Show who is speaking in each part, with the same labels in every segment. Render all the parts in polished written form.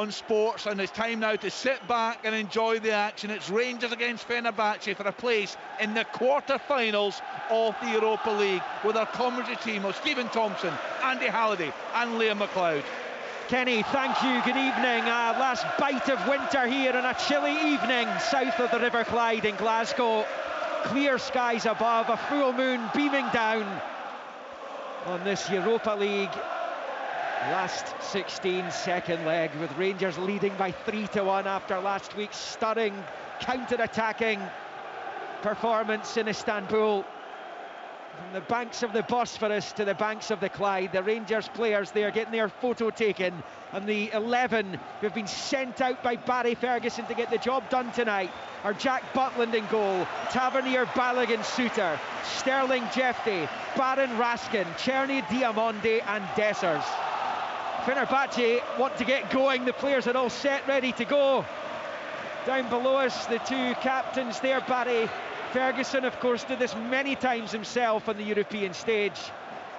Speaker 1: on sports, and it's time now to sit back and enjoy the action. It's Rangers against Fenerbahce for a place in the quarter-finals of the Europa League, with our commentary team of Stephen Thompson, Andy Halliday and Liam McLeod.
Speaker 2: Kenny, thank you, good evening. Last bite of winter here on a chilly evening south of the River Clyde in Glasgow. Clear skies above, a full moon beaming down on this Europa League last 16 second leg, with Rangers leading by 3-1 after last week's stunning counter-attacking performance in Istanbul. From the banks of the Bosphorus to the banks of the Clyde, the Rangers players there getting their photo taken, and the 11 who have been sent out by Barry Ferguson to get the job done tonight are Jack Butland in goal, Tavernier, Balogun, Suter, Sterling, Jefte, Baron, Raskin, Cherny, Diamonde and Dessers. Fenerbahce want to get going, the players are all set, ready to go. Down below us, the two captains there, Barry Ferguson, of course, did this many times himself on the European stage,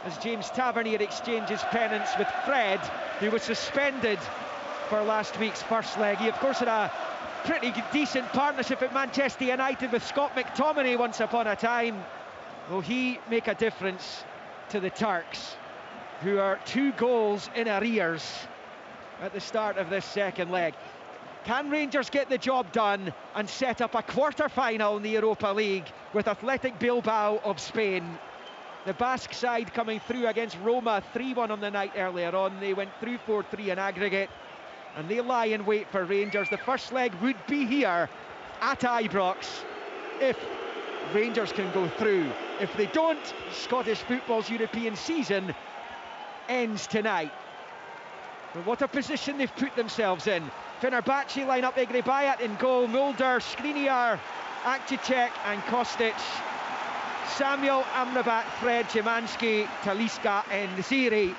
Speaker 2: as James Tavernier exchanges pennants with Fred, who was suspended for last week's first leg. He, of course, had a pretty decent partnership at Manchester United with Scott McTominay once upon a time. Will he make a difference to the Turks, who are 2 goals in arrears at the start of this second leg? Can Rangers get the job done and set up a quarter-final in the Europa League with Athletic Bilbao of Spain? The Basque side coming through against Roma, 3-1 on the night earlier on. They went through 4-3 in aggregate, and they lie in wait for Rangers. The first leg would be here at Ibrox if Rangers can go through. If they don't, Scottish football's European season ends tonight. But what a position they've put themselves in. Fenerbahce line up Egrebayat in goal, Mulder, Skriniar, Akcicek and Kostic, Samuel, Amrabat, Fred, Szymanski, Talisca and Ziri.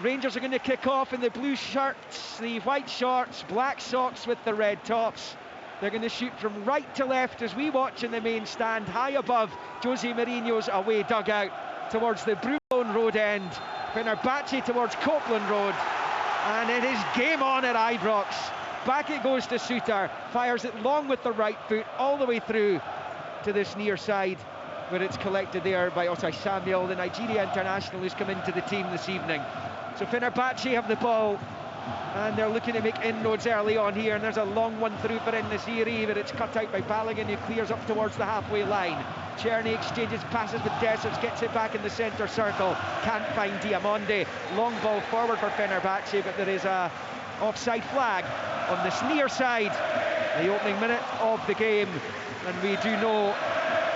Speaker 2: Rangers are going to kick off in the blue shirts, the white shorts, black socks with the red tops. They're going to shoot from right to left as we watch in the main stand, high above Jose Mourinho's away dugout, towards the Broomloan Road end. Fenerbahce towards Copeland Road, and it is game on at Ibrox. Back it goes to Suter, fires it long with the right foot all the way through to this near side, where it's collected there by Osai Samuel, the Nigeria international who's come into the team this evening. So Fenerbahce have the ball, and they're looking to make inroads early on here, and there's a long one through for En-Nesyri, but it's cut out by Balogun, who clears up towards the halfway line. Cherny exchanges passes with Dessers, gets it back in the centre circle, can't find Diamonde. Long ball forward for Fenerbahce, but there is a offside flag on this near side, the opening minute of the game, and we do know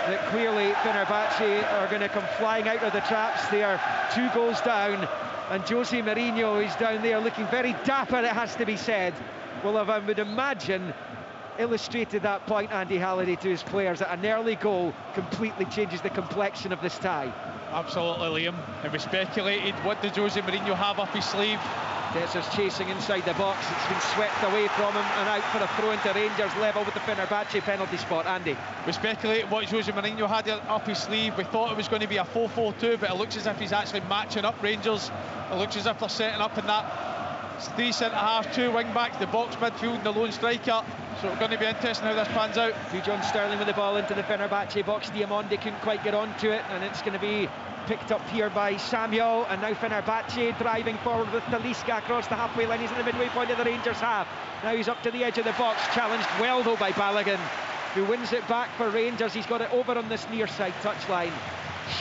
Speaker 2: that clearly Fenerbahce are going to come flying out of the traps. They are 2 goals down, and Jose Mourinho is down there looking very dapper, it has to be said. Will have, I would imagine, illustrated that point, Andy Halliday, to his players, that an early goal completely changes the complexion of this tie.
Speaker 3: Absolutely, Liam. And we speculated, what did Jose Mourinho have up his sleeve?
Speaker 2: Dessers chasing inside the box, it's been swept away from him and out for a throw into Rangers, level with the Fenerbahce penalty spot. Andy?
Speaker 3: We speculated what Jose Mourinho had up his sleeve. We thought it was going to be a 4-4-2, but it looks as if he's actually matching up Rangers. It looks as if they're setting up in that 3 centre-halves, 2 wing-backs, the box midfield and the lone striker. So it's going to be interesting how this pans out.
Speaker 2: John Sterling with the ball into the Fenerbahce box. Diamonde couldn't quite get onto it, and it's going to be picked up here by Samuel, and now Fenerbahce driving forward with Talisca across the halfway line. He's in the midway point of the Rangers half. Now he's up to the edge of the box, challenged well though by Balogun, who wins it back for Rangers. He's got it over on this near side touchline,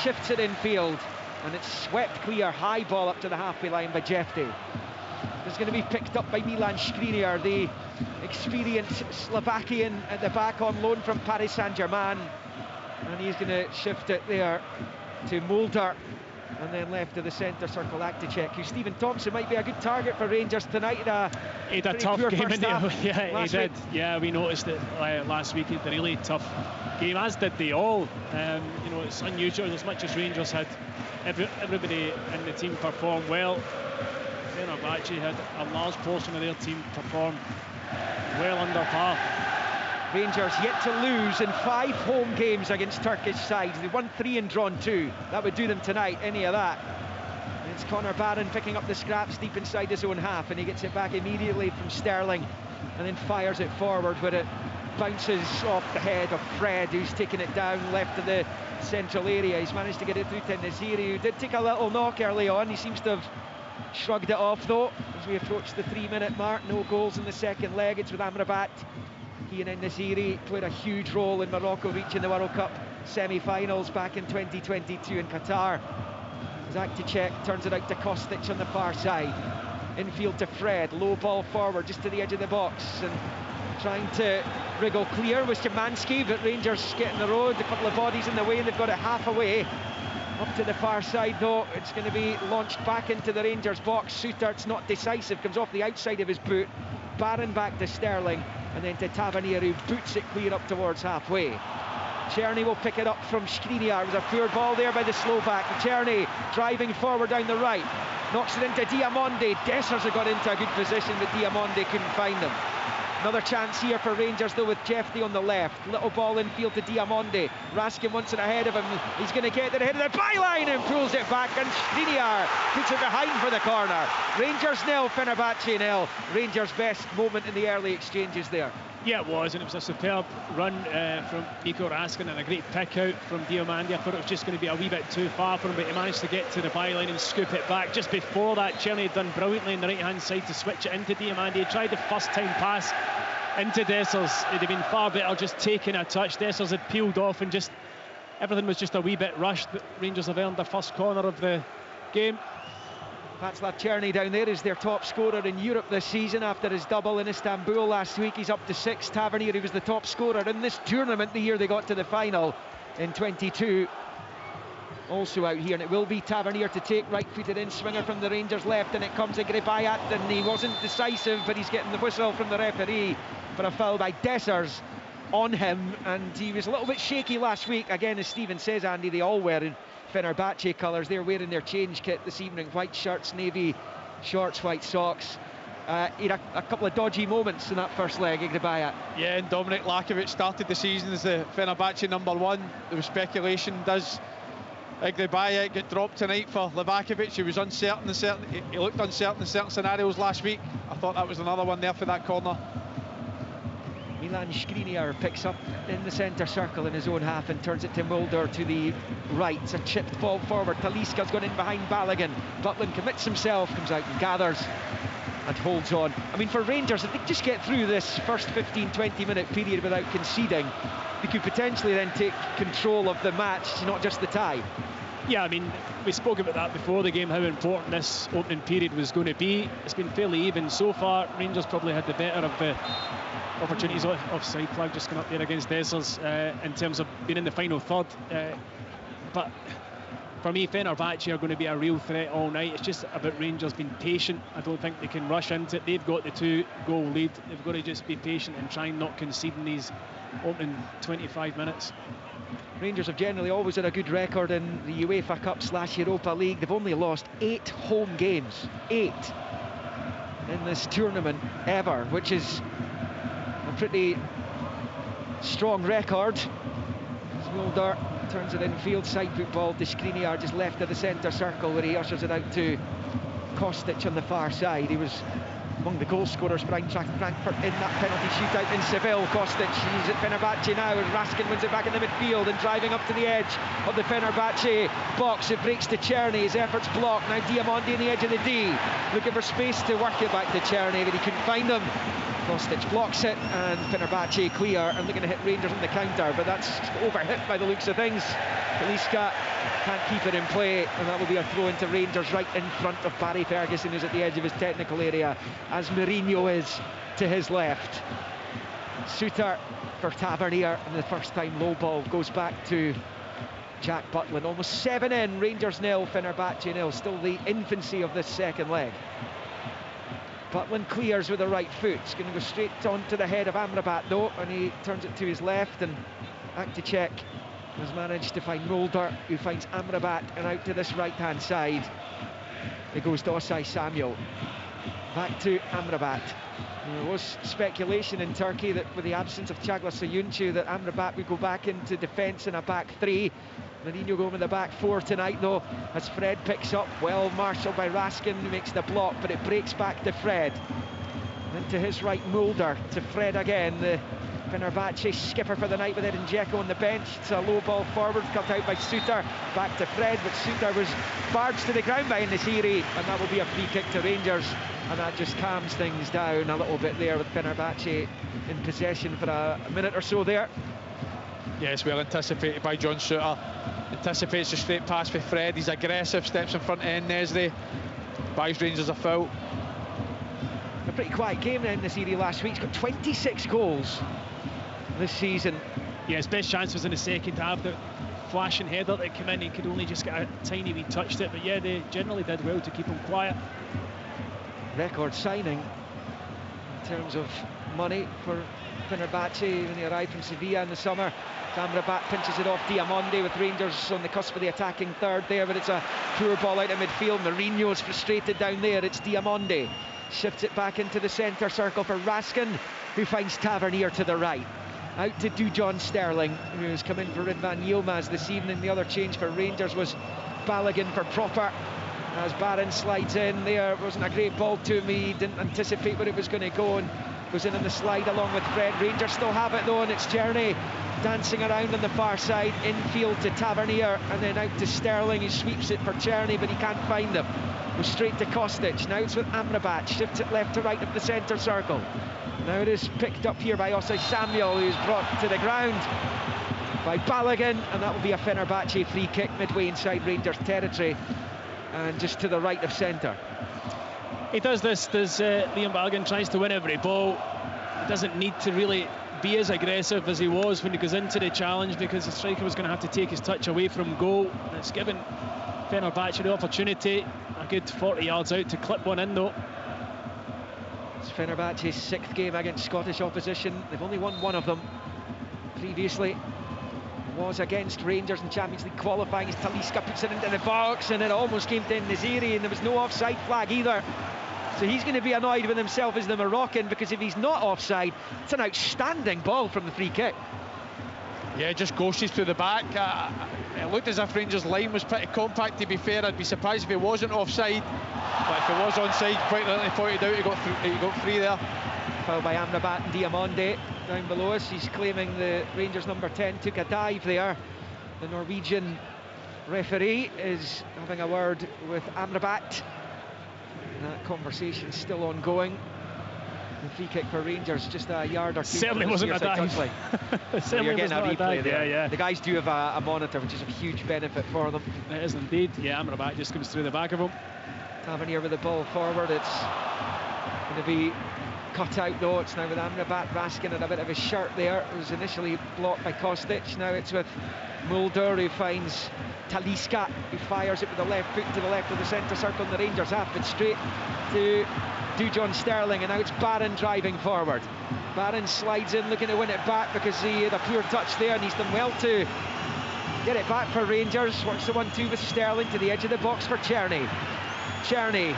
Speaker 2: shifts it infield, and it's swept clear, high ball up to the halfway line by Jefte. It's going to be picked up by Milan Skriniar, the experienced Slovakian at the back on loan from Paris Saint-Germain, and he's going to shift it there to Mulder, and then left to the centre circle Akcicek, who Stephen Thompson might be a good target for Rangers tonight.
Speaker 4: He had a tough game in there. Yeah, he did.
Speaker 2: Week.
Speaker 4: Yeah, we noticed it last week. He had a really tough game, as did they all. You know, it's unusual. As much as Rangers had everybody in the team perform well, Fenerbahce had a large portion of their team perform well under par.
Speaker 2: Rangers yet to lose in 5 home games against Turkish sides. They won 3 and drawn 2. That would do them tonight, any of that. It's Connor Barron picking up the scraps deep inside his own half, and he gets it back immediately from Sterling and then fires it forward, but it bounces off the head of Fred, who's taken it down left of the central area. He's managed to get it through to Naziri, who did take a little knock early on. He seems to have shrugged it off though as we approach the 3-minute mark. No goals in the second leg. It's with Amrabat. He and Naziri played a huge role in Morocco reaching the World Cup semi-finals back in 2022 in Qatar. Zakticek turns it out to Kostic on the far side. Infield to Fred, low ball forward just to the edge of the box, and trying to wriggle clear was Szymanski, but Rangers get in the road, a couple of bodies in the way, and they've got it half away. Up to the far side though, it's going to be launched back into the Rangers box. Soutart's not decisive, comes off the outside of his boot. Barron back to Sterling, and then to Tavernier, who boots it clear up towards halfway. Czerny will pick it up from Skriniar. It was a poor ball there by the Slovak. Czerny driving forward down the right, knocks it into Diamonde. Dessers have got into a good position, but Diamonde couldn't find him. Another chance here for Rangers though with Jeffrey on the left. Little ball infield to Diamonde. Raskin wants it ahead of him. He's going to get it ahead of the byline and pulls it back, and Skriniar puts it behind for the corner. Rangers nil, Fenerbahce nil. Rangers' best moment in the early exchanges there.
Speaker 4: Yeah, it was, and it was a superb run from Nico Raskin and a great pick out from Diamande. I thought it was just going to be a wee bit too far for him, but he managed to get to the byline and scoop it back. Just before that, Czerny had done brilliantly on the right-hand side to switch it into Diamande. He tried the first-time pass into Dessers. It'd have been far better just taking a touch. Dessers had peeled off, and just everything was just a wee bit rushed. The Rangers have earned their first corner of the game.
Speaker 2: Václav Czerny down there is their top scorer in Europe this season after his double in Istanbul last week. He's up to 6. Tavernier, who was the top scorer in this tournament the year they got to the final in 22, also out here, and it will be Tavernier to take. Right-footed in swinger from the Rangers left, and it comes to Gribayat, and he wasn't decisive, but he's getting the whistle from the referee for a foul by Dessers on him, and he was a little bit shaky last week. Again, as Stephen says, Andy, they all were in Fenerbahce colours. They're wearing their change kit this evening, white shirts, navy shorts, white socks. He had a couple of dodgy moments in that first leg, Gribayat.
Speaker 3: Yeah, and Dominic Lakovic started the season as the Fenerbahce #1. There was speculation, does Gribayat get dropped tonight for Livakovic? He was uncertain, he looked uncertain in certain scenarios last week. I thought that was another one there for that corner.
Speaker 2: Milan Skriniar picks up in the centre circle in his own half and turns it to Mulder to the right. It's a chipped ball forward. Talisca's gone in behind Balogun. Butland commits himself, comes out and gathers and holds on. I mean, for Rangers, if they just get through this first 15-20 minute period without conceding, they could potentially then take control of the match, not just the tie.
Speaker 4: Yeah, I mean, we spoke about that before the game, how important this opening period was going to be. It's been fairly even so far. Rangers probably had the better of the opportunities. Offside flag just come up there against Dessers in terms of being in the final third. But for me, Fenerbahce are going to be a real threat all night. It's just about Rangers being patient. I don't think they can rush into it. They've got the 2-goal lead. They've got to just be patient and try and not concede in these opening 25 minutes.
Speaker 2: Rangers have generally always had a good record in the UEFA Cup / Europa League. They've only lost 8 home games. 8 in this tournament ever, which is a pretty strong record. Mulder turns it infield, side football to Skriniar, just left of the centre circle, where he ushers it out to Kostic on the far side. He was among the goal scorers for Eintracht Frankfurt in that penalty shootout in Seville. Kostic, he's at Fenerbahce now, and Raskin wins it back in the midfield and driving up to the edge of the Fenerbahce box. It breaks to Czerny, his efforts blocked. Now Diamande on the edge of the D, looking for space to work it back to Czerny, but he couldn't find him. Kostic blocks it, and Fenerbahce clear and looking to hit Rangers on the counter, but that's overhit by the looks of things. Talisca can't keep it in play, and that will be a throw into Rangers right in front of Barry Ferguson, who's at the edge of his technical area, as Mourinho is to his left. Soutar for Tavernier, and the first time low ball goes back to Jack Butland. Almost 7 in, Rangers nil, Fenerbahce nil. Still the infancy of this second leg. Butland clears with the right foot. It's going to go straight on to the head of Amrabat though, and he turns it to his left, and Zakticek has managed to find Mulder, who finds Amrabat, and out to this right-hand side it goes to Osay Samuel. Back to Amrabat. There was speculation in Turkey that with the absence of Çağlar Söyüncü that Amrabat would go back into defence in a back 3. Mourinho going with the back four tonight though, as Fred picks up, well marshalled by Raskin, who makes the block, but it breaks back to Fred. Into his right, Mulder, to Fred again, the Fenerbahce skipper for the night with Edin Dzeko on the bench. It's a low ball forward, cut out by Suter, back to Fred, but Suter was barged to the ground by Nesiri, and that will be a free kick to Rangers, and that just calms things down a little bit there with Fenerbahce in possession for a minute or so there.
Speaker 3: Yes, well anticipated by John Suter. Anticipates the straight pass for Fred. He's aggressive, steps in front of Nesri, buys Rangers a foul.
Speaker 2: A pretty quiet game then this series last week. He's got 26 goals this season.
Speaker 4: Yeah, his best chance was in the second half. The flashing header that came in, he could only just get a tiny wee touch to it. But yeah, they generally did well to keep him quiet.
Speaker 2: Record signing in terms of money for Fenerbahce when he arrived from Sevilla in the summer. Amrabat pinches it off Diamonde with Rangers on the cusp of the attacking third there, but it's a poor ball out of midfield. Mourinho's frustrated down there. It's Diamonde. Shifts it back into the centre circle for Raskin, who finds Tavernier to the right. Out to Dujon Sterling, who's come in for Ridvan Yilmaz this evening. The other change for Rangers was Balogun for Proper. As Barron slides in there, it wasn't a great ball to him. He didn't anticipate where it was going to go and was in on the slide along with Fred. Rangers still have it though, and it's Journey dancing around on the far side, infield to Tavernier, and then out to Sterling, who sweeps it for Czerny, but he can't find him. Goes straight to Kostic. Now it's with Amrabat, shifts it left to right of the centre circle. Now it is picked up here by Osei Samuel, who's brought to the ground by Balogun, and that will be a Fenerbahce free kick midway inside Rangers territory, and just to the right of centre.
Speaker 4: He does this, Liam Balogun tries to win every ball. He doesn't need to really be as aggressive as he was when he goes into the challenge, because the striker was going to have to take his touch away from goal. It's given Fenerbahce the opportunity, a good 40 yards out, to clip one in though.
Speaker 2: It's Fenerbahce's 6th game against Scottish opposition. They've only won one of them. Previously was against Rangers in Champions League qualifying, as Talisca puts it into the box, and it almost came to Nesiri, and there was no offside flag either. So he's going to be annoyed with himself as the Moroccan, because if he's not offside, it's an outstanding ball from the free kick.
Speaker 3: Yeah, just ghosted through the back. It looked as if Rangers' line was pretty compact, to be fair. I'd be surprised if he wasn't offside, but if he was onside, quite rightly pointed out, he got free there.
Speaker 2: Foul by Amrabat and Diamonde down below us. He's claiming the Rangers number 10 took a dive there. The Norwegian referee is having a word with Amrabat. That conversation's still ongoing. The free kick for Rangers, just a yard or two.
Speaker 4: Certainly wasn't a dive.
Speaker 2: You're getting a replay there.
Speaker 4: Yeah.
Speaker 2: The guys do have a monitor, which is a huge benefit for them.
Speaker 4: It is indeed. Yeah, Amrabat just comes through the back of him.
Speaker 2: Tavernier with the ball forward. It's going to be cut out though. It's now with Amrabat. Raskin had a bit of his shirt there. It was initially blocked by Kostic. Now it's with Mulder, who finds Talisca, who fires it with the left foot to the left of the centre circle, and the Rangers have it straight to Dujon Sterling, and now it's Barron driving forward. Barron slides in looking to win it back, because he had a poor touch there, and he's done well to get it back for Rangers. Works the 1-2 with Sterling to the edge of the box for Czerny. Czerny,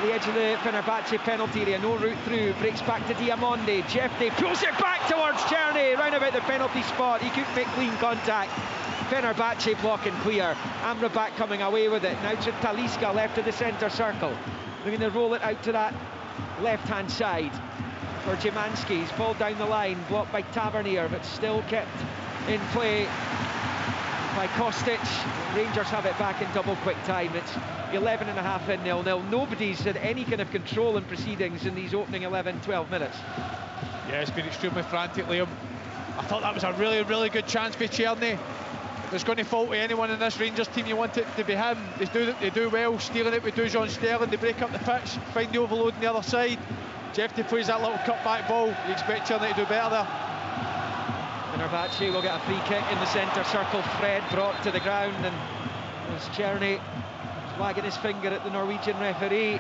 Speaker 2: the edge of the Fenerbahce penalty area, no route through, breaks back to Diamonde. Jeffney pulls it back towards Czerny, round about the penalty spot. He couldn't make clean contact. Fenerbahce blocking clear. Amrabat coming away with it. Now to Talisca, left of the centre circle. Looking to roll it out to that left-hand side for Szymanski. He's ball down the line, blocked by Tavernier, but still kept in play by Kostic. Rangers have it back in double quick time. It's 11.5 in 0-0. Nobody's had any kind of control in proceedings in these opening 11-12 minutes.
Speaker 3: Yeah, it's been extremely frantic, Liam. I thought that was a really, really good chance for Czerny. If there's going to fault anyone in this Rangers team, you want it to be him. They do well, stealing it with Dujon Sterling. They break up the pitch, find the overload on the other side. Jeffney plays that little cut-back ball. You expect Czerny to do better there.
Speaker 2: Fenerbahce will get a free kick in the centre circle. Fred brought to the ground, and there's Czerny wagging his finger at the Norwegian referee.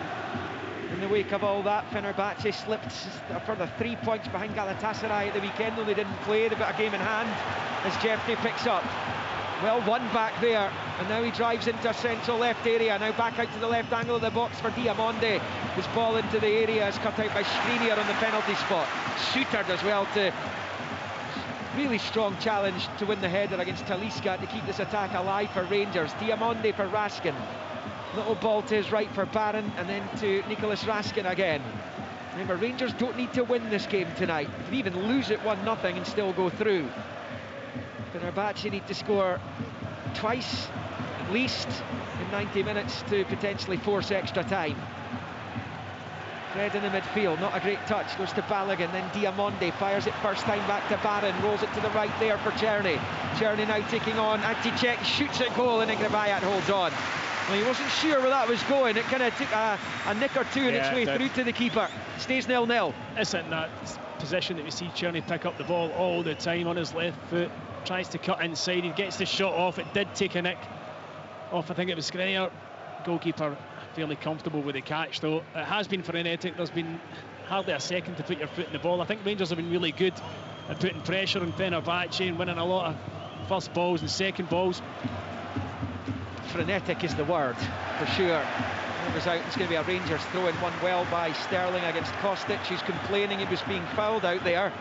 Speaker 2: In the wake of all that, Fenerbahce slipped a further 3 points behind Galatasaray at the weekend, though they didn't play. They've got a game in hand as Jeffney picks up. Well, one back there, and now he drives into a central left area. Now back out to the left angle of the box for Diamonde. His ball into the area is cut out by Skriniar on the penalty spot. Suter does well to Really strong challenge to win the header against Talisca to keep this attack alive for Rangers. Diamonde for Raskin. Little ball to his right for Barron, and then to Nicholas Raskin again. Remember, Rangers don't need to win this game tonight. They can even lose it 1-0 and still go through. Fenerbahce need to score twice, at least, in 90 minutes to potentially force extra time. Fred in the midfield, not a great touch, goes to Balogun, then Diamonde fires it first time back to Barron, rolls it to the right there for Czerny. Czerny now taking on Anticek, shoots at goal, and Gribayat holds on. Well, he wasn't sure where that was going. It kind of took a nick or two in its way through to the keeper. Stays 0-0.
Speaker 4: It's in that position that we see Czerny pick up the ball all the time on his left foot. Tries to cut inside, he gets the shot off. It did take a nick off, I think it was Skriniar. Goalkeeper fairly comfortable with the catch, though. It has been frenetic. There's been hardly a second to put your foot in the ball. I think Rangers have been really good at putting pressure on Fenerbahce and winning a lot of first balls and second balls.
Speaker 2: Frenetic is the word, for sure. It's going to be a Rangers throw-in, one well by Sterling against Kostic, who's complaining he was being fouled out there.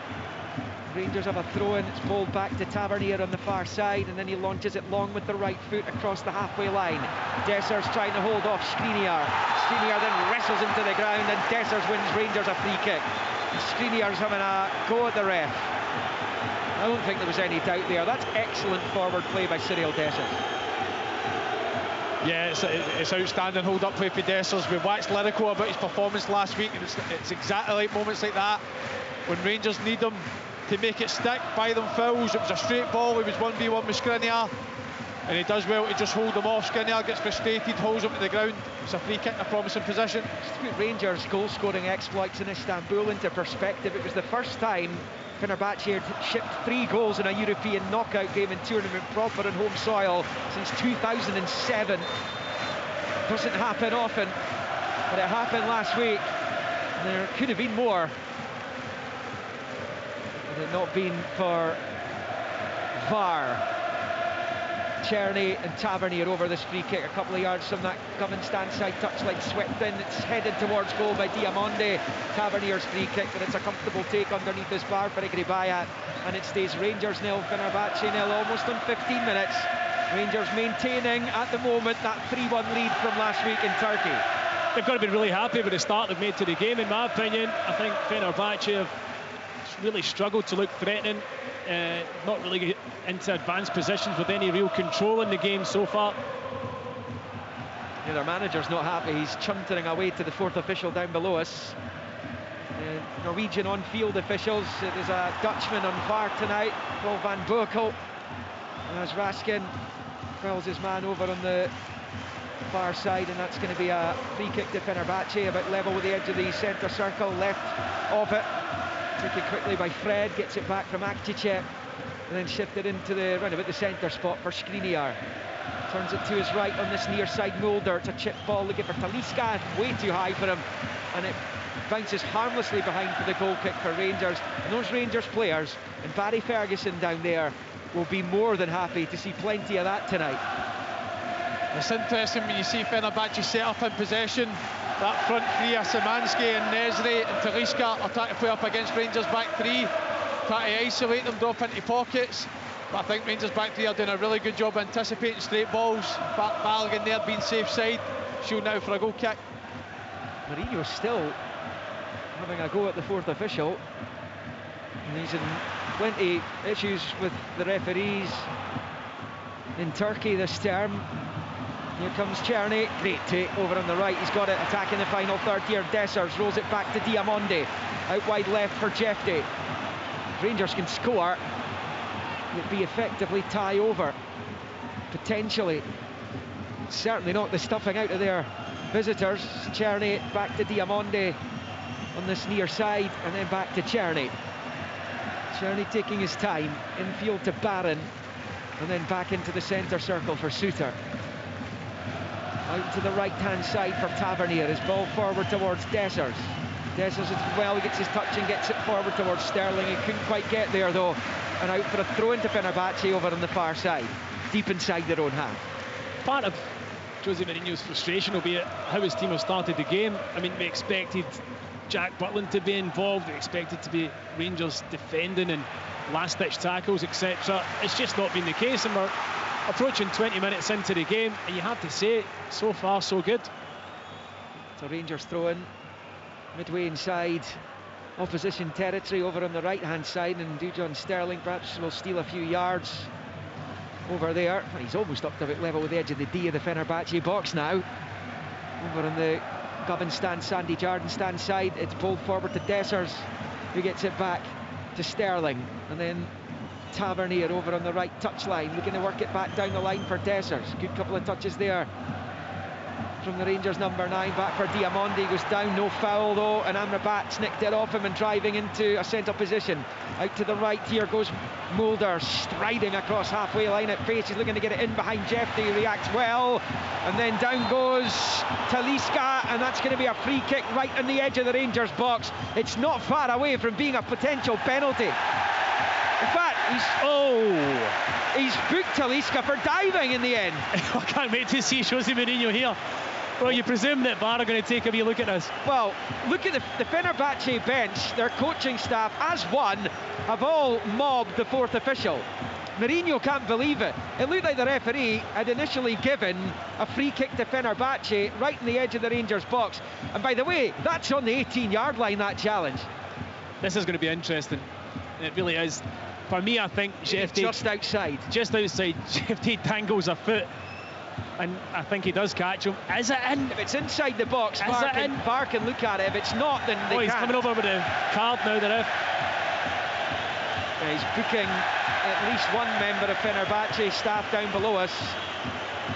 Speaker 2: Rangers have a throw-in, it's bowled back to Tavernier on the far side, and then he launches it long with the right foot across the halfway line. Dessers trying to hold off Skriniar. Skriniar then wrestles into the ground, and Dessers wins Rangers a free kick. And Skriniar's having a go at the ref. I don't think there was any doubt there. That's excellent forward play by Cyril Dessers.
Speaker 3: Yeah, it's outstanding hold-up play for Dessers. We watched Lyrical about his performance last week, and it's exactly like moments like that when Rangers need them to make it stick, buy them fouls. It was a straight ball, he was 1v1 with Skriniar, and he does well to just hold them off. Skriniar gets frustrated, holds him to the ground. It's a free kick in a promising position.
Speaker 2: Just to put Rangers' goal-scoring exploits in Istanbul into perspective, it was the first time Fenerbahce had shipped 3 goals in a European knockout game in tournament proper on home soil since 2007. Doesn't happen often, but it happened last week. There could have been more had it not been for VAR. Czerny and Tavernier over this free kick, a couple of yards from that Govan stand side touchline, swept in, it's headed towards goal by Diamonde. Tavernier's free kick, but it's a comfortable take underneath his bar for Gribayat, and it stays Rangers 0, Fenerbahce 0, almost on 15 minutes. Rangers maintaining at the moment that 3-1 lead from last week in Turkey.
Speaker 4: They've got to be really happy with the start they've made to the game, in my opinion. I think Fenerbahce have really struggled to look threatening, not really get into advanced positions with any real control in the game so far.
Speaker 2: Yeah, their manager's not happy. He's chuntering away to the 4th official down below us. Norwegian on-field officials. There's a Dutchman on VAR tonight, Paul van Boekel. As Raskin quells his man over on the far side, and that's going to be a free kick to Fenerbahce, about level with the edge of the centre circle, left of it. Taken quickly by Fred, gets it back from Akticek, and then shifted into the round about the centre spot for Skriniar. Turns it to his right on this near side Mulder. It's a chip ball looking for Talisca, way too high for him, and it bounces harmlessly behind for the goal kick for Rangers. And those Rangers players, and Barry Ferguson down there, will be more than happy to see plenty of that tonight.
Speaker 3: It's interesting when you see Fenerbahce set up in possession. That front three of Szymanski and Nesri and Talisca are trying to play up against Rangers back three, trying to isolate them, drop into pockets. But I think Rangers back three are doing a really good job anticipating straight balls. Balogun there being safe side, shielding out for a goal kick.
Speaker 2: Mourinho's still having a go at the 4th official, and he's in plenty issues with the referees in Turkey this term. Here comes Czerny, great take over on the right, he's got it, attacking the final third here. Dessers rolls it back to Diamonde, out wide left for Jefte. Rangers can score, it'd be effectively tie over, potentially. Certainly not the stuffing out of their visitors. Czerny back to Diamonde on this near side, and then back to Czerny. Czerny taking his time, infield to Barron, and then back into the centre circle for Suter. Out to the right-hand side for Tavernier, his ball forward towards Dessers. Dessers as well, he gets his touch and gets it forward towards Sterling. He couldn't quite get there though, and out for a throw into Fenerbahce over on the far side, deep inside their own half.
Speaker 4: Part of Jose Mourinho's frustration will be at how his team have started the game. I mean, we expected Jack Butland to be involved. We expected to be Rangers defending and last-ditch tackles, etc. It's just not been the case, and we're approaching 20 minutes into the game, and you have to say, so far so good.
Speaker 2: So Rangers throw in midway inside opposition territory over on the right-hand side, and Dujon Sterling perhaps will steal a few yards over there. He's almost up to about level with the edge of the D of the Fenerbahce box now. Over on the Gubbin stand, Sandy Jardine stand side, it's pulled forward to Dessers, who gets it back to Sterling, and then Tavernier over on the right touchline, looking to work it back down the line for Dessers. Good couple of touches there from the Rangers number 9, back for Diamondi, goes down, no foul though, and Amrabat nicked it off him and driving into a centre position. Out to the right here goes Mulder, striding across halfway line at pace. He's looking to get it in behind Jeffrey, he reacts well, and then down goes Talisca, and that's going to be a free kick right on the edge of the Rangers box. It's not far away from being a potential penalty. In fact, he's booked Talisca for diving in the end.
Speaker 4: I can't wait to see Jose Mourinho here. Well, you presume that VAR are going to take a wee look at this.
Speaker 2: Well, look at the Fenerbahce bench, their coaching staff, as one, have all mobbed the fourth official. Mourinho can't believe it. It looked like the referee had initially given a free kick to Fenerbahce right in the edge of the Rangers box. And by the way, that's on the 18-yard line, that challenge.
Speaker 4: This is going to be interesting. It really is. For me, I think Jefté
Speaker 2: just outside.
Speaker 4: Jefté tangles a foot, and I think he does catch him. Is it in?
Speaker 2: If it's inside the box, VAR can look at it. If it's not, then they
Speaker 4: he's
Speaker 2: can't.
Speaker 4: Coming over with the card now, the ref.
Speaker 2: Yeah, he's booking at least one member of Fenerbahce staff down below us.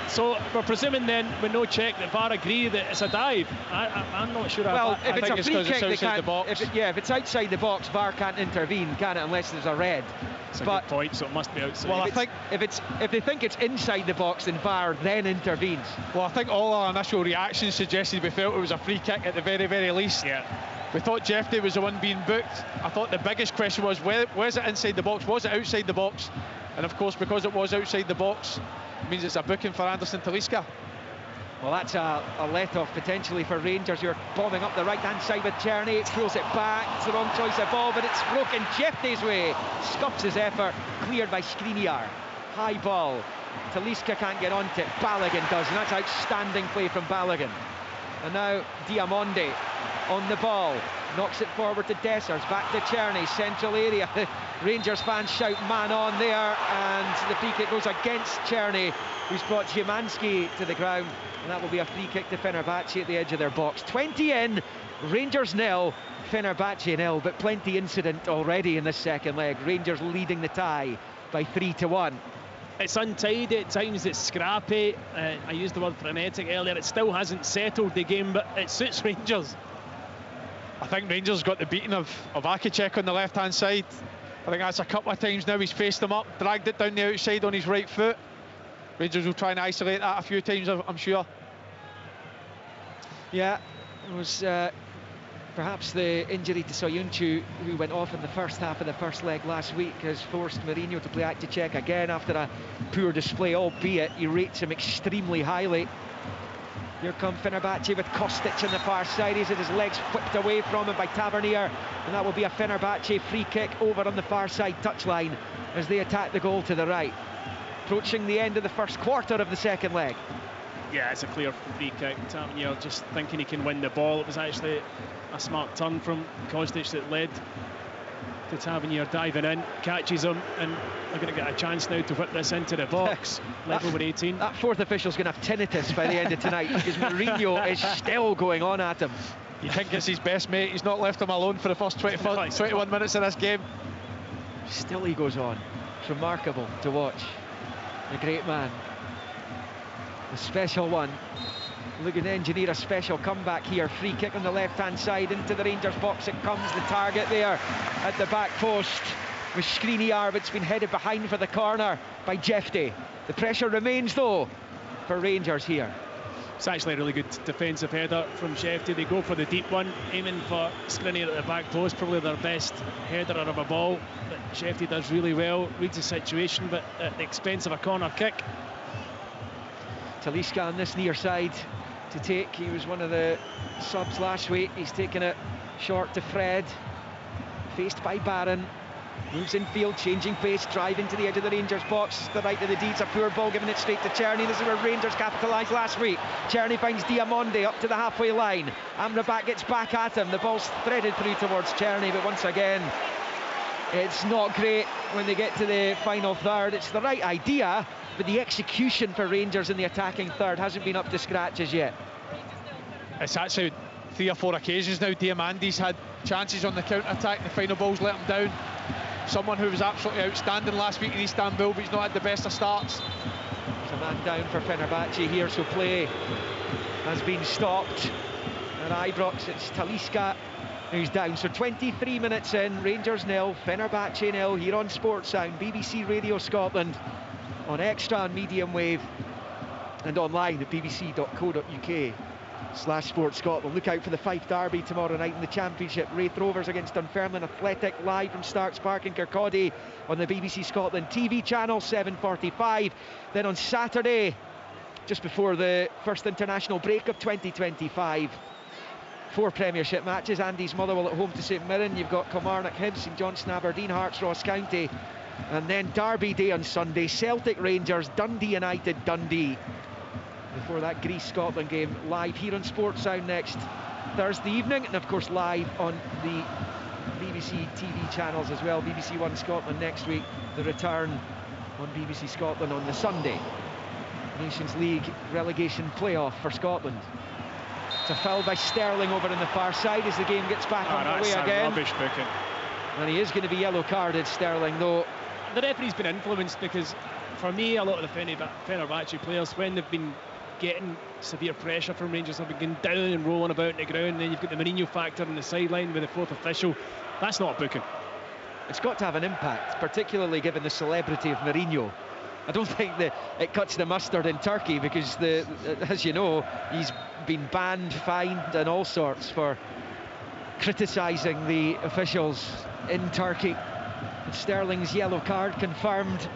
Speaker 4: So we're presuming then, with no check, that VAR agree that it's a dive. I'm not sure.
Speaker 2: Well, if it's a free kick, they can't.
Speaker 3: The box.
Speaker 2: If it's outside the box, VAR can't intervene, can it? Unless there's a red.
Speaker 4: That's a good point. So it must be outside.
Speaker 3: Well,
Speaker 2: if they think it's inside the box, then VAR then intervenes.
Speaker 3: Well, I think all our initial reactions suggested we felt it was a free kick at the very, very least.
Speaker 4: Yeah.
Speaker 3: We thought Jefté was the one being booked. I thought the biggest question was, was it inside the box? Was it outside the box? And of course, because it was outside the box, it means it's a booking for Anderson Talisca.
Speaker 2: Well, that's a let-off potentially for Rangers, who are bombing up the right-hand side with Czerny. Throws it back. It's the wrong choice of ball, but it's broken Jefté's way. Scuffs his effort. Cleared by Skriniar. High ball. Talisca can't get onto it. Balogun does, and that's outstanding play from Balogun. And now Diamondi on the ball. Knocks it forward to Dessers. Back to Czerny. Central area. The Rangers fans shout man on there, and the free kick goes against Czerny, who's brought Szymanski to the ground, and that will be a free kick to Fenerbahce at the edge of their box. 20 in, Rangers 0, Fenerbahce 0, but plenty incident already in this second leg. Rangers leading the tie by 3-1.
Speaker 4: It's untidy at times, it's scrappy. I used the word frenetic earlier. It still hasn't settled the game, but it suits Rangers.
Speaker 3: I think Rangers got the beating of AGG on the left-hand side. I think that's a couple of times now he's faced him up, dragged it down the outside on his right foot. Rangers will try and isolate that a few times, I'm sure.
Speaker 2: Yeah, it was perhaps the injury to Soyuncu, who went off in the first half of the first leg last week, has forced Mourinho to play AGG again after a poor display, albeit he rates him extremely highly. Here come Fenerbahce with Kostic on the far side. He's had his legs whipped away from him by Tavernier, and that will be a Fenerbahce free kick over on the far side touchline as they attack the goal to the right. Approaching the end of the first quarter of the second leg.
Speaker 4: Yeah, it's a clear free kick. Tavernier just thinking he can win the ball. It was actually a smart turn from Kostic that led to Tavernier diving in, catches him, and they're going to get a chance now to whip this into the box. Level with 18.
Speaker 2: That fourth official's going to have tinnitus by the end of tonight, because Mourinho is still going on at him.
Speaker 3: You think it's his best mate? He's not left him alone for the first 21 minutes of this game.
Speaker 2: Still he goes on. It's remarkable to watch. The great man. The special one. Looking to engineer a special comeback here. Free kick on the left-hand side into the Rangers box. It comes, the target there at the back post with Skriniar, but it's been headed behind for the corner by Jefté. The pressure remains though for Rangers here.
Speaker 4: It's actually a really good defensive header from Jefté. They go for the deep one, aiming for Skriniar at the back post, probably their best header of a ball. But Jefté does really well, reads the situation, but at the expense of a corner kick.
Speaker 2: Talisca on this near side to take. He was one of the subs last week. He's taken it Short to Fred, faced by Barron. Moves in field, changing pace, driving to the edge of the Rangers box. The right of the deeds, a poor ball, giving it straight to Czerny. This is where Rangers capitalised last week. Czerny finds Diamonde up to the halfway line. Amrabat gets back at him. The ball's threaded through towards Czerny, but once again, it's not great when they get to the final third. It's the right idea, but the execution for Rangers in the attacking third hasn't been up to scratch as yet.
Speaker 3: It's actually 3 or 4 occasions now Diamandi's had chances on the counter-attack. The final ball's let him down. Someone who was absolutely outstanding last week in Istanbul, but he's not had the best of starts.
Speaker 2: There's a man down for Fenerbahce here, so play has been stopped. At Ibrox, it's Talisca who's down. So 23 minutes in, Rangers 0, Fenerbahce 0, here on Sports Sound, BBC Radio Scotland, on Extra and medium wave, and online at bbc.co.uk/Sports Scotland. Look out for the Fife Derby tomorrow night in the Championship. Wraith Rovers against Dunfermline Athletic, live from Starks Park in Kirkcaldy on the BBC Scotland TV channel, 7:45. Then on Saturday, just before the first international break of 2025, 4 Premiership matches. Andy's Motherwell at home to St Mirren. You've got Kilmarnock, Hibs, St Johnstone, Aberdeen, Hearts, Ross County, and then Derby Day on Sunday. Celtic, Rangers, Dundee United, Dundee. Before that Greece-Scotland game, live here on Sports Sound next Thursday evening, and of course live on the BBC TV channels as well. BBC One Scotland next week, the return on BBC Scotland on the Sunday. Nations League relegation playoff for Scotland. It's a foul by Sterling over on the far side as the game gets back underway again.
Speaker 4: Rubbish booking.
Speaker 2: And he is going to be yellow carded, Sterling, though.
Speaker 4: The referee's been influenced because, for me, a lot of the Fenerbahce players, when they've been getting severe pressure from Rangers, have been going down and rolling about on the ground, and then you've got the Mourinho factor on the sideline with the 4th official. That's not a booking.
Speaker 2: It's got to have an impact, particularly given the celebrity of Mourinho. I don't think that it cuts the mustard in Turkey, because as you know, he's been banned, fined and all sorts for criticising the officials in Turkey. And Sterling's yellow card confirmed.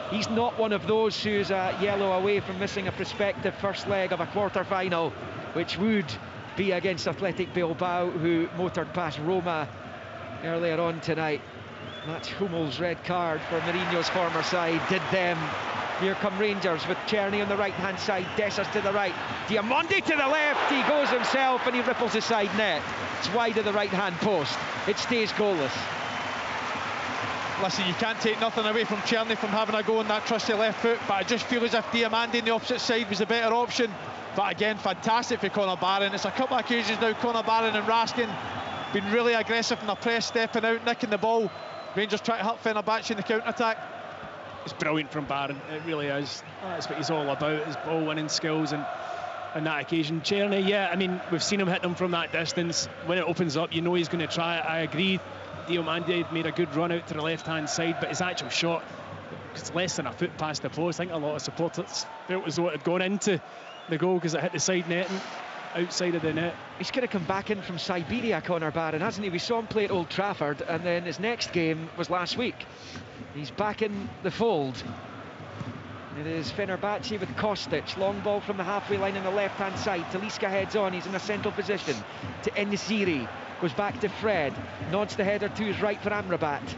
Speaker 2: He's not one of those who's a yellow away from missing a prospective first leg of a quarter-final, which would be against Athletic Bilbao, who motored past Roma earlier on tonight. Mats Hummel's red card for Mourinho's former side did them. Here come Rangers with Czerny on the right-hand side, Dessers to the right, Diamonde to the left, he goes himself and he ripples the side net. It's wide of the right-hand post. It stays goalless.
Speaker 3: Listen, you can't take nothing away from Czerny from having a go on that trusty left foot, but I just feel as if Diamonde on the opposite side was a better option. But again, fantastic for Conor Barron. It's a couple of occasions now, Conor Barron and Raskin been really aggressive in their press, stepping out, nicking the ball. Rangers try to hurt Fenerbahce in the counter-attack.
Speaker 4: It's brilliant from Barron, it really is. That's what he's all about, his ball-winning skills, and on that occasion, Czerny, yeah, I mean, we've seen him hit them from that distance. When it opens up, you know he's going to try it. I agree, Diamonde made a good run out to the left-hand side, but his actual shot, it's less than a foot past the post. I think a lot of supporters felt as though it had gone into the goal because it hit the side net and outside of the net.
Speaker 2: He's going to come back in from Siberia, Conor Barron, hasn't he? We saw him play at Old Trafford, and then his next game was last week. He's back in the fold. It is Fenerbahce with Kostic. Long ball from the halfway line on the left-hand side. Talisca heads on, he's in a central position to Enesiri. Goes back to Fred. Nods the header to his right for Amrabat.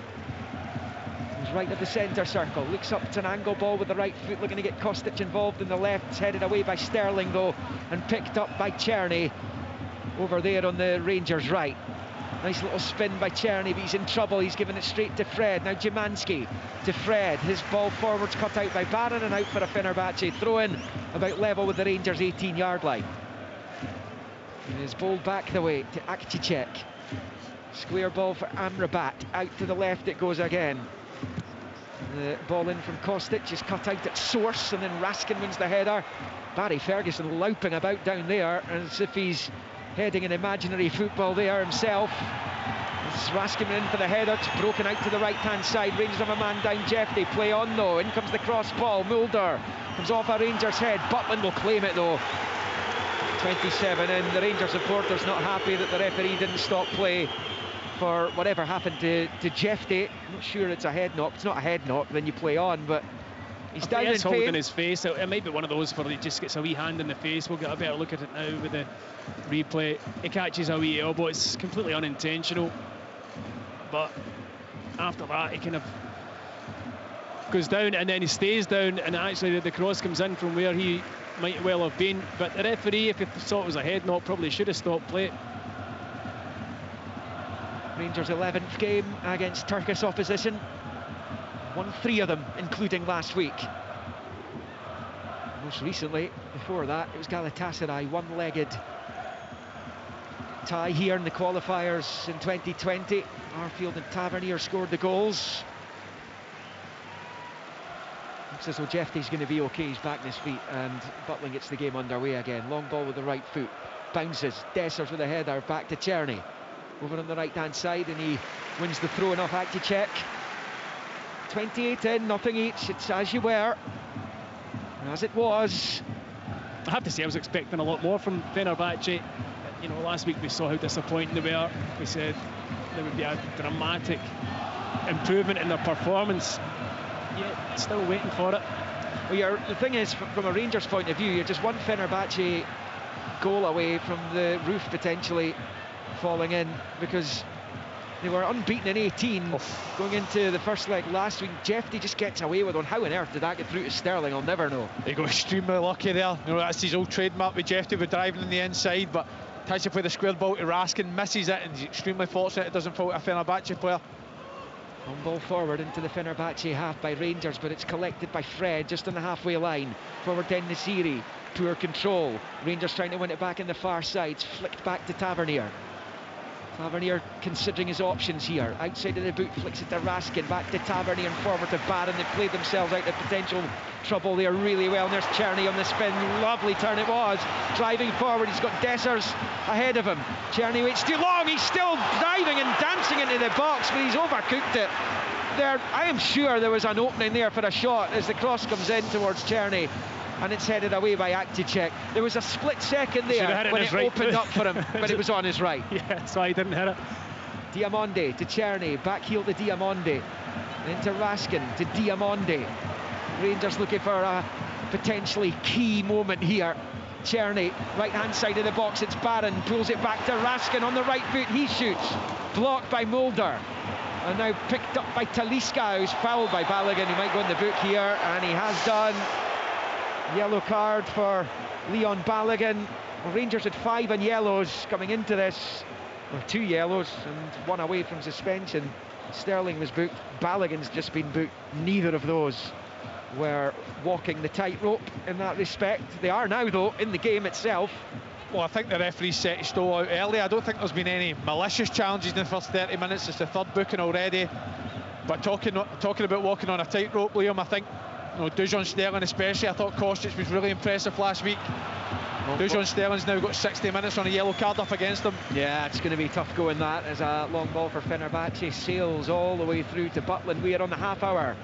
Speaker 2: He's right of the centre circle. Looks up to an angle ball with the right foot, looking to get Kostic involved in the left. It's headed away by Sterling, though, and picked up by Czerny over there on the Rangers' right. Nice little spin by Czerny, but he's in trouble. He's given it straight to Fred. Now Szymanski to Fred. His ball forwards cut out by Barron and out for a Fenerbahce throw-in about level with the Rangers' 18-yard line. He is bowled back the way to Akcicek. Square ball for Amrabat. Out to the left it goes again. The ball in from Kostic is cut out at source, and then Raskin wins the header. Barry Ferguson louping about down there as if he's heading an imaginary football there himself. It's Raskin in for the header. It's broken out to the right-hand side. Rangers have a man down. Jeffrey play on though. In comes the cross ball. Mulder comes off a Rangers head. Butland will claim it though. 27 in. The Rangers supporters not happy that the referee didn't stop play for whatever happened to Jeffrey. I'm not sure it's a head knock. It's not a head knock, then you play on, but He's down in
Speaker 4: It's holding
Speaker 2: pain.
Speaker 4: his face. It might be one of those where he just gets a wee hand in the face. We'll get a better look at it now with the replay. He catches a wee elbow. It's completely unintentional. But after that, he kind of goes down and then he stays down, and actually the cross comes in from where he might well have been. But the referee, if he thought it was a head knock, probably should have stopped play.
Speaker 2: Rangers' 11th game against Turkish opposition. Won 3 of them, including last week. Most recently, before that, it was Galatasaray, one-legged tie here in the qualifiers in 2020. Arfield and Tavernier scored the goals. Looks as though Jeffrey's going to be okay. He's back on his feet, and Butling gets the game underway again. Long ball with the right foot, bounces. Dessers with a header, back to Czerny. Over on the right-hand side, and he wins the throw-in off Akticek. 28 in, nothing each. It's as you were, as it was.
Speaker 4: I have to say, I was expecting a lot more from Fenerbahce. You know, last week we saw how disappointing they were. We said there would be a dramatic improvement in their performance. Yet, still waiting for it.
Speaker 2: Well, the thing is, from a Rangers point of view, you're just one Fenerbahce goal away from the roof potentially falling in, because they were unbeaten in 18 going into the first leg last week. Jeffrey just gets away with one. How on earth did that get through to Sterling? I'll never know.
Speaker 3: He got extremely lucky there. You know, that's his old trademark with Jeffrey, with driving on the inside, but tries to play the square ball to Raskin, misses it, and he's extremely fortunate it doesn't fall to a Fenerbahce player.
Speaker 2: Long ball forward into the Fenerbahce half by Rangers, but it's collected by Fred just on the halfway line. Forward then Nasiri, poor control. Rangers trying to win it back in the far side. Flicked back to Tavernier. Tavernier considering his options here. Outside of the boot, flicks it to Raskin, back to Tavernier and forward to Barron. They played themselves out of potential trouble there really well. And there's Czerny on the spin. Lovely turn it was. Driving forward, he's got Dessers ahead of him. Czerny waits too long. He's still diving and dancing into the box, but he's overcooked it. There, I am sure there was an opening there for a shot as the cross comes in towards Czerny, and it's headed away by Akticek. There was a split second there when it opened up for him, but it was on his right.
Speaker 4: Yeah, that's why he didn't hit it.
Speaker 2: Diamonde to Czerny, back heel to Diamonde, then to Raskin, to Diamonde. Rangers looking for a potentially key moment here. Czerny, right hand side of the box, it's Barron, pulls it back to Raskin on the right foot, he shoots, blocked by Mulder, and now picked up by Talisca, who's fouled by Balogun. He might go in the book here, and he has done. Yellow card for Leon Balogun. Well, Rangers had 5 on yellows coming into this, or 2 yellows and 1 away from suspension. Sterling was booked, Balogun's just been booked. Neither of those were walking the tightrope in that respect. They are now, though, in the game itself.
Speaker 3: Well, I think the referee set his stall out early. I don't think there's been any malicious challenges in the first 30 minutes. It's the 3rd booking already. But talking about walking on a tightrope, Liam, I think, you know, Dujon Sterling especially, I thought Kostic was really impressive last week. Dujon Sterling's now got 60 minutes on a yellow card up against him.
Speaker 2: Yeah, it's going to be tough going that, as a long ball for Fenerbahce sails all the way through to Butland. We are on the half hour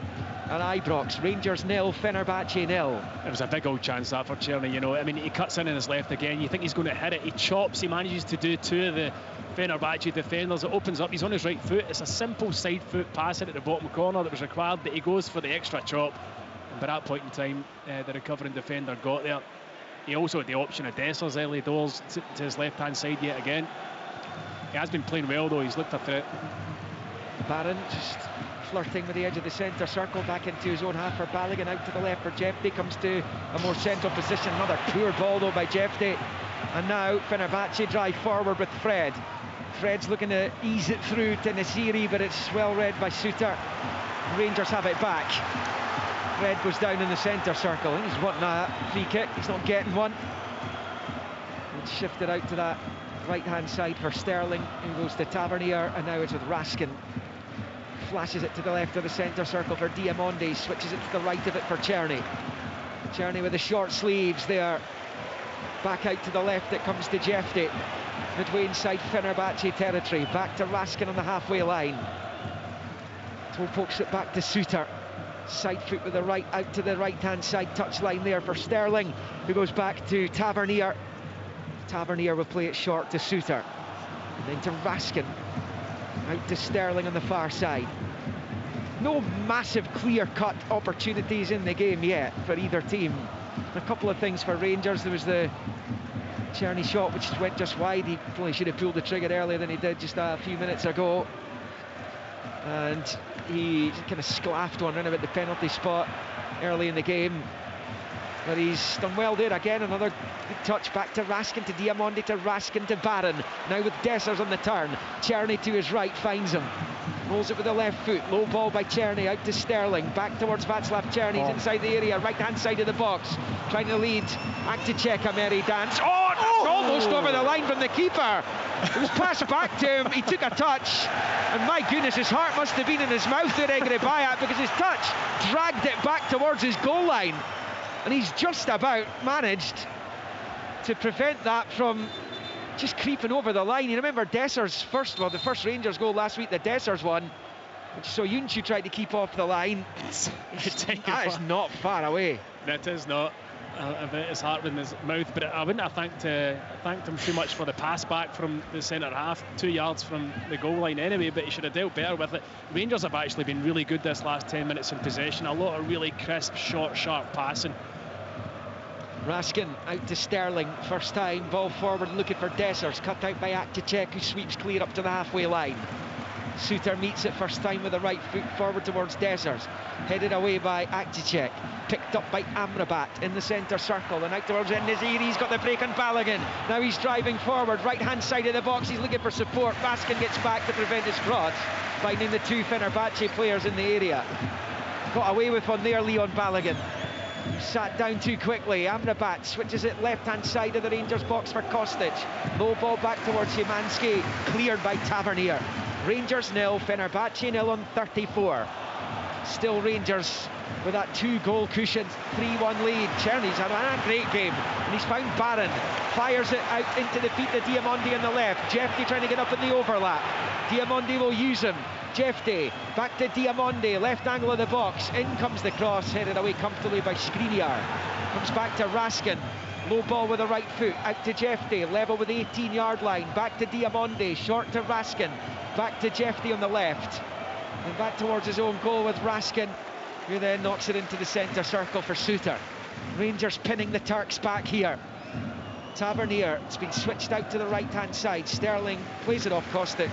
Speaker 2: at Ibrox. Rangers 0, Fenerbahce 0.
Speaker 4: It was a big old chance that for Czerny, you know. I mean, he cuts in his left again. You think he's going to hit it. He chops. He manages to do 2 of the Fenerbahce defenders. It opens up. He's on his right foot. It's a simple side foot pass into the bottom corner that was required, but he goes for the extra chop. And by that point in time, the recovering defender got there. He also had the option of Dessers early doors to his left-hand side yet again. He has been playing well, though. He's looked a threat.
Speaker 2: Barron just flirting with the edge of the centre circle, back into his own half for Balogun, out to the left for Jefte, comes to a more central position. Another poor ball, though, by Jefte. And now Fenerbahce drive forward with Fred. Fred's looking to ease it through to Nasiri, but it's well read by Suter. Rangers have it back. Fred goes down in the centre circle. I think he's wanting a free kick. He's not getting one. It's shifted out to that right-hand side for Sterling, who goes to Tavernier, and now it's with Raskin. Flashes it to the left of the centre circle for Diamonde. Switches it to the right of it for Czerny. Czerny with the short sleeves there. Back out to the left it comes to Jefte. Midway inside Fenerbahce territory. Back to Raskin on the halfway line. Toe pokes it back to Suter. Side foot with the right out to the right-hand side touchline there for Sterling, who goes back to Tavernier. Tavernier will play it short to Suter. And then to Raskin. Out to Sterling on the far side. no massive clear-cut opportunities in the game yet for either team. A couple of things for Rangers. There was the Czerny shot which went just wide. He probably should have pulled the trigger earlier than he did just a few minutes ago, and he kind of sclaffed one around about the penalty spot early in the game. But he's done well there again. Another good touch back to Raskin, to Diamondi, to Raskin, to Barron. Now with Dessers on the turn. Czerny to his right, finds him. Rolls it with the left foot. Low ball by Czerny, out to Sterling. Back towards Václav Czerny. He's inside the area, right-hand side of the box. Trying to lead Akticek, a merry dance. Oh, that's almost over the line from the keeper. It was passed back to him. He took a touch. And my goodness, his heart must have been in his mouth there, Egri Bayat, because his touch dragged it back towards his goal line. And he's just about managed to prevent that from just creeping over the line. You remember Dessers' the first Rangers goal last week, the Dessers one, which Soyuncu tried to keep off the line. That is not far away.
Speaker 4: That is not. His heart in his mouth, but I wouldn't have thanked him too much for the pass back from the centre half, 2 yards from the goal line anyway, but he should have dealt better with it. Rangers have actually been really good this last 10 minutes in possession, a lot of really crisp, short, sharp passing.
Speaker 2: Raskin out to Sterling, first time, ball forward looking for Dessers, cut out by Akticek, who sweeps clear up to the halfway line. Suter meets it first time with the right foot forward towards Dessers, headed away by Akticek, picked up by Amrabat in the centre circle and out towards En-Nesyri. He's got the break on Balogun. Now he's driving forward, right hand side of the box, he's looking for support. Raskin gets back to prevent his cross, finding the two Fenerbahce players in the area. Got away with one there, Leon Balogun. He sat down too quickly. Amrabat switches it left hand side of the Rangers box for Kostic. Low ball back towards Szymanski, cleared by Tavernier. Rangers 0, Fenerbahce 0 on 34. Still Rangers with that 2-goal cushion, 3-1 lead. Czerny's had a great game, and he's found Barron. Fires it out into the feet of Diamondi on the left. Jeffy trying to get up in the overlap. Diamondi will use him. Jeffy back to Diamondi, left angle of the box. In comes the cross, headed away comfortably by Skriniar. Comes back to Raskin. Low ball with the right foot, out to Jeffy, level with the 18-yard line. Back to Diamondi, short to Raskin. Back to Jeffy on the left. And back towards his own goal with Raskin, who then knocks it into the centre circle for Suter. Rangers pinning the Turks back here. Tavernier, it's been switched out to the right-hand side. Sterling plays it off Kostic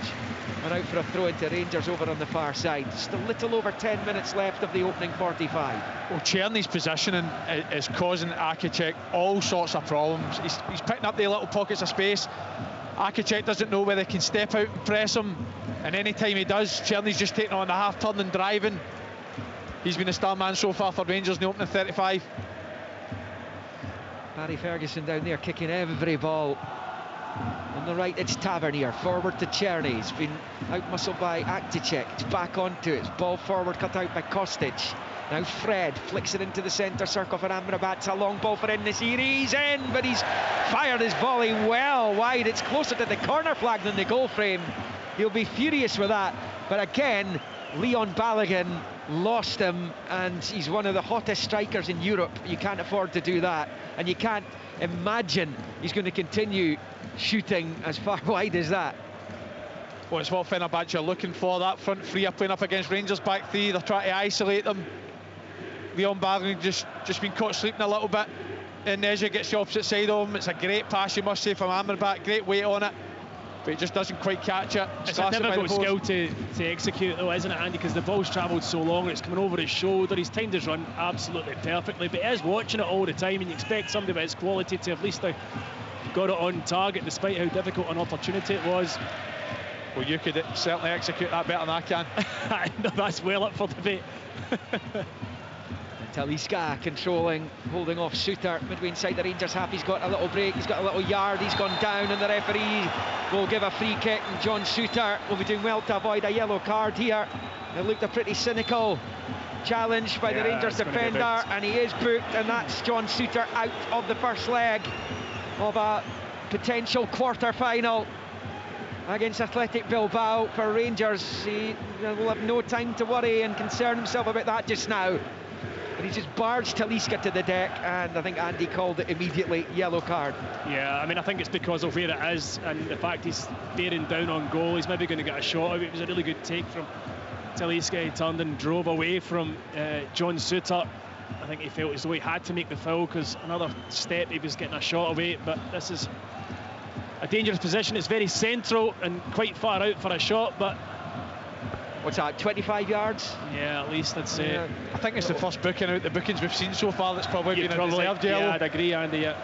Speaker 2: and out for a throw into Rangers over on the far side. Just a little over 10 minutes left of the opening 45.
Speaker 3: Well, Czerny's positioning is causing Akicek all sorts of problems. He's picking up the little pockets of space. Akicek doesn't know whether he can step out and press him, and any time he does, Czerny's just taking on the half turn and driving. He's been a star man so far for Rangers in the opening 35.
Speaker 2: Barry Ferguson down there kicking every ball. On the right, it's Tavernier, forward to Czerny. He's been out-muscled by Akticek. It's back onto it. It's ball forward, cut out by Kostic. Now Fred flicks it into the centre circle for Amrabat. It's a long ball for En-Nesyri. He's in, but he's fired his volley well wide. It's closer to the corner flag than the goal frame. He'll be furious with that. But again, Leon Balogun lost him, and he's one of the hottest strikers in Europe. You can't afford to do that, and you can't imagine he's going to continue shooting as far wide as that.
Speaker 3: Well, it's what Fenerbahce are looking for. That front three are playing up against Rangers back three. They're trying to isolate them. Leon Balogun just been caught sleeping a little bit. And En-Nesyri gets the opposite side of him. It's a great pass, you must say, from Amrabat. Great weight on it, but he just doesn't quite catch it.
Speaker 4: It's a difficult skill to execute though, isn't it, Andy, because the ball's travelled so long, it's coming over his shoulder. He's timed his run absolutely perfectly, but he is watching it all the time, and you expect somebody with his quality to at least have got it on target despite how difficult an opportunity it was.
Speaker 3: Well, you could certainly execute that better than I can.
Speaker 4: No, that's well up for debate.
Speaker 2: Talisca controlling, holding off Suter midway inside the Rangers half. He's got a little break, he's got a little yard, he's gone down, and the referee will give a free kick, and John Suter will be doing well to avoid a yellow card here. It looked a pretty cynical challenge by the Rangers defender, and he is booked, and that's John Suter out of the first leg of a potential quarter-final against Athletic Bilbao for Rangers. He will have no time to worry and concern himself about that just now. But he just barged Talisca to the deck, and I think Andy called it immediately yellow card.
Speaker 4: Yeah, I mean, I think it's because of where it is and the fact he's bearing down on goal. He's maybe going to get a shot out. It was a really good take from Talisca, he turned and drove away from John Suter. I think he felt as though he had to make the foul, because another step he was getting a shot away. But this is a dangerous position. It's very central and quite far out for a shot, but
Speaker 2: what's that, 25 yards?
Speaker 4: Yeah, at least I'd say.
Speaker 2: Yeah.
Speaker 3: I think it's the first booking out the bookings we've seen so far that's probably been a reserved yellow.
Speaker 4: Yeah, I'd agree, Andy. Yeah.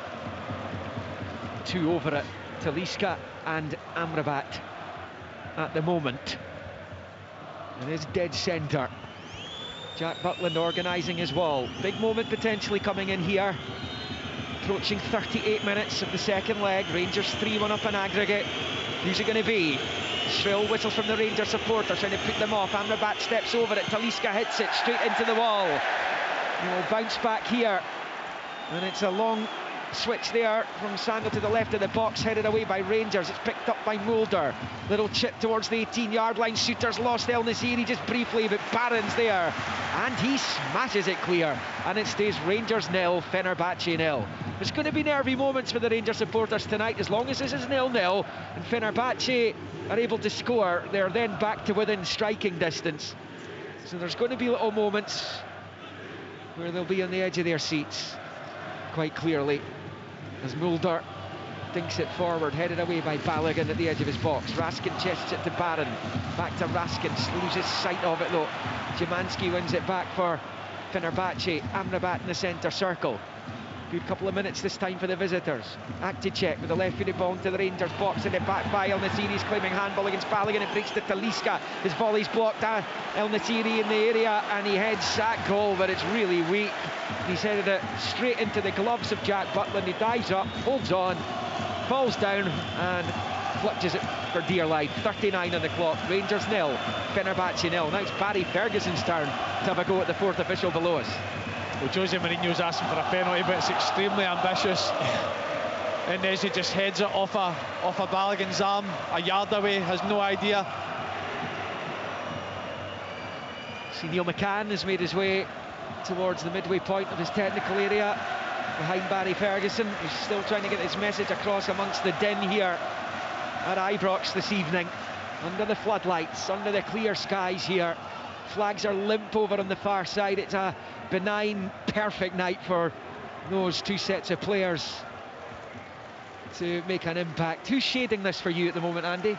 Speaker 2: 2 over it, Talisca and Amrabat at the moment. And his dead centre. Jack Butland organising his wall. Big moment potentially coming in here. Approaching 38 minutes of the second leg. Rangers 3-1 up in aggregate. Who's it going to be? Shrill whistles from the Rangers supporters trying to put them off. Amrabat steps over it. Talisca hits it straight into the wall. He will bounce back here. And it's a long switch there from Sandel to the left of the box, headed away by Rangers. It's picked up by Mulder. Little chip towards the 18-yard line. Shooters lost El Nasiri just briefly, but Barron's there. And he smashes it clear. And it stays Rangers 0, Fenerbahce 0. There's going to be nervy moments for the Rangers supporters tonight. As long as this is 0-0 and Fenerbahce are able to score, they're then back to within striking distance. So there's going to be little moments where they'll be on the edge of their seats, quite clearly, as Mulder dinks it forward, headed away by Balogun at the edge of his box. Raskin chests it to Barron, back to Raskin, loses sight of it though. Szymanski wins it back for Fenerbahce. Amrabat in the centre circle. Good couple of minutes this time for the visitors. Akticek with the left-footed ball into the Rangers box, and it back by El Nasiri's claiming handball against Balogun. It breaks to Talisca. His volley's blocked. El Nasiri in the area, and he heads that goal, but it's really weak. He's headed it straight into the gloves of Jack Butland. He dives up, holds on, falls down, and clutches it for dear life. 39 on the clock. Rangers 0, Fenerbahce 0. Now it's Barry Ferguson's turn to have a go at the fourth official below us.
Speaker 3: Well, Jose Mourinho's asking for a penalty, but it's extremely ambitious. And as he just heads it off a Balogun's arm, a yard away, has no idea.
Speaker 2: See, Neil McCann has made his way towards the midway point of his technical area, behind Barry Ferguson, who's still trying to get his message across amongst the din here at Ibrox this evening, under the floodlights, under the clear skies here. Flags are limp over on the far side. It's a benign, perfect night for those two sets of players to make an impact. Who's shading this for you at the moment, Andy,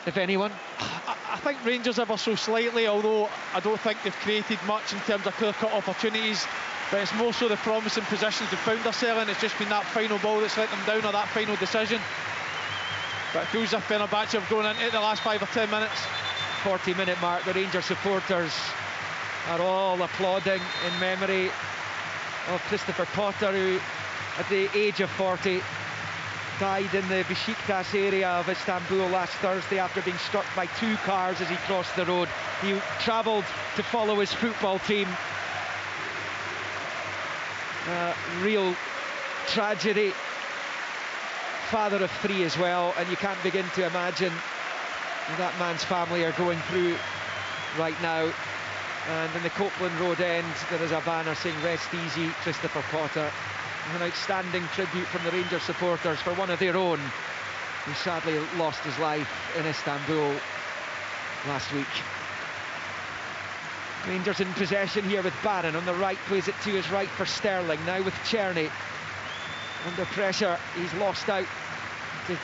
Speaker 2: if anyone?
Speaker 3: I think Rangers ever so slightly, although I don't think they've created much in terms of clear-cut opportunities, but it's more so the promising positions they've found themselves in. It's just been that final ball that's let them down, or that final decision. But it feels as if Fenerbahce have gone into the last 5 or 10 minutes.
Speaker 2: 40-minute mark. The Rangers supporters are all applauding in memory of Christopher Potter, who at the age of 40 died in the Besiktas area of Istanbul last Thursday after being struck by 2 cars as he crossed the road. He travelled to follow his football team. Real tragedy. Father of 3 as well, and you can't begin to imagine what that man's family are going through right now. And in the Copeland Road end, there is a banner saying "Rest easy, Christopher Potter." An outstanding tribute from the Rangers supporters for one of their own who sadly lost his life in Istanbul last week. Rangers in possession here with Barron on the right, plays it to his right for Sterling, now with Czerny. Under pressure, he's lost out. The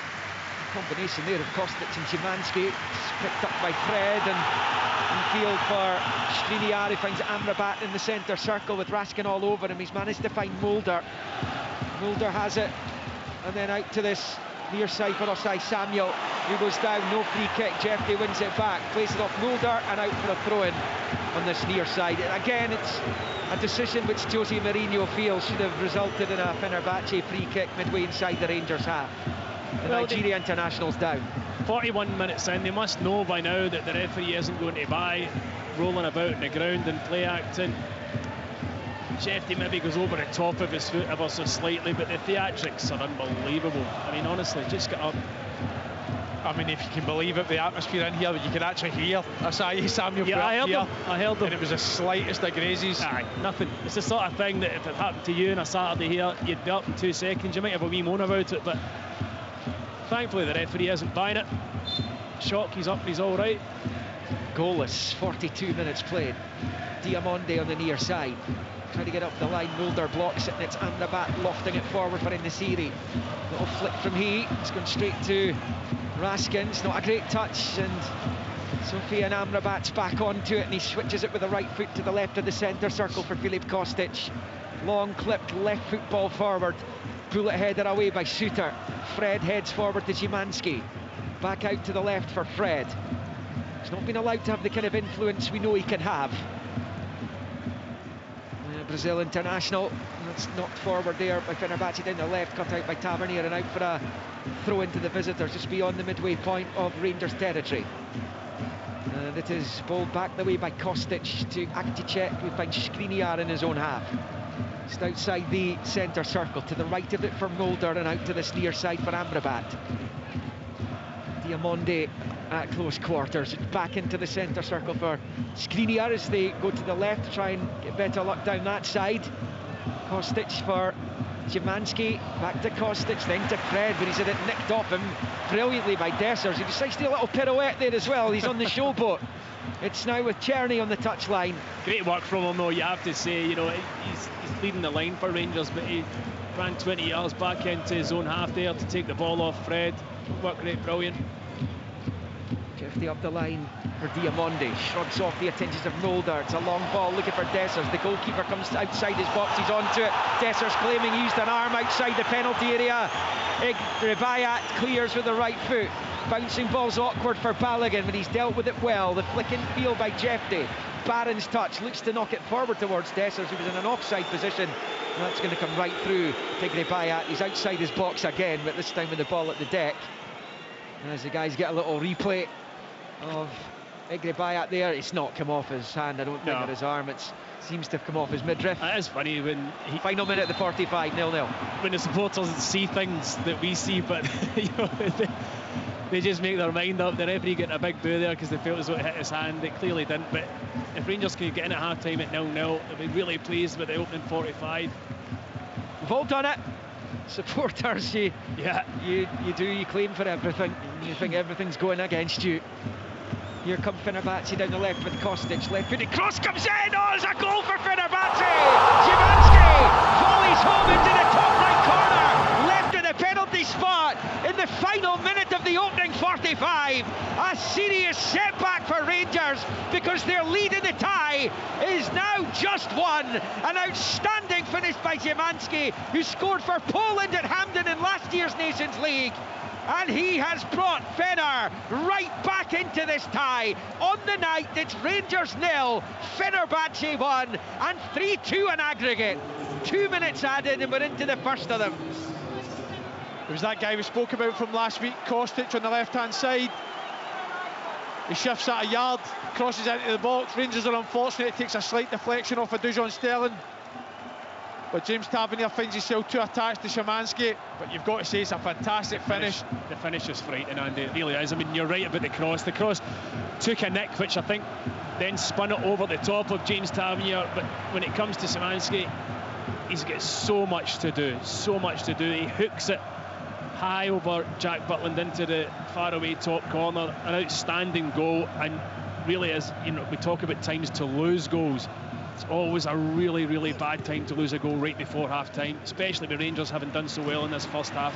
Speaker 2: combination there of Kostic and Szymanski. It's picked up by Fred, and in field for Skriniar, who finds Amrabat in the centre circle with Raskin all over him. He's managed to find Mulder. Mulder has it, and then out to this near side for Osai Samuel, who goes down, no free kick. Jeffrey wins it back, plays it off Mulder, and out for a throw-in on this near side. Again, it's a decision which Jose Mourinho feels should have resulted in a Fenerbahce free kick midway inside the Rangers half. The Nigeria international's down.
Speaker 4: 41 minutes in, they must know by now that the referee isn't going to buy rolling about in the ground and play acting. Jeffy maybe goes over the top of his foot ever so slightly, but the theatrics are unbelievable. I mean, honestly, just get up.
Speaker 3: I mean, if you can believe it, the atmosphere in here, you can actually hear Osai Samuel.
Speaker 4: Yeah, I heard them.
Speaker 3: And it was the slightest of grazes.
Speaker 4: Aye, nothing. It's the sort of thing that if it happened to you on a Saturday here, you'd be up in 2 seconds. You might have a wee moan about it, but thankfully the referee isn't buying it. Shock, he's up, he's all right.
Speaker 2: Goalless, 42 minutes played. Diamonde on the near side, trying to get up the line. Mulder blocks it, and it's Amrabat lofting it forward for Nesiri. Little flick from he, it's going straight to Raskins. Not a great touch, and Sofia and Amrabat's back onto it, and he switches it with the right foot to the left of the centre circle for Filip Kostic. Long clipped left foot ball forward. Bullet header away by Suter. Fred heads forward to Szymanski. Back out to the left for Fred. He's not been allowed to have the kind of influence we know he can have. Brazil international. That's knocked forward there by Fenerbahce down the left, cut out by Tavernier, and out for a throw into the visitors just beyond the midway point of Rangers territory. And it is bowled back the way by Kostic to Akticek, who finds Skriniar in his own half. Just outside the centre circle, to the right of it for Mulder, and out to this near side for Amrabat. Diamonde at close quarters, back into the centre circle for Skriniar as they go to the left to try and get better luck down that side. Kostic for Szymanski, back to Kostic, then to Fred, but he's had it nicked off him brilliantly by Dessers. He decides to do a little pirouette there as well. He's on the showboat. It's now with Czerny on the touchline.
Speaker 4: Great work from him though, you have to say. You know, he's leading the line for Rangers, but he ran 20 yards back into his own half there to take the ball off Fred. Work rate brilliant.
Speaker 2: Jeffy up the line for Diamonde, shrugs off the attentions of Mulder. It's a long ball looking for Dessers. The goalkeeper comes outside his box, he's onto it. Dessers claiming he used an arm outside the penalty area. Rebayat clears with the right foot. Bouncing ball's awkward for Balogun, but he's dealt with it well. The flick in field by Jeffy. Barron's touch looks to knock it forward towards Dessers, who was in an offside position. And that's going to come right through to Rebayat. He's outside his box again, but this time with the ball at the deck. And as the guys get a little replay of Rebayat there, it's not come off his hand, I don't think, or his arm. It seems to have come off his midriff.
Speaker 4: It is funny when
Speaker 2: final minute, the 45, 0-0.
Speaker 4: When the supporters see things that we see, but you know, they just make their mind up. The referee getting a big boo there because they felt as though it hit his hand. It clearly didn't, but if Rangers can get in at half-time at 0-0, they'll be really pleased with the opening 45.
Speaker 2: We've all done it. Supporters, you claim for everything. You think everything's going against you. Here comes Fenerbahce down the left with Kostic, left-footed cross comes in. Oh, it's a goal for Fenerbahce! Szymanski volleys home into the top right corner, left of the penalty spot in the final minute of the opening 45. A serious setback for Rangers because their lead in the tie is now just one. An outstanding finish by Szymanski, who scored for Poland at Hampden in last year's Nations League. And he has brought Fener right back into this tie. On the night, it's Rangers 0, Fenerbahce 1, and 3-2 on aggregate. 2 minutes added, and we're into the first of them.
Speaker 3: It was that guy we spoke about from last week, Kostic on the left-hand side. He shifts at a yard, crosses into the box. Rangers are unfortunate, it takes a slight deflection off of Dujon Sterling. But James Tavernier finds himself too attached to Szymanski. But you've got to say it's a fantastic finish.
Speaker 4: The finish is frightening, Andy. It really is. I mean, you're right about the cross. The cross took a nick, which I think then spun it over the top of James Tavernier. But when it comes to Szymanski, he's got so much to do. So much to do. He hooks it high over Jack Butland into the faraway top corner. An outstanding goal. And really is, you know, we talk about times to lose goals. It's always a really, really bad time to lose a goal right before half-time, especially with Rangers having done so well in this first half.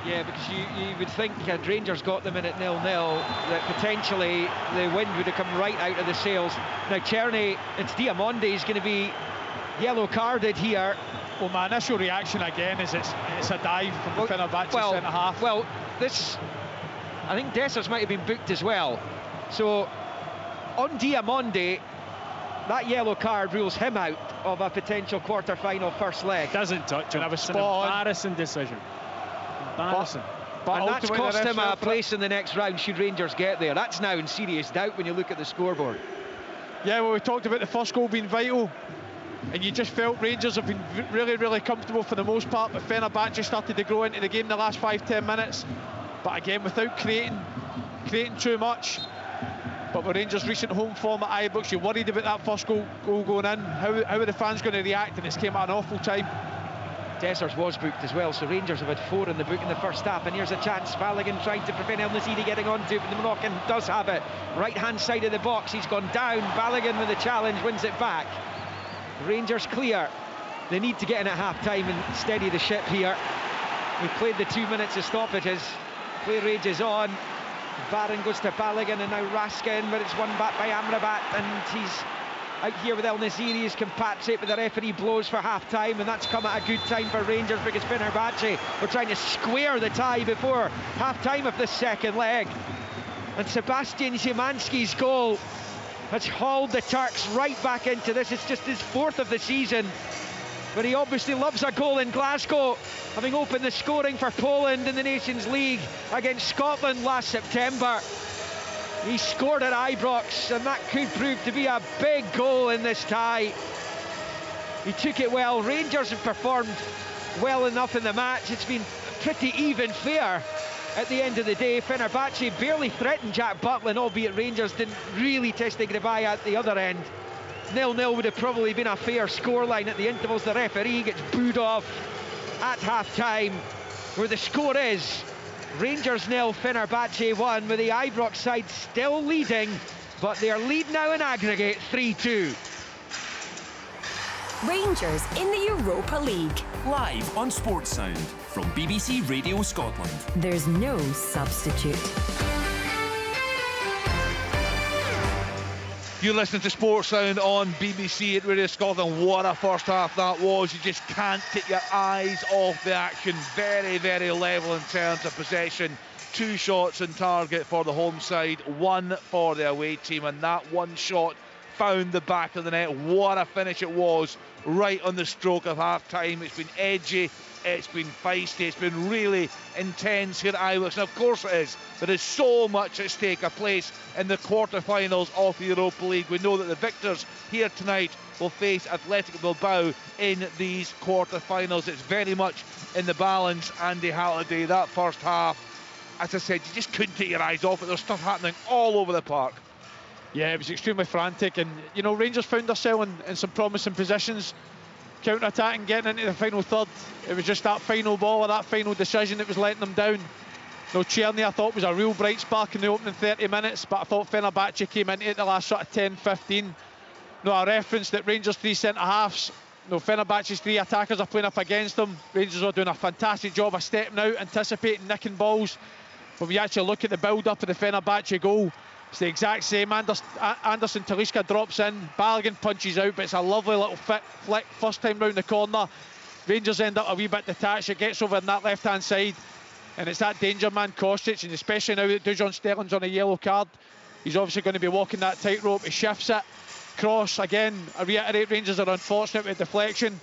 Speaker 2: Yeah, because you would think had Rangers got them in at 0-0, that potentially the wind would have come right out of the sails. Now Czerny, it's Diamonde, he's going to be yellow carded here.
Speaker 3: Well, my initial reaction again is it's a dive from the Fenerbahce centre-half.
Speaker 2: Well, this, I think Dessers might have been booked as well. So, on Diamonde, that yellow card rules him out of a potential quarter-final first leg.
Speaker 4: Doesn't touch him. It's an embarrassing decision. Embarrassing.
Speaker 2: And that's cost him a place in the next round should Rangers get there. That's now in serious doubt when you look at the scoreboard.
Speaker 3: Yeah, well, we talked about the first goal being vital, and you just felt Rangers have been really, really comfortable for the most part, but Fenerbahce started to grow into the game in the last 5-10 minutes. But again, without creating too much. But with Rangers' recent home form at Ibrox, you're worried about that first goal going in. How are the fans going to react? And it's came at an awful time.
Speaker 2: Dessers was booked as well, so Rangers have had 4 in the book in the first half. And here's a chance. Balogun trying to prevent El Naziri getting onto it, but the Moroccan does have it. Right hand side of the box, he's gone down. Balogun with the challenge wins it back. Rangers clear. They need to get in at half time and steady the ship here. We played the 2 minutes of stoppages. Play rages on. Barron goes to Balogun and now Raskin, but it's won back by Amrabat, and he's out here with El Naziri, his compatriot, but the referee blows for half time, and that's come at a good time for Rangers because Fenerbahce were trying to square the tie before half time of the second leg. And Sebastian Szymanski's goal has hauled the Turks right back into this. It's just his 4th of the season, but he obviously loves a goal in Glasgow, having opened the scoring for Poland in the Nations League against Scotland last September. He scored at Ibrox, and that could prove to be a big goal in this tie. He took it well. Rangers have performed well enough in the match. It's been pretty even fair at the end of the day. Fenerbahce barely threatened Jack Butland, albeit Rangers didn't really test the Gribay at the other end. 0-0 would have probably been a fair scoreline at the intervals. The referee gets booed off at half-time, where the score is Rangers 0, Fenerbahce 1, with the Ibrox side still leading, but their lead now in aggregate 3-2.
Speaker 5: Rangers in the Europa League.
Speaker 6: Live on Sports Sound from BBC Radio Scotland.
Speaker 5: There's no substitute.
Speaker 1: You listen to Sports Sound on BBC at Radio Scotland. What a first half that was. You just can't take your eyes off the action. Very, very level in terms of possession. 2 shots on target for the home side, 1 for the away team, and that one shot found the back of the net. What a finish it was right on the stroke of half time. It's been edgy, it's been feisty, it's been really intense here at Ibrox, and of course it is. There is so much at stake, a place in the quarter-finals of the Europa League. We know that the victors here tonight will face Athletic Bilbao in these quarter-finals. It's very much in the balance. Andy Halliday, that first half, as I said, you just couldn't take your eyes off it. There's stuff happening all over the park.
Speaker 3: Yeah, it was extremely frantic, and you know, Rangers found themselves in some promising positions, counter-attacking, getting into the final third. It was just that final ball or that final decision that was letting them down. No, Czerny I thought was a real bright spark in the opening 30 minutes, but I thought Fenerbahce came into it the last sort of 10-15. No, I referenced that Rangers 3 centre-halves. No, Fenerbahce's 3 attackers are playing up against them. Rangers are doing a fantastic job of stepping out, anticipating, nicking balls. When we actually look at the build-up of the Fenerbahce goal, it's the exact same. Anderson Talisca drops in, Balogun punches out, but it's a lovely little flick first time round the corner. Rangers end up a wee bit detached. It gets over on that left-hand side, and it's that danger man Kostic, and especially now that Dujon Sterling's on a yellow card, he's obviously going to be walking that tightrope. He shifts it, cross again. I reiterate, Rangers are unfortunate with deflection.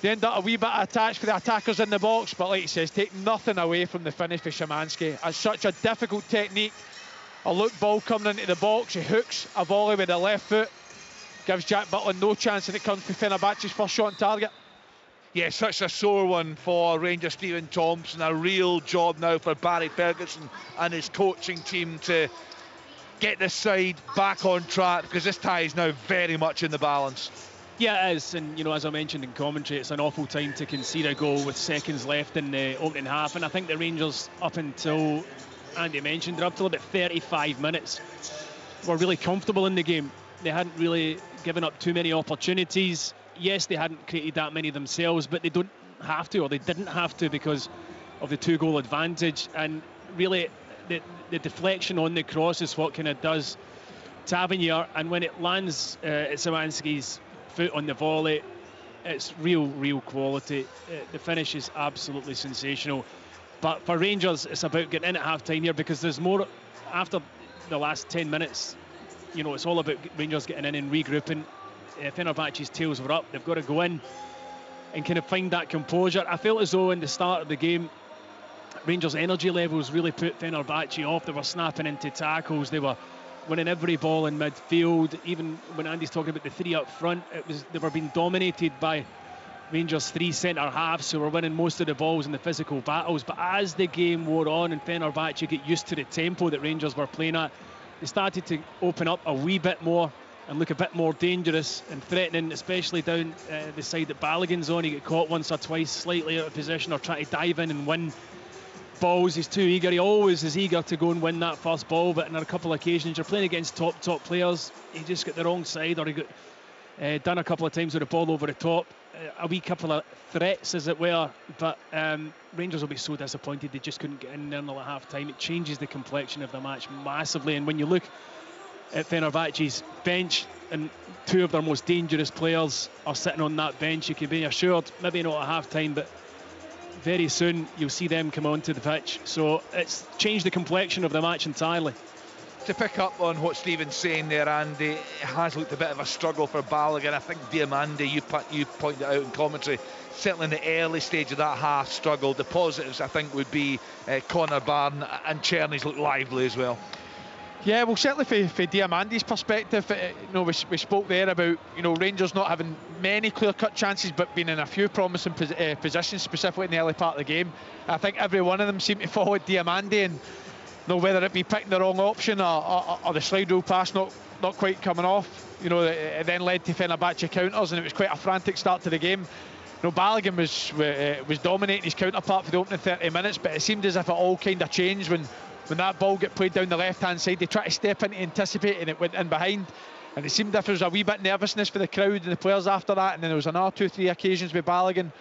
Speaker 3: They end up a wee bit attached for the attackers in the box, but like he says, take nothing away from the finish for Szymanski. It's such a difficult technique. A look ball coming into the box, he hooks a volley with the left foot, gives Jack Butland no chance, and it comes to Fenerbahce's first shot on target.
Speaker 1: Yeah, such a sore one for Rangers Stephen Thompson. A real job now for Barry Ferguson and his coaching team to get this side back on track, because this tie is now very much in the balance.
Speaker 4: Yeah, it is, and you know, as I mentioned in commentary, it's an awful time to concede a goal with seconds left in the opening half, and I think the Rangers, up until Andy mentioned, they're up till about 35 minutes, were really comfortable in the game. They hadn't really given up too many opportunities. Yes, they hadn't created that many themselves, but they don't have to, or they didn't have to, because of the 2-goal advantage. And really, the deflection on the cross is what kind of does Tavernier, and when it lands at Szymanski's foot on the volley, it's real quality. The finish is absolutely sensational. But for Rangers, it's about getting in at half-time here, because there's more after the last 10 minutes. You know, it's all about Rangers getting in and regrouping. Fenerbahce's tails were up. They've got to go in and kind of find that composure. I felt as though in the start of the game, Rangers' energy levels really put Fenerbahce off. They were snapping into tackles. They were winning every ball in midfield. Even when Andy's talking about the 3 up front, they were being dominated by Rangers' 3 centre-halves who were winning most of the balls in the physical battles. But as the game wore on and Fenerbahce get used to the tempo that Rangers were playing at, they started to open up a wee bit more. and look a bit more dangerous and threatening, especially down the side that Balogun's on. He got caught once or twice slightly out of position or trying to dive in and win balls. He's too eager. He always is eager to go and win that first ball, but on a couple of occasions you're playing against top players, he just got the wrong side, or he got done a couple of times with the ball over the top. A wee couple of threats, as it were, but Rangers will be so disappointed they just couldn't get in there at half time. It changes the complexion of the match massively, and when you look at Fenerbahce's bench and two of their most dangerous players are sitting on that bench, you can be assured, maybe not at half time, but very soon you'll see them come onto the pitch. So it's changed the complexion of the match entirely.
Speaker 1: To pick up on what Stephen's saying there, Andy, it has looked a bit of a struggle for Balogun. I think Diamandi, you pointed out in commentary, certainly in the early stage of that half struggled. The positives, I think, would be Connor Barron and Czerny's looked lively as well.
Speaker 3: Yeah, well, certainly for Diamandi's perspective, we spoke there about Rangers not having many clear-cut chances, but being in a few promising positions, specifically in the early part of the game. I think every one of them seemed to follow Diamandi, and whether it be picking the wrong option or the slide rule pass not quite coming off, it then led to Fenerbahce counters, and it was quite a frantic start to the game. Balogun was dominating his counterpart for the opening 30 minutes, but it seemed as if it all kind of changed when that ball got played down the left-hand side. They tried to step in to anticipate, and it went in behind. And it seemed as if there was a wee bit nervousness for the crowd and the players after that. And then there was another 2-3 occasions with Balogun,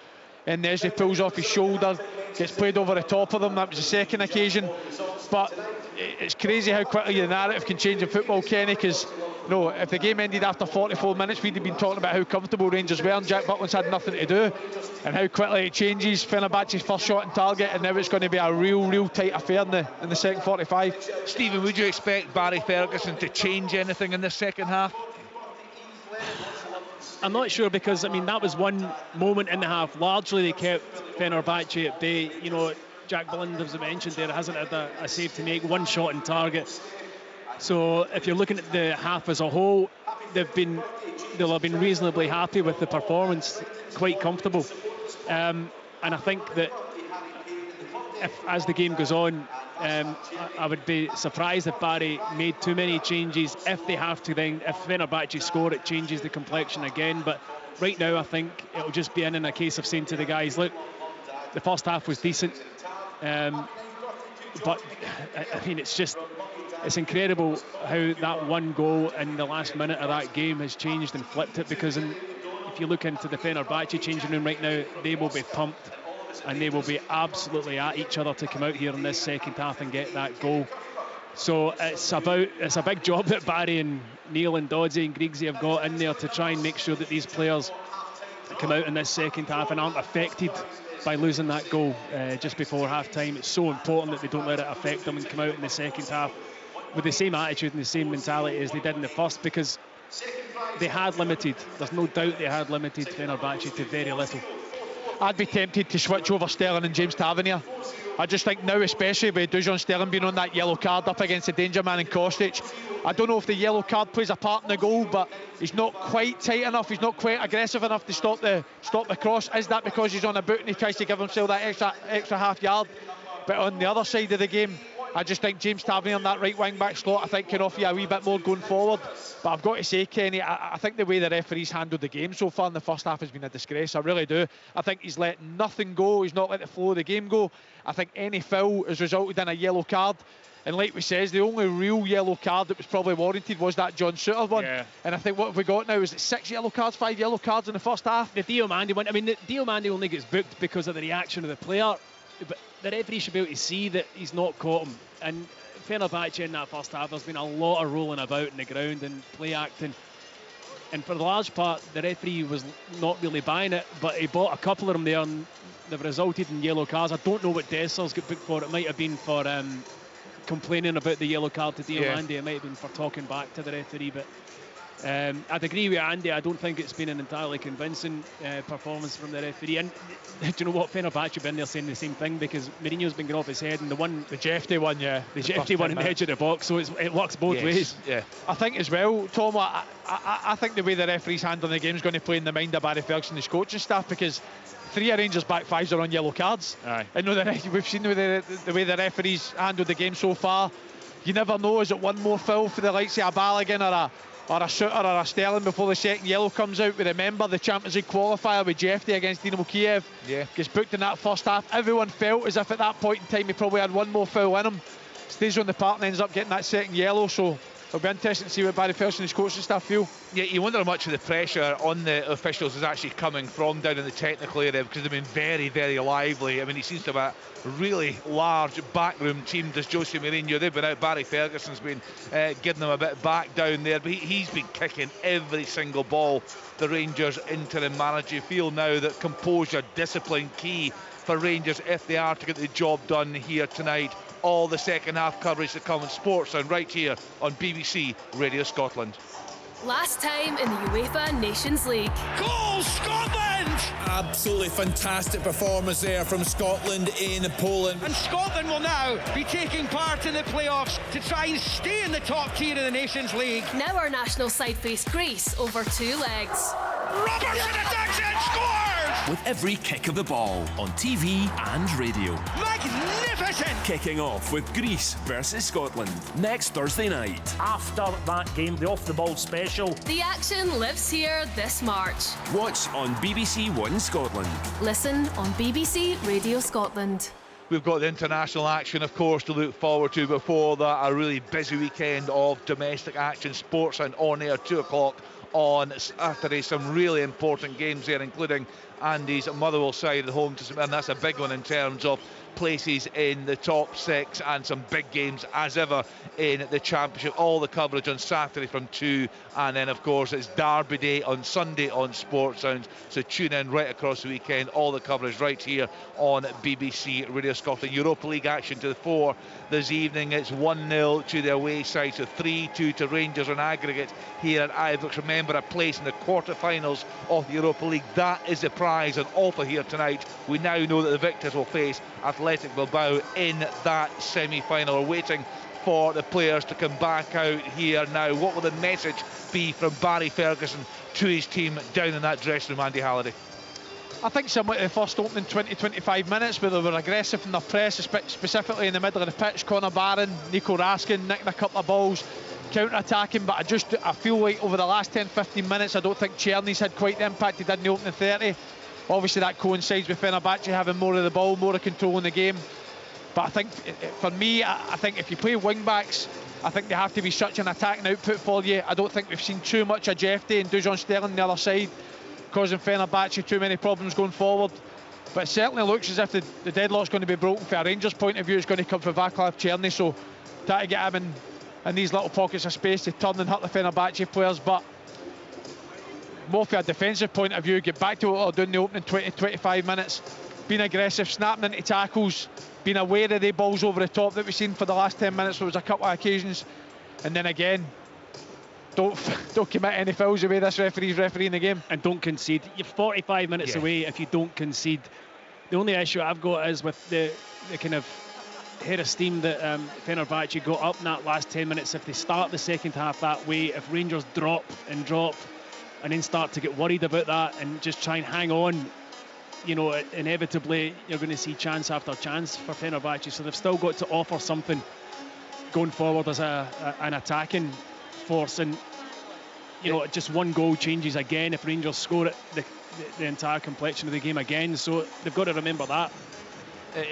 Speaker 3: and as he pulls off his shoulder, gets played over the top of them. That was the second occasion. But it's crazy how quickly the narrative can change in football, Kenny, because if the game ended after 44 minutes, we'd have been talking about how comfortable Rangers were and Jack Butland's had nothing to do, and how quickly it changes. Fenerbahce's first shot on target, and now it's going to be a real tight affair in the second 45.
Speaker 1: Stephen, would you expect Barry Ferguson to change anything in the second half?
Speaker 4: I'm not sure, because that was one moment in the half. Largely they kept Fenerbahce at bay. Jack Butland, as I mentioned there, hasn't had a save to make, one shot on target. So if you're looking at the half as a whole, they'll have been reasonably happy with the performance, quite comfortable. And I think that as the game goes on, I would be surprised if Barry made too many changes. If they have to, then if Fenerbahce score, it changes the complexion again. But right now I think it'll just be in a case of saying to the guys, look, the first half was decent, but it's incredible how that one goal in the last minute of that game has changed and flipped it, because if you look into the Fenerbahce changing room right now, they will be pumped and they will be absolutely at each other to come out here in this second half and get that goal. So it's a big job that Barry and Neil and Doddsy and Griggsy have got in there to try and make sure that these players come out in this second half and aren't affected by losing that goal just before half time. It's so important that they don't let it affect them and come out in the second half with the same attitude and the same mentality as they did in the first, because there's no doubt they had limited Fenerbahce to very little.
Speaker 3: I'd be tempted to switch over Sterling and James Tavernier. I just think now, especially with Dujon Sterling being on that yellow card up against the danger man in Kostic, I don't know if the yellow card plays a part in the goal, but he's not quite tight enough, he's not quite aggressive enough to stop the cross. Is that because he's on a boot and he tries to give himself that extra half yard? But on the other side of the game, I just think James Tavernier in that right wing back slot, I think, can offer you a wee bit more going forward. But I've got to say, Kenny, I think the way the referees handled the game so far in the first half has been a disgrace. I really do. I think he's let nothing go. He's not let the flow of the game go. I think any foul has resulted in a yellow card. And like we says, the only real yellow card that was probably warranted was that John Suter one. Yeah. And I think what have we got now? Is it 5 yellow cards in the first half?
Speaker 4: The Diamandi one, the Diamandi only gets booked because of the reaction of the player. But the referee should be able to see that he's not caught him. And Fenerbahce in that first half, there's been a lot of rolling about in the ground and play acting. And for the large part, the referee was not really buying it, but he bought a couple of them there and they've resulted in yellow cards. I don't know what Dessers got booked for. It might have been for complaining about the yellow card to Diamandi. Yeah. It might have been for talking back to the referee, but I'd agree with Andy. I don't think it's been an entirely convincing performance from the referee. And do you know what? Fenerbahce have been there saying the same thing, because Mourinho's been going off his head, and the Jefty one, in the edge of the box, so it works both ways.
Speaker 3: Yeah, I think as well, Tom, I think the way the referee's handling the game is going to play in the mind of Barry Ferguson and his coaching staff, because 3 of Rangers back 5s are on yellow cards. Aye. I know that we've seen the way the referees handled the game so far. you never know, is it one more foul for the likes of a Balogun or a Shooter or a Sterling before the second yellow comes out? We remember the Champions League qualifier with Jefty against Dynamo Kiev. Gets booked in that first half. Everyone felt as if at that point in time he probably had one more foul in him. Stays on the park and ends up getting that second yellow, so it'll be interesting to see what Barry Ferguson and his coaching staff feel.
Speaker 1: Yeah, you wonder how much of the pressure on the officials is actually coming from down in the technical area, because they've been very, very lively. I mean, he seems to have a really large backroom team, does Jose Mourinho. They've been out. Barry Ferguson's been giving them a bit back down there, but he's been kicking every single ball. The Rangers interim manager feel now that composure, discipline, key for Rangers if they are to get the job done here tonight. All the second half coverage to come on Sportsound right here on BBC Radio Scotland.
Speaker 7: Last time in the UEFA Nations League.
Speaker 8: Goal, Scotland! Absolutely fantastic performance there from Scotland in Poland.
Speaker 9: And Scotland will now be taking part in the playoffs to try and stay in the top tier of the Nations League.
Speaker 7: Now our national side face Greece over 2 legs.
Speaker 8: Robertson attacks and scores!
Speaker 6: With every kick of the ball on TV and radio.
Speaker 8: Magnificent!
Speaker 6: Kicking off with Greece versus Scotland next Thursday night.
Speaker 10: After that game, the off-the-ball special.
Speaker 7: The action lives here this March.
Speaker 6: Watch on BBC One Scotland.
Speaker 7: Listen on BBC Radio Scotland.
Speaker 1: We've got the international action, of course, to look forward to before that. A really busy weekend of domestic action. Sportsound on air 2 o'clock on Saturday. Some really important games there, including Andy's Motherwell side at home to St Mirren. That's a big one in terms of places in the top 6, and some big games as ever in the Championship. All the coverage on Saturday from 2, and then of course it's Derby Day on Sunday on Sportsound, so tune in right across the weekend. All the coverage right here on BBC Radio Scotland. Europa League action to the 4 this evening. It's 1-0 to the away side, so 3-2 to Rangers on aggregate here at Ibrox. Remember, a place in the quarter-finals of the Europa League. That is the prize on offer here tonight. We now know that the victors will face Athletic Bilbao in that semi-final. We're waiting for the players to come back out here now. What will the message be from Barry Ferguson to his team down in that dressing room, Andy Halliday?
Speaker 3: I think similar to the first opening 20-25 minutes, where they were aggressive in their press, specifically in the middle of the pitch. Connor Barron, Nico Raskin nicking a couple of balls, counter-attacking, but I feel like over the last 10-15 minutes, I don't think Czerny's had quite the impact he did in the opening 30. Obviously that coincides with Fenerbahce having more of the ball, more of control in the game. But I think, for me, I think if you play wing-backs, I think they have to be such an attacking output for you. I don't think we've seen too much of Jefty and Dujon Sterling on the other side, causing Fenerbahce too many problems going forward. But it certainly looks as if the deadlock's going to be broken. From a Rangers point of view, it's going to come from Vaclav Czerny, so try to get him in these little pockets of space to turn and hurt the Fenerbahce players. But more from a defensive point of view, get back to what they're doing the opening 20-25 minutes, being aggressive, snapping into tackles, being aware of the balls over the top that we've seen for the last 10 minutes. There was a couple of occasions, and then again, don't commit any fouls the way this referee's refereeing the game.
Speaker 4: And don't concede. You're 45 minutes away if you don't concede. The only issue I've got is with the kind of head of steam that Fenerbahce got up in that last 10 minutes. If they start the second half that way, if Rangers drop and then start to get worried about that and just try and hang on, you know, inevitably you're going to see chance after chance for Fenerbahce. So they've still got to offer something going forward as an attacking force. And you know, just one goal changes again if Rangers score it, the entire complexion of the game again. So they've got to remember that.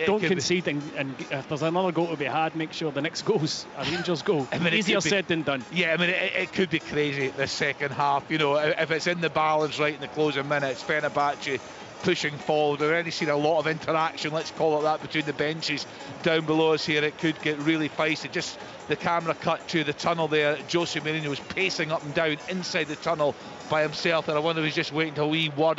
Speaker 4: Don't concede, and if there's another goal to be had, make sure the next goal's a Rangers goal. I mean, easier said than done.
Speaker 1: Yeah, I mean, it could be crazy the second half. You know, if it's in the balance right in the closing minutes, Fenerbahce pushing forward. We've already seen a lot of interaction, let's call it that, between the benches down below us here. It could get really feisty. Just the camera cut to the tunnel there. Jose Mourinho was pacing up and down inside the tunnel by himself, and I wonder if he's just waiting till a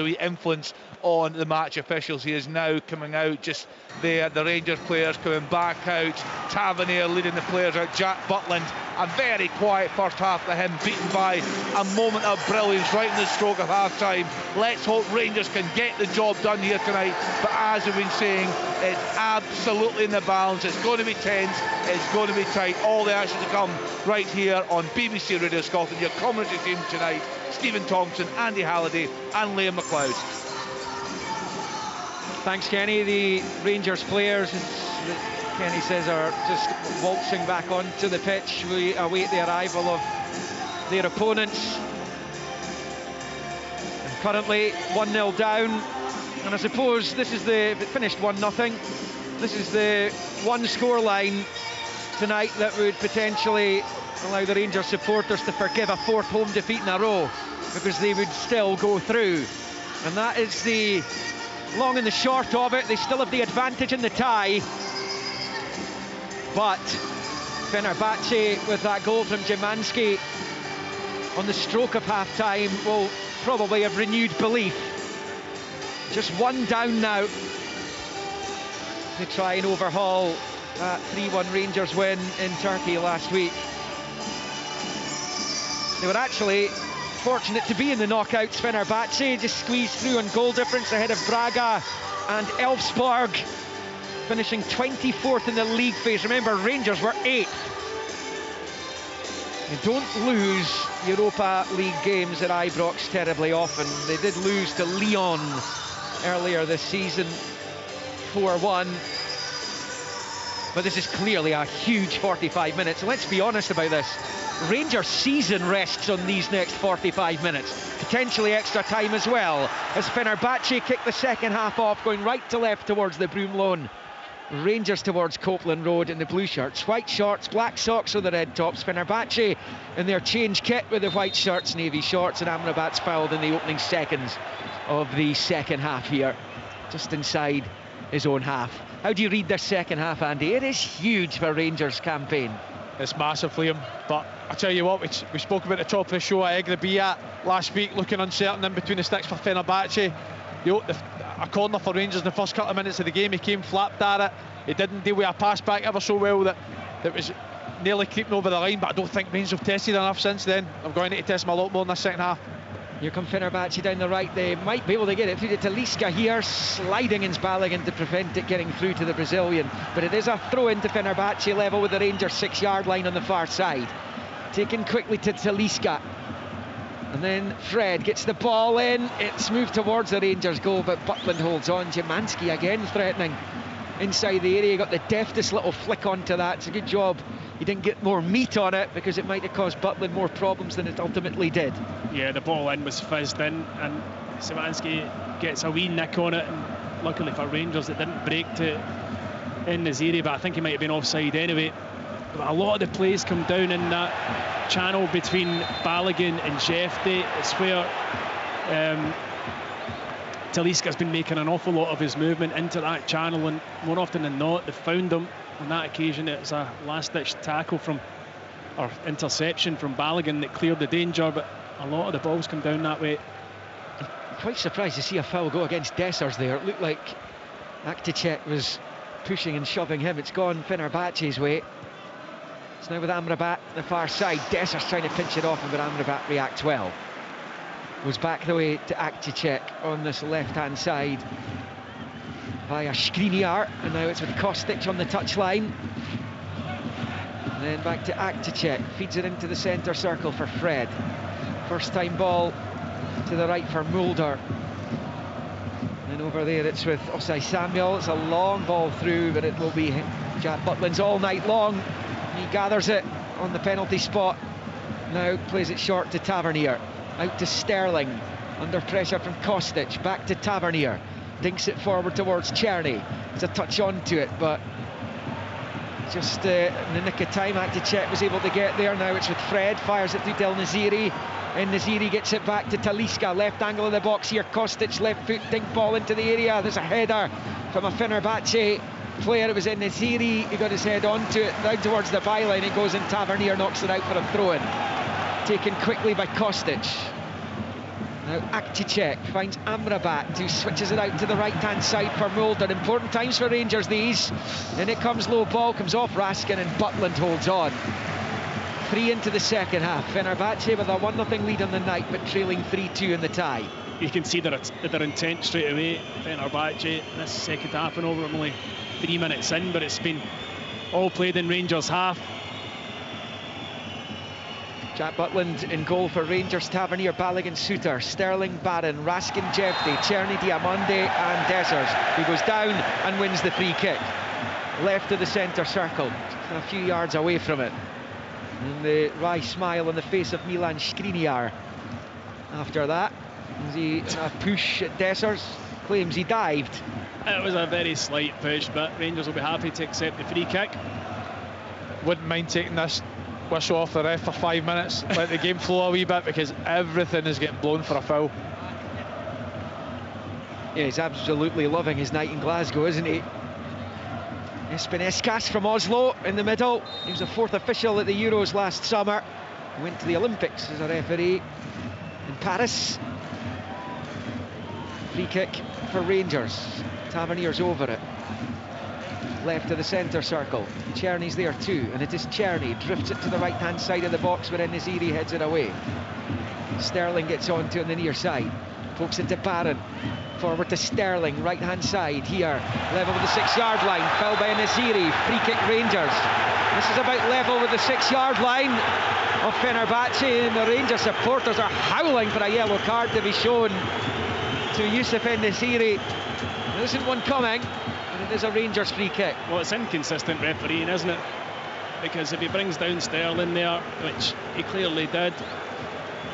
Speaker 1: wee influence on the match officials. He is now coming out just there. The Rangers players coming back out. Tavernier leading the players out. Jack Butland, a very quiet first half for him, beaten by a moment of brilliance right in the stroke of half time. Let's hope Rangers can get the job done here tonight, but as we've been saying, it's absolutely in the balance. It's going to be tense, it's going to be tight. All the action to come right here on BBC Radio Scotland. Your commentary team tonight: Stephen Thompson, Andy Halliday and Liam McLeod.
Speaker 2: Thanks, Kenny. The Rangers players, Kenny says, are just waltzing back onto the pitch. We await the arrival of their opponents. And currently 1-0 down. And I suppose this is if it finished 1-0, this is the one scoreline tonight that would potentially allow the Rangers supporters to forgive a fourth home defeat in a row, because they would still go through. And that is the long and the short of it. They still have the advantage in the tie. But Fenerbahce, with that goal from Szymanski on the stroke of half-time, will probably have renewed belief. Just one down now to try and overhaul that 3-1 Rangers win in Turkey last week. They were actually fortunate to be in the knockouts. Fenerbahce just squeezed through on goal difference ahead of Braga and Elfsborg, finishing 24th in the league phase. Remember, Rangers were 8th. They don't lose Europa League games at Ibrox terribly often. They did lose to Lyon earlier this season, 4-1. But this is clearly a huge 45 minutes. And let's be honest about this. Rangers' season rests on these next 45 minutes. Potentially extra time as well, as Fenerbahce kick the second half off, going right to left towards the Broom Lawn. Rangers towards Copeland Road in the blue shirts, white shorts, black socks with the red tops. Fenerbahce in their change kit with the white shirts, navy shorts, and Amrabat's fouled in the opening seconds of the second half here, just inside his own half. How do you read this second half, Andy? It is huge for Rangers' campaign. It's massive, Liam, but I tell you what, we spoke about the top of the show at AGG last week, looking uncertain in between the sticks for Fenerbahce. A corner for Rangers in the first couple of minutes of the game. He came flapped at it. He didn't deal with a pass back ever so well that was nearly creeping over the line, but I don't think Rangers have tested enough since then. I'm going to need to test him a lot more in the second half. Here come Fenerbahce down the right. They might be able to get it through to Talisca here, sliding in Balogun to prevent it getting through to the Brazilian. But it is a throw into Fenerbahce level with the Rangers 6-yard line on the far side. Taken quickly to Talisca. And then Fred gets the ball in. It's moved towards the Rangers goal, but Butland holds on. Szymanski again threatening inside the area. He got the deftest little flick onto that. It's a good job he didn't get more meat on it, because it might have caused Butland more problems than it ultimately did. Yeah, the ball in was fizzed in, and Szymanski gets a wee nick on it, and luckily for Rangers it didn't break to in his area, but I think he might have been offside anyway. But a lot of the plays come down in that channel between Balogun and Jefte. It's where Talisca's been making an awful lot of his movement into that channel, and more often than not they've found him. On that occasion it's a last-ditch tackle or interception from Balogun that cleared the danger, but a lot of the balls come down that way. I'm quite surprised to see a foul go against Dessers there. It looked like Akticek was pushing and shoving him. It's gone Fenerbahce's way. It's now with Amrabat on the far side. Dessers trying to pinch it off, but Amrabat reacts well. Goes back the way to Akticek on this left-hand side via Skriniar, and now it's with Kostic on the touchline. And then back to Akticek, feeds it into the centre circle for Fred. First time ball to the right for Mulder. And over there it's with Osei Samuel. It's a long ball through, but it will be Jack Butland's all night long. He gathers it on the penalty spot. Now plays it short to Tavernier. Out to Sterling, under pressure from Kostic. Back to Tavernier. Dinks it forward towards Czerny. It's a touch onto it, but just in the nick of time, Akticek was able to get there. Now it's with Fred, fires it through to El Naziri, and Naziri gets it back to Talisca. Left angle of the box here, Kostic, left foot, dink ball into the area. There's a header from a Fenerbahce player. It was in Naziri, he got his head onto it, down towards the byline. It goes in, Tavernier knocks it out for a throw-in. Taken quickly by Kostic. Now Akticek finds Amrabat, who switches it out to the right-hand side for Mulder. Important times for Rangers these. And it comes low ball, comes off Raskin, and Butland holds on. 3 into the second half. Fenerbahce with a 1-0 lead on the night, but trailing 3-2 in the tie. You can see their intent straight away. Fenerbahce, this second half, and over only 3 minutes in, but it's been all played in Rangers' half. Jack Butland in goal for Rangers. Tavernier, Balogun, Suter, Sterling, Barron, Raskin, Jefte, Czerny, Diamande and Dessers, who goes down and wins the free kick. left of the centre circle, a few yards away from it. And the wry smile on the face of Milan Skriniar. After that, a push at Dessers, claims he dived.
Speaker 4: It was a very slight push, but Rangers will be happy to accept the free kick.
Speaker 3: Wouldn't mind taking this whistle off the ref for 5 minutes, let the game flow a wee bit, because everything is getting blown for a foul.
Speaker 2: Yeah, he's absolutely loving his night in Glasgow, isn't he? Espineskas from Oslo in the middle. He was a 4th official at the Euros last summer. He went to the Olympics as a referee in Paris. Free kick for Rangers. Tavernier's over it. Left of the centre circle. Czerny's there too, and it is Czerny. Drifts it to the right-hand side of the box where Nesiri heads it away. Sterling gets onto on the near side. Pokes it to Barron. Forward to Sterling, right-hand side here. Level with the 6-yard line. Fouled by Nesiri. Free kick Rangers. This is about level with the 6-yard line of Fenerbahce, and the Rangers supporters are howling for a yellow card to be shown to Youssef Nesiri. There isn't one coming, but it is a Rangers free kick.
Speaker 4: Well, it's inconsistent refereeing, isn't it? Because if he brings down Sterling there, which he clearly did,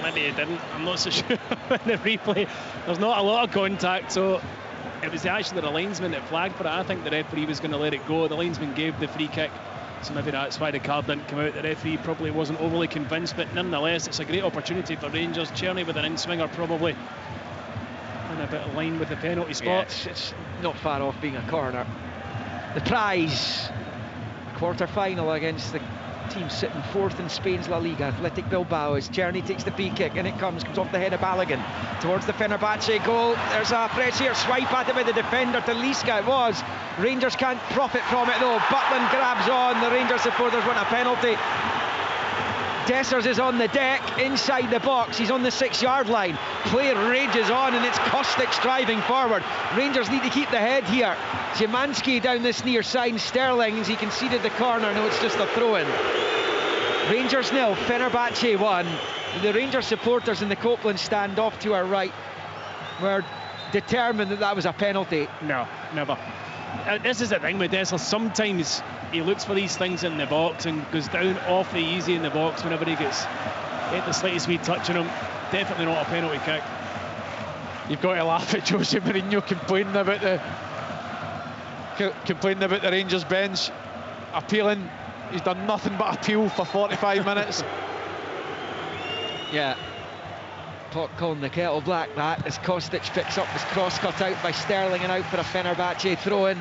Speaker 4: maybe he didn't, I'm not so sure. In the replay, there's not a lot of contact, so it was actually the linesman that flagged for it. I think the referee was going to let it go. The linesman gave the free kick, so maybe that's why the card didn't come out. The referee probably wasn't overly convinced, but nonetheless, it's a great opportunity for Rangers. Czerny with an in-swinger probably in a bit of line with the penalty spot.
Speaker 2: Yeah, it's not far off being a corner. The prize, quarter-final against the team sitting 4th in Spain's La Liga, Athletic Bilbao, as Czerny takes the free kick, and it comes off the head of Balogun towards the Fenerbahce goal. There's a fresh-air swipe at it by the defender, to Liska it was. Rangers can't profit from it though. Butland grabs on, the Rangers supporters want a penalty. Dessers is on the deck, inside the box, he's on the 6-yard line. Play rages on, and it's Kostic driving forward. Rangers need to keep the head here. Szymanski down this near side. Sterling, as he conceded the corner, no, it's just a throw-in. Rangers 0, Fenerbahce 1. The Rangers supporters in the Copeland stand off to our right were determined that that was a penalty.
Speaker 4: No, never. This is the thing with Dessers. Sometimes he looks for these things in the box and goes down awfully easy in the box whenever he gets the slightest wee touch on him. Definitely not a penalty kick.
Speaker 3: You've got to laugh at Jose Mourinho complaining about the Rangers bench, appealing. He's done nothing but appeal for 45 minutes.
Speaker 2: Yeah, pot calling the kettle black, that, as Kostic picks up his cross cut out by Sterling and out for a Fenerbahce throw-in.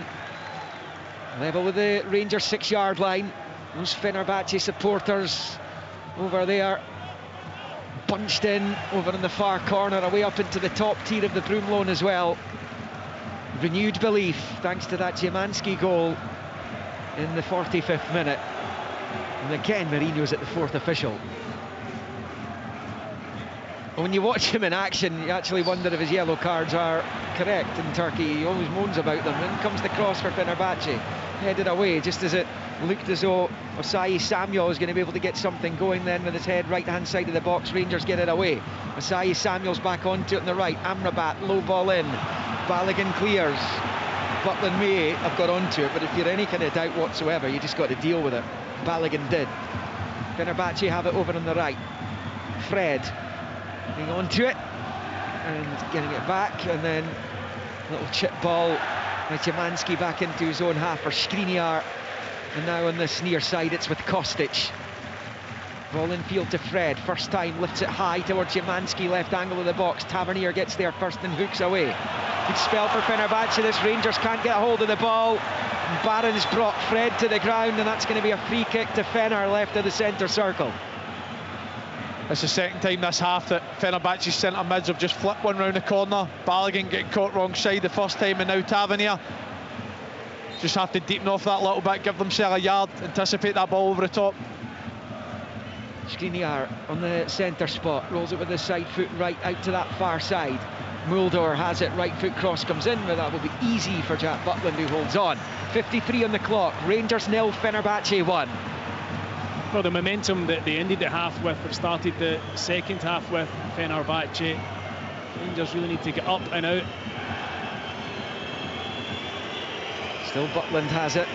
Speaker 2: Level with the Rangers 6-yard line. Those Fenerbahce supporters over there, bunched in over in the far corner, away up into the top tier of the Broomloan as well. Renewed belief thanks to that Szymanski goal in the 45th minute. And again, Mourinho's at the 4th official. When you watch him in action, you actually wonder if his yellow cards are correct in Turkey. He always moans about them. In comes the cross for Fenerbahce, headed away, just as it looked as though Osayi Samuel was going to be able to get something going then with his head right-hand side of the box. Rangers get it away. Osayi Samuel's back onto it on the right. Amrabat, low ball in. Balogun clears. Butland may have got onto it, but if you're any kind of doubt whatsoever, you just got to deal with it. Balogun did. Fenerbahce have it over on the right. Fred getting onto it and getting it back, and then a little chip ball by Szymanski back into his own half for Skriniar, and now on this near side it's with Kostic. Ball in field to Fred, first time, lifts it high towards Szymanski, left angle of the box. Tavernier gets there first and hooks away. Good spell for Fenerbahce. This Rangers can't get a hold of the ball. Barron's brought Fred to the ground, and that's going to be a free kick to Fener, left of the centre circle.
Speaker 3: It's the second time this half that Fenerbahce's centre mids have just flipped one round the corner. Balogun getting caught wrong side the first time, and now Tavernier just have to deepen off that little bit, give themselves a yard, anticipate that ball over the top.
Speaker 2: Skriniar on the centre spot, rolls it with his side foot right out to that far side. Mulder has it, right foot cross comes in, but that will be easy for Jack Butland, who holds on. 53 on the clock, Rangers 0, Fenerbahce 1.
Speaker 4: Well, the momentum that they ended the half with, have started the second half with Fenerbahce. Rangers really need to get up and out.
Speaker 2: Still Butland has it.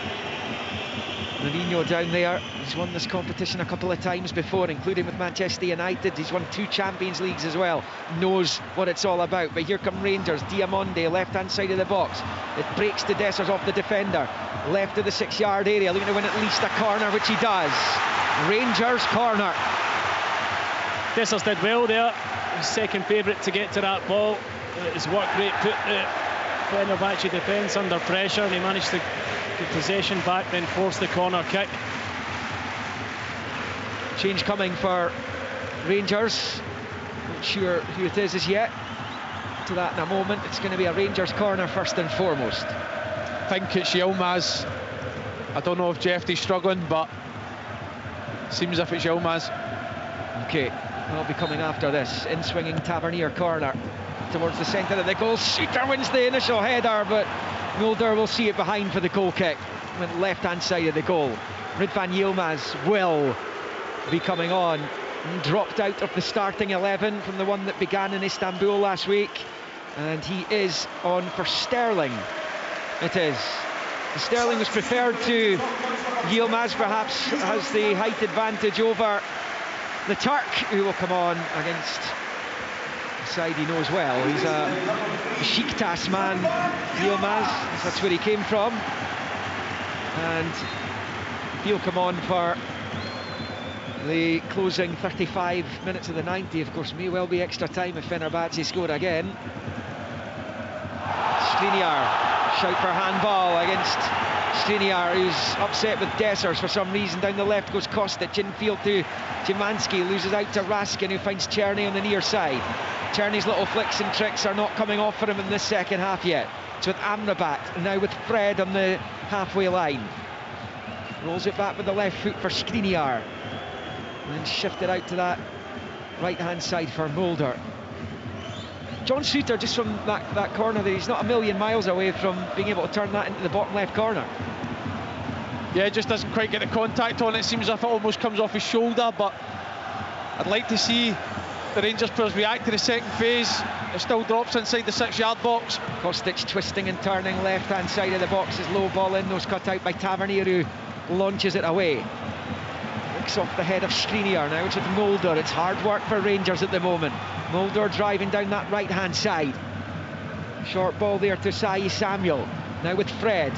Speaker 2: Mourinho down there, he's won this competition a couple of times before, including with Manchester United. He's won 2 Champions Leagues as well, knows what it's all about. But here come Rangers, Diamonde, left-hand side of the box. It breaks to Dessers off the defender, left of the 6-yard area, looking to win at least a corner, which he does. Rangers corner.
Speaker 4: Dessers did well there, his second favourite to get to that ball. His work rate put the Fenerbahce defence under pressure, and he managed to get possession back, then force the corner kick.
Speaker 2: Change coming for Rangers. Not sure who it is as yet. To that in a moment. It's going to be a Rangers corner first and foremost.
Speaker 3: I think it's Yilmaz. I don't know if Jeffrey's struggling, but seems as if it's Yilmaz.
Speaker 2: Okay, I'll be coming after this. In-swinging Tavernier corner towards the centre of the goal. Shooter wins the initial header, but Mulder will see it behind for the goal kick. Went left-hand side of the goal. Ridvan Yilmaz will be coming on. Dropped out of the starting 11 from the one that began in Istanbul last week. And he is on for Sterling. It is. Sterling was preferred to Yilmaz, perhaps has the height advantage over the Turk, who will come on against the side he knows well. He's a Besiktas man, Yilmaz, that's where he came from. And he'll come on for the closing 35 minutes of the 90. Of course, may well be extra time if Fenerbahce score again. Skriniar, shout for handball against Skriniar, who's upset with Dessers for some reason. Down the left goes Kostic, infield to Szymanski, loses out to Raskin, who finds Czerny on the near side. Czerny's little flicks and tricks are not coming off for him in this second half yet. It's with Amrabat, now with Fred on the halfway line. Rolls it back with the left foot for Skriniar. And then shifted out to that right-hand side for Mulder. John Souttar, just from that corner there, he's not a million miles away from being able to turn that into the bottom left corner.
Speaker 3: Yeah, just doesn't quite get the contact on it. Seems as if it almost comes off his shoulder, but I'd like to see the Rangers players react to the second phase. It still drops inside the 6-yard box.
Speaker 2: Kostic twisting and turning left-hand side of the box, is low ball in, those cut out by Tavernier, who launches it away. Looks off the head of Skriniar now. It's with Mulder. It's hard work for Rangers at the moment. Mulder driving down that right-hand side. Short ball there to Sai Samuel. Now with Fred.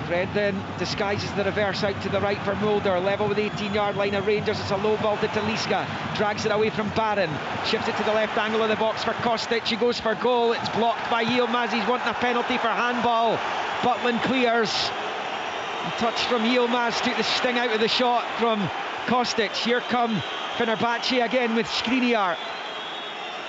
Speaker 2: Fred then disguises the reverse out to the right for Mulder. Level with the 18-yard line of Rangers. It's a low ball to Talisca. Drags it away from Barron. Shifts it to the left angle of the box for Kostic. He goes for goal. It's blocked by Yilmaz. He's wanting a penalty for handball. Butland clears. A touch from Yilmaz took the sting out of the shot from Kostic. Here come Fenerbahce again with Skriniar.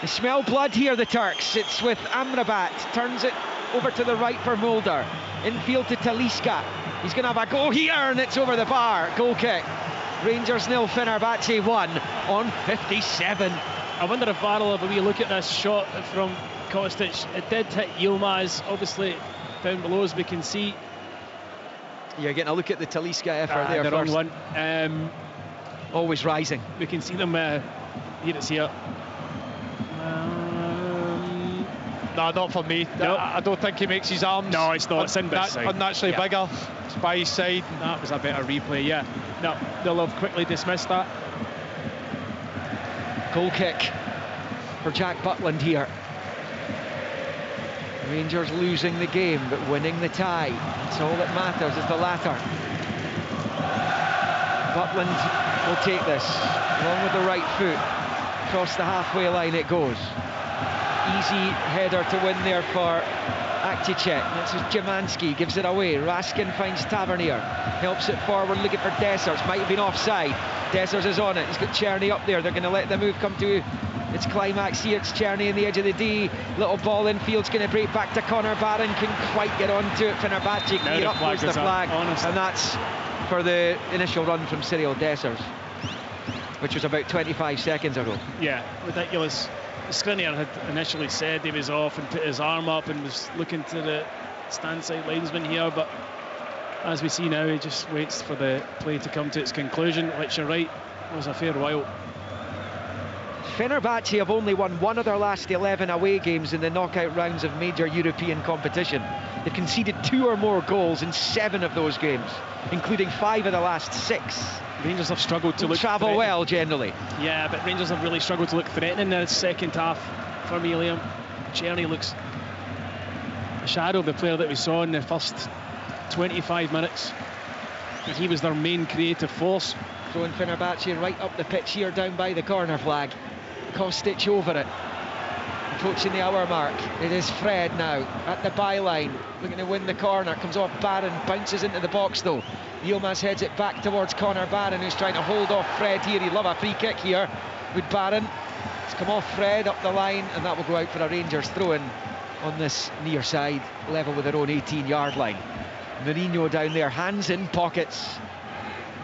Speaker 2: They smell blood here, the Turks. It's with Amrabat. Turns it over to the right for Mulder. Infield to Talisca. He's going to have a go here, and it's over the bar. Goal kick. Rangers 0, Fenerbahce 1 on 57.
Speaker 4: I wonder if Barrel have a wee look at this shot from Kostic. It did hit Yilmaz, obviously down below, as we can see.
Speaker 2: You're getting a look at the Talisca effort there
Speaker 4: the
Speaker 2: first.
Speaker 4: wrong one.
Speaker 2: Always rising.
Speaker 4: We can see them here. It's here.
Speaker 3: No, not for me.
Speaker 4: Nope.
Speaker 3: I don't think he makes his arms.
Speaker 4: No, it's not. It's in this side.
Speaker 3: Unnaturally bigger. It's by his side.
Speaker 4: That was a better replay, yeah. No, they'll have quickly dismissed that.
Speaker 2: Goal kick for Jack Butland here. Rangers losing the game, but winning the tie. That's all that matters, is the latter. Butland will take this, along with the right foot. Across the halfway line it goes. Easy header to win there for Akticek. This is Szymanski, gives it away. Raskin finds Tavernier, helps it forward, looking for Dessers. Might have been offside. Dessers is on it. He's got Czerny up there. They're going to let the move come to its climax here. It's Czerny in the edge of the D. Little ball infield's going to break back to Connor Barron. Can quite get onto it. Fenerbahce clear up, goes the flag. And that's for the initial run from Cyril Dessers, which was about 25 seconds ago.
Speaker 4: Yeah, ridiculous. Skriniar had initially said he was off and put his arm up and was looking to the stand side linesman here, but as we see now, he just waits for the play to come to its conclusion, which, you're right, was a fair while.
Speaker 2: Fenerbahce have only won one of their last 11 away games in the knockout rounds of major European competition. They've conceded 2 or more goals in 7 of those games, including 5 of the last 6.
Speaker 4: Rangers have struggled to
Speaker 2: travel well generally.
Speaker 4: Yeah, but Rangers have really struggled to look threatening in the second half. For me, Liam, Czerny looks a shadow of the player that we saw in the first 25 minutes. He was their main creative force.
Speaker 2: Throwing Fenerbahce right up the pitch here, down by the corner flag. Kostic over it, approaching the hour mark. It is Fred now at the byline, looking to win the corner. Comes off Barron, bounces into the box though. Yilmaz heads it back towards Connor Barron, who's trying to hold off Fred here. He'd love a free kick here with Barron. It's come off Fred up the line, and that will go out for a Rangers throw-in on this near side, level with their own 18-yard line. Mourinho down there, hands in pockets,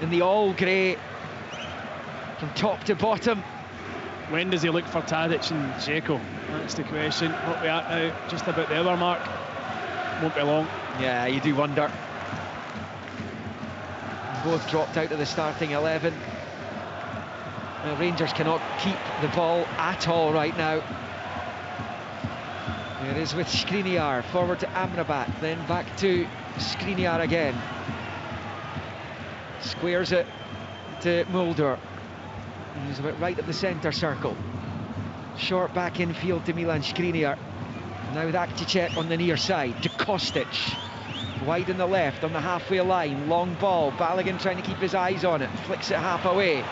Speaker 2: in the all grey from top to bottom.
Speaker 4: When does he look for Tadic and Dzeko? That's the question. What we at now, just about the hour mark. Won't be long.
Speaker 2: Yeah, you do wonder. Both dropped out of the starting 11. Now, Rangers cannot keep the ball at all right now. It is with Skriniar, forward to Amrabat, then back to Skriniar again. Squares it to Mulder. He's about right at the centre circle. Short back infield to Milan Skriniar. Now with Akticek on the near side to Kostic. Wide on the left on the halfway line. Long ball. Balogun trying to keep his eyes on it. Flicks it half away.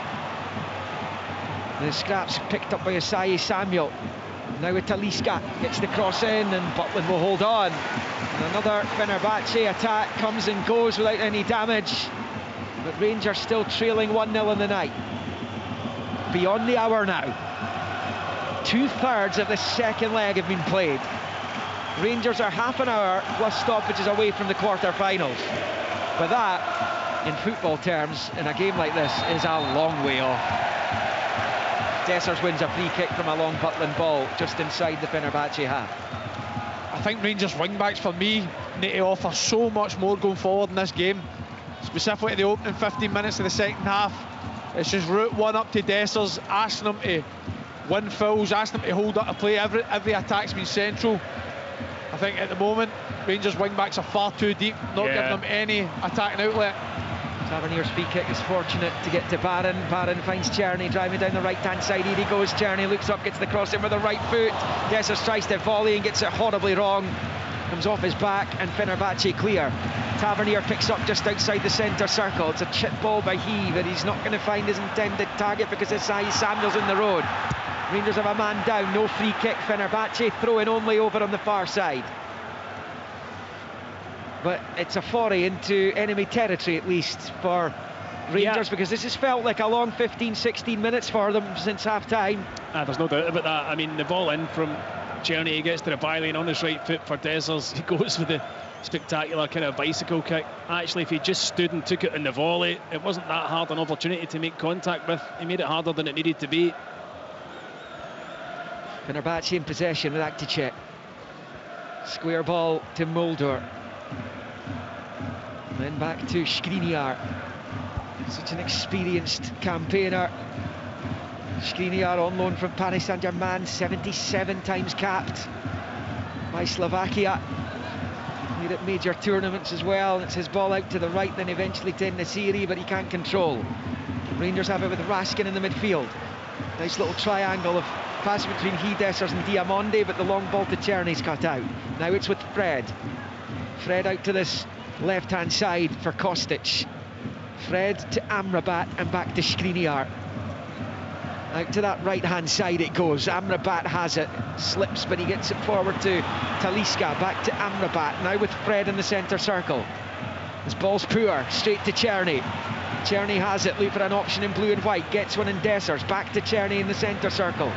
Speaker 2: The scraps picked up by Asayi Samuel. Now with Talisca. Gets the cross in and Butland will hold on. And another Fenerbahce attack comes and goes without any damage. But Rangers still trailing 1-0 in the night. Beyond the hour now. 2/3 of the second leg have been played. Rangers are half an hour plus stoppages away from the quarter-finals. But that, in football terms, in a game like this, is a long way off. Dessers wins a free kick from a long Butland ball just inside the Fenerbahce half.
Speaker 3: I think Rangers wing-backs, for me, need to offer so much more going forward in this game. Specifically the opening 15 minutes of the second half. It's just route one up to Dessers, asking them to win fouls, asking them to hold up a play. Every attack's been central. I think at the moment, Rangers wing-backs are far too deep, not giving them any attacking outlet.
Speaker 2: Tavernier's free kick is fortunate to get to Barron. Barron finds Czerny driving down the right-hand side. Here he goes. Czerny looks up, gets the cross in with the right foot. Dessers tries to volley and gets it horribly wrong. Comes off his back and Fenerbahce clear. Tavernier picks up just outside the centre circle. It's a chip ball by he, but he's not going to find his intended target because Asayi Samuel's in the road. Rangers have a man down, no free kick. Fenerbahce throwing only over on the far side. But it's a foray into enemy territory, at least for Rangers, because this has felt like a long 15-16 minutes for them since half-time.
Speaker 4: There's no doubt about that. I mean, the ball in from Czerny, he gets to the byline on his right foot for Dessers. He goes with the spectacular kind of bicycle kick. Actually, if he just stood and took it in the volley, it wasn't that hard an opportunity to make contact with. He made it harder than it needed to be.
Speaker 2: Fenerbahce in possession with Akticek. Square ball to Mulder. Then back to Skriniar. Such an experienced campaigner. Skriniar on loan from Paris Saint-Germain, 77 times capped by Slovakia. Played at major tournaments as well. It's his ball out to the right, then eventually to Nesiri, but he can't control. Rangers have it with Raskin in the midfield. Nice little triangle of pass between Dessers and Diamonde, but the long ball to Czerny's cut out. Now it's with Fred. Fred out to this left-hand side for Kostic. Fred to Amrabat and back to Skriniar. Out to that right-hand side it goes. Amrabat has it, slips, but he gets it forward to Talisca. Back to Amrabat, now with Fred in the centre circle. His ball's poor, straight to Czerny. Czerny has it, look for an option in blue and white, gets one in Dessers. Back to Czerny in the centre circle.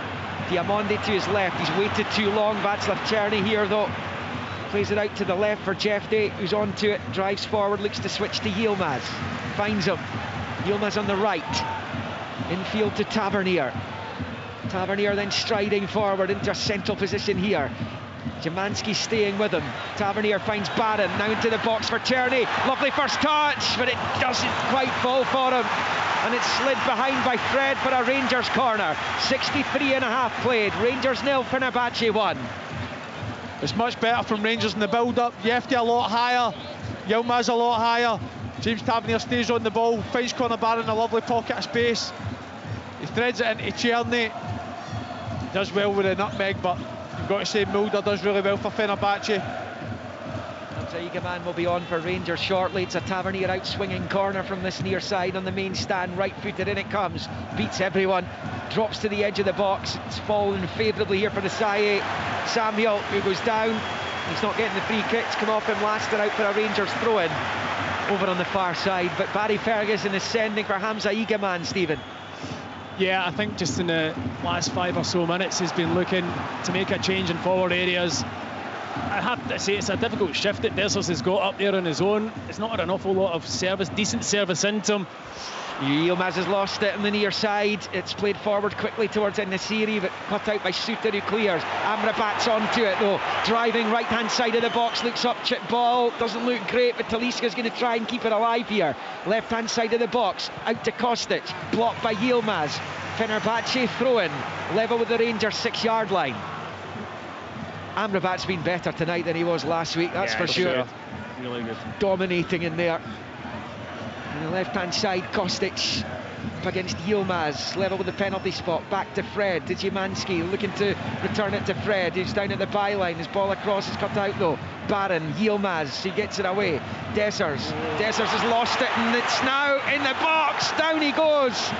Speaker 2: Diamonde to his left, he's waited too long. Václav Czerny here though. Plays it out to the left for Jefte, who's onto it, drives forward, looks to switch to Yilmaz. Finds him. Yilmaz on the right. Infield to Tavernier. Tavernier then striding forward into a central position here. Szymanski staying with him. Tavernier finds Barron, now into the box for Czerny. Lovely first touch, but it doesn't quite fall for him. and it's slid behind by Fred for a Rangers corner. 63.5 played. Rangers 0, Fenerbahce 1.
Speaker 3: It's much better from Rangers in the build-up. Yefti a lot higher, Yilmaz a lot higher. James Tavernier stays on the ball, finds Conor Barron in a lovely pocket of space. He threads it into Tierney. Does well with a nutmeg, but you've got to say Mulder does really well for Fenerbahce.
Speaker 2: Aigeman will be on for Rangers shortly. It's a Tavernier out swinging corner from this near side on the main stand, right footed, in it comes, beats everyone, drops to the edge of the box. It's fallen favourably here for the Saye. Samuel, who goes down, he's not getting the free kicks, come off him last, they're out for a Rangers throw-in over on the far side. But Barry Ferguson is sending for Hamza Aigeman, Stephen.
Speaker 4: Yeah, I think just in the last 5 or so minutes he's been looking to make a change in forward areas. I have to say it's a difficult shift that Dessers has got up there on his own. It's not had an awful lot of service, decent service into him.
Speaker 2: Yilmaz has lost it on the near side. It's played forward quickly towards Nesiri, but cut out by Suter, who clears. Amrabat's onto it though, driving right hand side of the box, looks up, chip ball, doesn't look great, but Talisca's going to try and keep it alive here. Left hand side of the box, out to Kostic, blocked by Yilmaz. Fenerbahce throw-in, level with the Rangers 6-yard line. Amrabat's been better tonight than he was last week, that's for sure.
Speaker 4: Really good.
Speaker 2: Dominating in there. On the left-hand side, Kostic up against Yilmaz, level with the penalty spot, back to Fred, to Szymanski, looking to return it to Fred, who's down at the byline. His ball across is cut out though. Barron, Yilmaz, he gets it away. Dessers has lost it, and it's now in the box. Down he goes.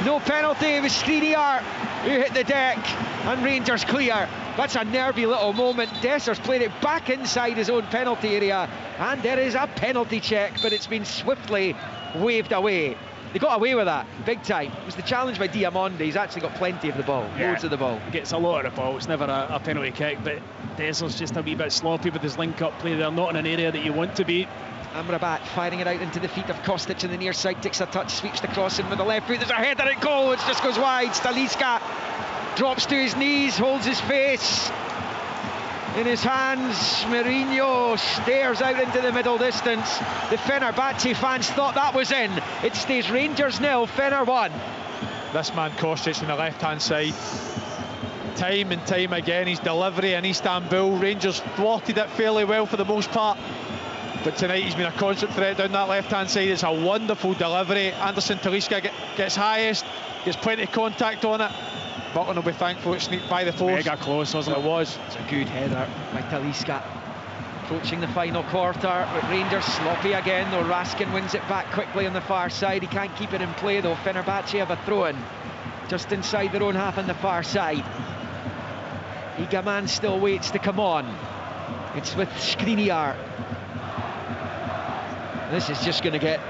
Speaker 2: No penalty, it was Skriniar who hit the deck, and Rangers clear. That's a nervy little moment. Dessers played it back inside his own penalty area, and there is a penalty check, but it's been swiftly waved away. They got away with that, big time. It was the challenge by Diamonde. He's actually got plenty of the ball, loads of the ball.
Speaker 4: Gets a lot of the ball, it's never a penalty kick, but Dessers just a wee bit sloppy with his link-up play. They're not in an area that you want to be.
Speaker 2: Amrabat firing it out into the feet of Kostic in the near side, takes a touch, sweeps the cross in with the left foot. There's a header at goal, it just goes wide. Staliska drops to his knees, holds his face in his hands. Mourinho stares out into the middle distance. The Fenerbahce fans thought that was in. It stays Rangers 0, Fener 1.
Speaker 3: This man Kostic on the left hand side, time and time again, his delivery in Istanbul, Rangers thwarted it fairly well for the most part, but tonight he's been a constant threat down that left hand side. It's a wonderful delivery. Anderson Talisca gets highest, gets plenty of contact on it. Button will be thankful it sneaked by the post.
Speaker 4: Mega close, wasn't it?
Speaker 3: It was.
Speaker 2: It's a good header by Talisca. Approaching the final quarter, but Rangers sloppy again though. Raskin wins it back quickly on the far side. He can't keep it in play though. Fenerbahce have a throw-in just inside their own half on the far side. Aigeman still waits to come on. It's with Skriniar. This is just going to get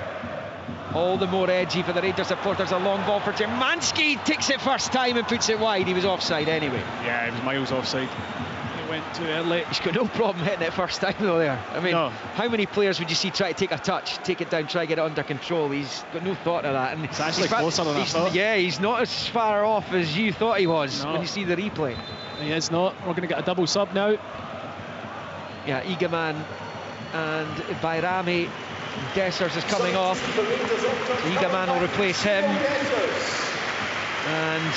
Speaker 2: all the more edgy for the Rangers supporters. A long ball for Szymanski, takes it first time and puts it wide. He was offside anyway.
Speaker 4: Yeah, he was miles offside. He went too early.
Speaker 2: He's got no problem hitting it first time though there. I mean, how many players would you see try to take a touch, take it down, try to get it under control? He's got no thought of that. And
Speaker 4: it's actually closer than I thought.
Speaker 2: Yeah, he's not as far off as you thought he was when you see the replay.
Speaker 4: He is not. We're going to get a double sub now.
Speaker 2: Yeah, Aigeman and Bayrami. Dessers is coming off. Aigeman will replace him, and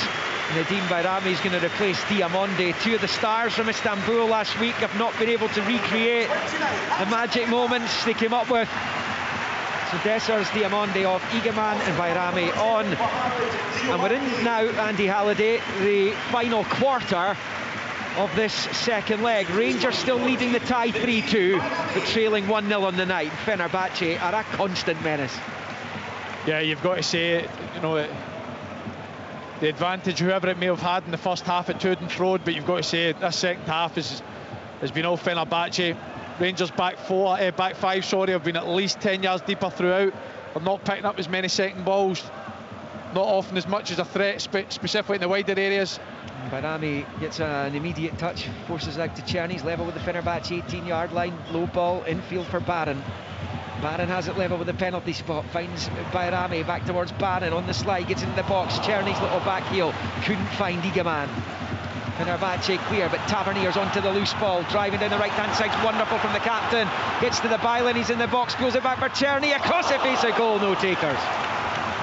Speaker 2: Nadim Bayrami is going to replace Diamonde. Two of the stars from Istanbul last week have not been able to recreate the magic moments they came up with. So Dessers, Diamonde off, Aigeman and Bayrami on. And we're in now, Andy Halliday, the final quarter of this second leg. Rangers still leading the tie 3-2, but trailing 1-0 on the night. Fenerbahce are a constant menace.
Speaker 3: Yeah, you've got to say, you know, the advantage whoever it may have had in the first half at Tuden Road, but you've got to say this second half has been all Fenerbahce. Rangers back five, have been at least 10 yards deeper throughout. They're not picking up as many second balls, not often as much as a threat, specifically in the wider areas.
Speaker 2: Bayrami gets an immediate touch, forces out to Czerny's level with the Fenerbahce 18-yard line, low ball infield for Barron. Barron has it level with the penalty spot, finds Bayrami back towards Barron on the slide, gets into the box. Czerny's little back heel, couldn't find Aigeman. Fenerbahce clear, but Tavernier's onto the loose ball, driving down the right hand side, wonderful from the captain, gets to the byline, he's in the box, goes it back for Czerny, across the face of goal, no takers.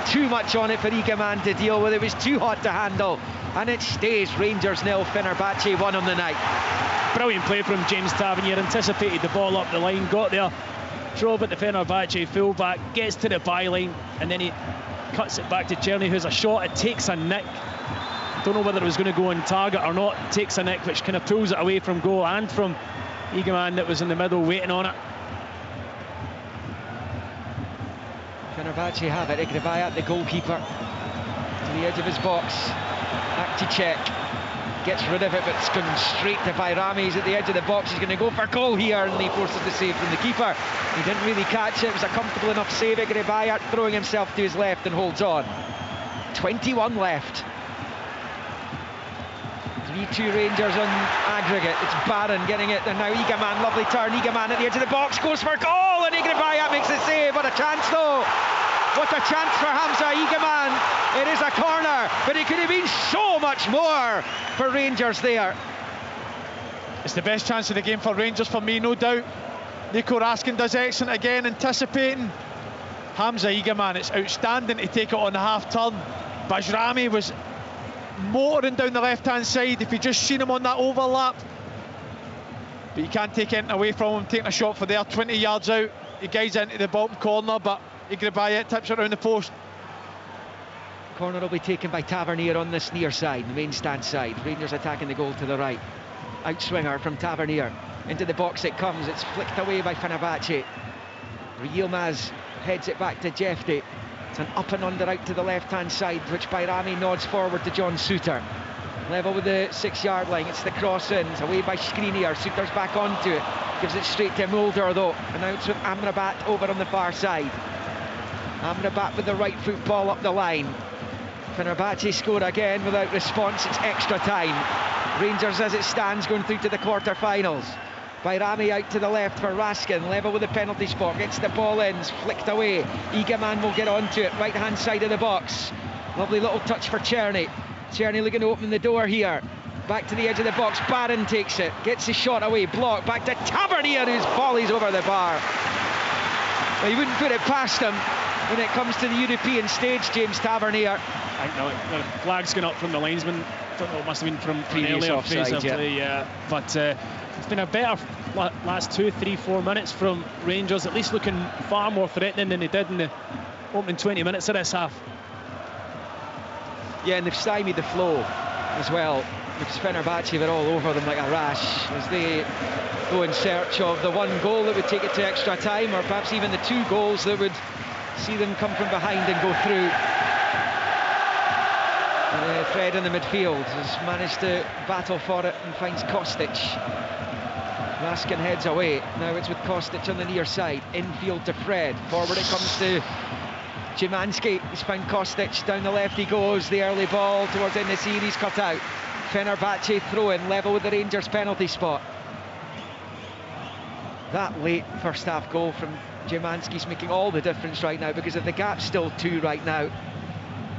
Speaker 2: too much on it for Egeman to deal with. It was too hot to handle, and it stays Rangers 0, Fenerbahce 1 on the night.
Speaker 4: Brilliant play from James Tavernier, anticipated the ball up the line, got there, drove at the Fenerbahce fullback, gets to the byline, and then he cuts it back to Czerny, who's a shot. It takes a nick. Don't know whether it was going to go on target or not. It takes a nick, which kind of pulls it away from goal and from Egeman that was in the middle waiting on it.
Speaker 2: Fenerbahce have it. Igrebayat, the goalkeeper, to the edge of his box. Back to check. Gets rid of it, but it's going straight to Bayrami. He's at the edge of the box. He's going to go for goal here, and he forces the save from the keeper. He didn't really catch it. It was a comfortable enough save. Igrebayat throwing himself to his left and holds on. 21 left. 3-2 Rangers on aggregate. It's Barron getting it, and now Egeman, lovely turn. Egeman at the edge of the box, goes for goal, and Igrebayat makes the save. What a chance though! What a chance for Hamza Egeman. It is a corner, but it could have been so much more for Rangers there.
Speaker 3: It's the best chance of the game for Rangers for me, no doubt. Nico Raskin does excellent again, anticipating. Hamza Egeman, it's outstanding to take it on the half turn. Bajrami was motoring down the left hand side. If you just seen him on that overlap, but you can't take anything away from him, taking a shot for there, 20 yards out. He guides into the bottom corner, but Igrebayat tips it around the post.
Speaker 2: Corner will be taken by Tavernier on this near side, the main stand side. Rangers attacking the goal to the right. Outswinger from Tavernier. Into the box it comes, it's flicked away by Fenerbahce. Yilmaz heads it back to Jefte. It's an up and under out to the left hand side, which Bayrami nods forward to John Suter. Level with the 6 yard line, it's the cross in, it's away by Skriniar. Suter's back onto it, gives it straight to Mulder though, and now it's with Amrabat over on the far side. Amrabat with the right foot ball up the line. Fenerbahce scored again without response. It's extra time. Rangers as it stands going through to the quarter-finals. Bayrami out to the left for Raskin, level with the penalty spot, gets the ball in, it's flicked away. Egeman will get onto it, right hand side of the box. Lovely little touch for Czerny. Czerny looking to open the door here. Back to the edge of the box, Barron takes it, gets his shot away, blocked, back to Tavernier whose volleys over the bar. Well, he wouldn't put it past him when it comes to the European stage, James Tavernier.
Speaker 4: I think the flag's gone up from the linesman. I don't know, it must have been from an earlier phase of play, yeah. But it's been a better last 2, 3, 4 minutes from Rangers, at least looking far more threatening than they did in the opening 20 minutes of this half.
Speaker 2: Yeah, and they've stymied the flow as well, because Fenerbahce were all over them like a rash as they go in search of the one goal that would take it to extra time, or perhaps even the 2 goals that would see them come from behind and go through. Fred in the midfield has managed to battle for it and finds Kostic. Raskin heads away. Now it's with Kostic on the near side. Infield to Fred. Forward it comes to Szymanski. He's found Kostic. Down the left he goes. The early ball towards Enesiri. He's cut out. Fenerbahce throw in, level with the Rangers penalty spot. That late first half goal from Szymanski's making all the difference right now, because of the gap's still 2 right now.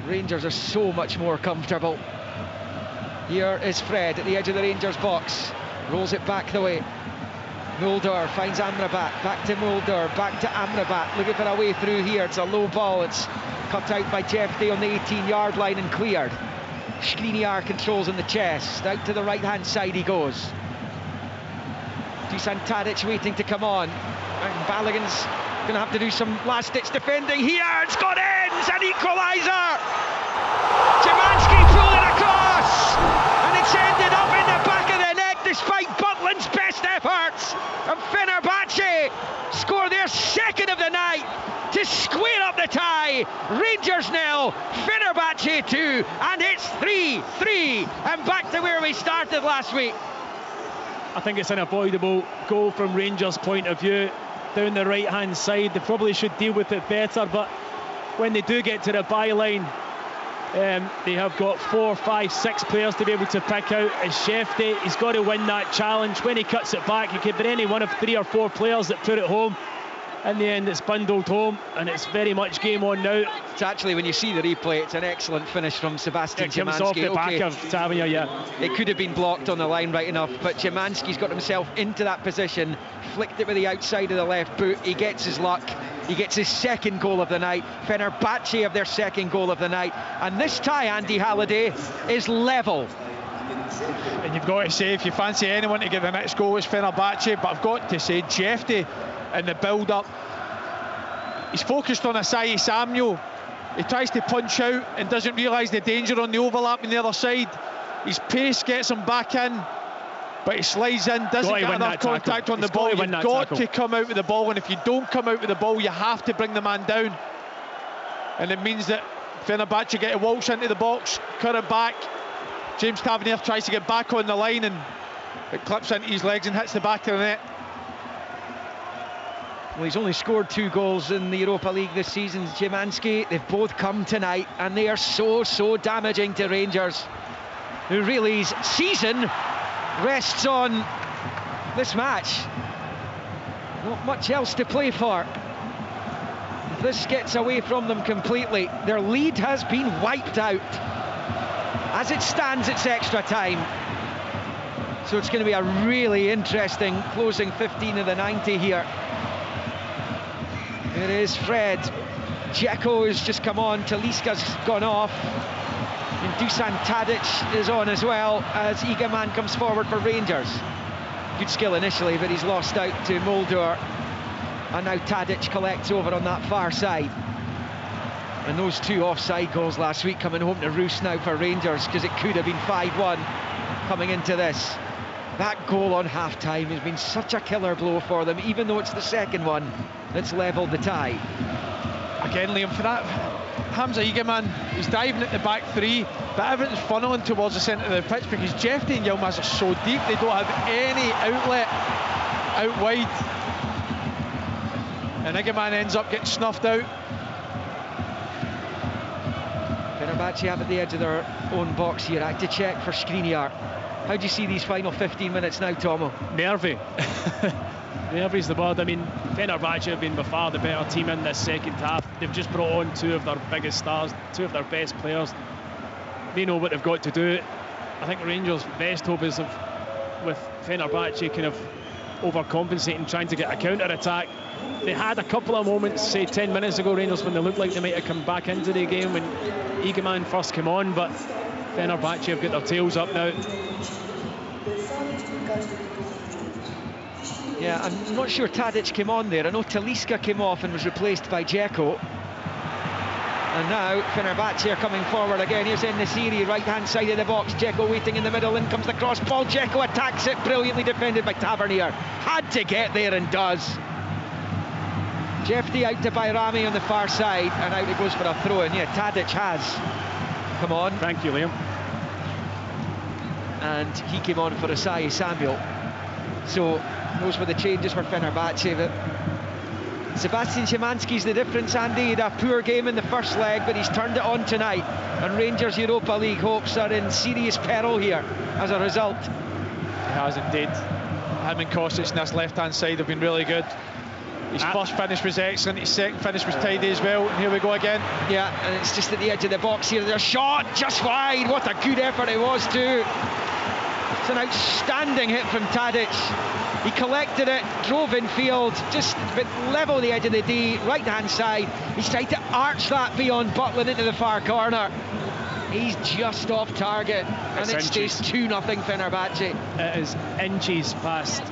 Speaker 2: Rangers are so much more comfortable. Here is Fred at the edge of the Rangers box. Rolls it back the way. Mulder finds Amrabat. Back to Mulder. Back to Amrabat. Looking for a way through here. It's a low ball. It's cut out by Jefte on the 18-yard line and cleared. Skriniar controls in the chest. Out to the right-hand side he goes. Dusan Tadic waiting to come on. And Balogun's going to have to do some last-ditch defending here. It's got in! It's an equaliser! Szymanski pulled it across! And it's ended up in the back of the net despite Butland's best efforts. And Fenerbahce score their second of the night to square up the tie. Rangers 0, Fenerbahce 2, and it's 3-3, and back to where we started last week.
Speaker 4: I think it's an avoidable goal from Rangers' point of view. Down the right hand side, they probably should deal with it better, but when they do get to the byline, they have got 4, 5, 6 players to be able to pick out. As Jefte, he's got to win that challenge. When he cuts it back, it could be any one of 3 or 4 players that put it home. In the end, it's bundled home, and it's very much game on now.
Speaker 2: It's actually, when you see the replay, it's an excellent finish from Sebastian Szymanski.
Speaker 4: It comes off the back of Tavernier, yeah.
Speaker 2: It could have been blocked on the line right enough, but Szymanski's got himself into that position, flicked it with the outside of the left boot. He gets his luck, He gets his second goal of the night. Fenerbahce have their second goal of the night. And this tie, Andy Halliday, is level.
Speaker 3: And you've got to say, if you fancy anyone to get the next goal, it's Fenerbahce. But I've got to say, Jefty in the build-up, he's focused on Asai Samuel. He tries to punch out and doesn't realise the danger on the overlap on the other side. His pace gets him back in, but he slides in, doesn't get enough contact on the ball. You've got to come out with the ball, and if you don't come out with the ball, you have to bring the man down. And it means that Fenerbahce get a waltz into the box, cut it back. James Tavernier tries to get back on the line, and it clips into his legs and hits the back of the net.
Speaker 2: Well, he's only scored 2 goals in the Europa League this season, Szymanski. They've both come tonight, and they are so damaging to Rangers, who really's season rests on this match. Not much else to play for. If this gets away from them completely, their lead has been wiped out. As it stands, it's extra time. So it's going to be a really interesting closing 15 of the 90 here. It is Fred. Dzeko has just come on. Talisca's gone off. And Dusan Tadic is on as well as Egeman comes forward for Rangers. Good skill initially, but he's lost out to Mulder. And now Tadic collects over on that far side. And those 2 offside goals last week coming home to roost now for Rangers, because it could have been 5-1 coming into this. That goal on half-time has been such a killer blow for them, even though it's the second one that's levelled the tie.
Speaker 3: Again, Liam, for that, Hamza Egeman, he's diving at the back 3, but everything's funneling towards the centre of the pitch because Jefty and Yilmaz are so deep, they don't have any outlet out wide. And Egeman ends up getting snuffed out.
Speaker 2: Fenerbahce have at the edge of their own box here. I had to check for Skriniar. How do you see these final 15 minutes now, Tomo?
Speaker 4: Nervy. Nervy's the word. I mean, Fenerbahce have been by far the better team in this second half. They've just brought on 2 of their biggest stars, 2 of their best players. They know what they've got to do. I think Rangers' best hope is with Fenerbahce kind of overcompensating, trying to get a counter-attack. They had a couple of moments, say 10 minutes ago, Rangers, when they looked like they might have come back into the game when Egeman first came on, but Fenerbahce have got their tails up now.
Speaker 2: Yeah, I'm not sure Tadic came on there. I know Talisca came off and was replaced by Dzeko. And now Fenerbahce are coming forward again. Here's En-Nesyri, right-hand side of the box. Dzeko waiting in the middle, in comes the cross ball. Dzeko attacks it, brilliantly defended by Tavernier. Had to get there and does. Jefty out to Bayrami on the far side, and out it goes for a throw-in. Yeah, Tadic has come on.
Speaker 4: Thank you, Liam.
Speaker 2: And he came on for Asai Samuel. So those were the changes for Fenerbahce. But Sebastian Szymanski's the difference, Andy. He had a poor game in the first leg, but he's turned it on tonight. And Rangers' Europa League hopes are in serious peril here as a result.
Speaker 3: He has indeed. Him and Kostic on this left-hand side have been really good. His first finish was excellent, his second finish was tidy as well, and here we go again.
Speaker 2: Yeah, and it's just at the edge of the box here. There's a shot just wide. What a good effort it was too. It's an outstanding hit from Tadic. He collected it, drove in field, just level the edge of the D, right-hand side. He's tried to arch that beyond Butland into the far corner. He's just off target, and it stays 2-0 Fenerbahce.
Speaker 4: It is inches past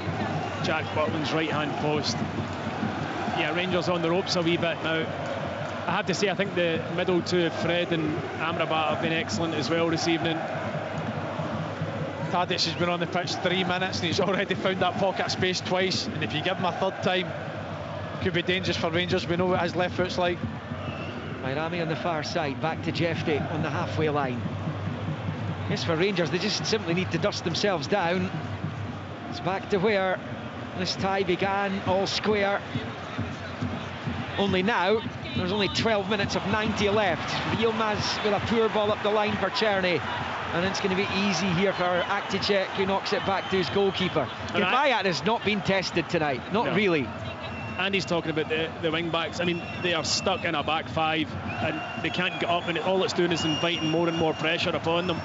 Speaker 4: Jack Butland's right-hand post. Yeah, Rangers on the ropes a wee bit now. I have to say, I think the middle 2, Fred and Amrabat, have been excellent as well this evening.
Speaker 3: Tadic has been on the pitch 3 minutes and he's already found that pocket of space twice, and if you give him a third time, it could be dangerous for Rangers. We know what his left foot's like.
Speaker 2: Bayrami on the far side, back to Jefty on the halfway line. Yes, for Rangers, they just simply need to dust themselves down. It's back to where this tie began, all square. Only now, there's only 12 minutes of 90 left. Yilmaz with a poor ball up the line for Czerny. And it's going to be easy here for Akticek, who knocks it back to his goalkeeper. Gavayat has not been tested tonight, not really.
Speaker 4: And he's talking about the wing-backs. I mean, they are stuck in a back 5 and they can't get up, and all it's doing is inviting more and more pressure upon them.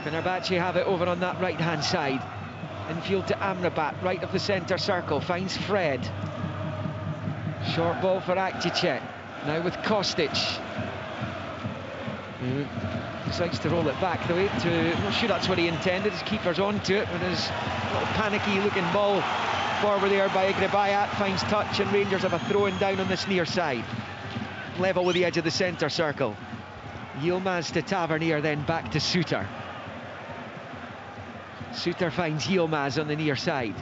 Speaker 2: Fenerbahce have it over on that right-hand side. Infield to Amrabat, right of the centre circle, finds Fred. Short ball for Akticek. Now with Kostic. Decides to roll it back the way to... I'm not sure that's what he intended. His keeper's onto it with his little panicky looking ball forward there by Agrebayat. Finds touch, and Rangers have a throw-in down on this near side. Level with the edge of the centre circle. Yilmaz to Tavernier, then back to Suter. Suter finds Yilmaz on the near side.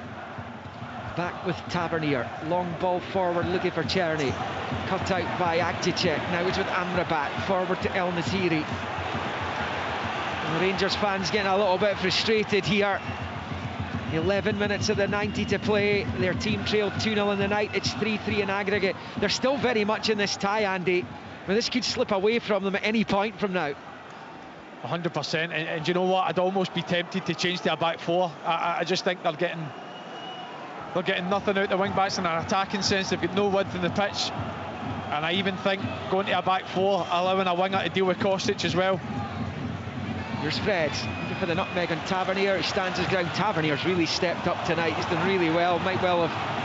Speaker 2: Back with Tavernier. Long ball forward looking for Czerny. Cut out by Akticek. Now it's with Amrabat. Forward to El Nasiri. And the Rangers fans getting a little bit frustrated here. 11 minutes of the 90 to play. Their team trailed 2-0 in the night. It's 3-3 in aggregate. They're still very much in this tie, Andy. But this could slip away from them at any point from now.
Speaker 3: 100%. And you know what? I'd almost be tempted to change to a back four. I just think they're getting nothing out the wing backs in an attacking sense. They've got no width in the pitch. And I even think going to a back four, allowing a winger to deal with Kostic as well.
Speaker 2: Here's Fred, looking for the nutmeg on Tavernier. He stands his ground. Tavernier's really stepped up tonight. He's done really well. Might well have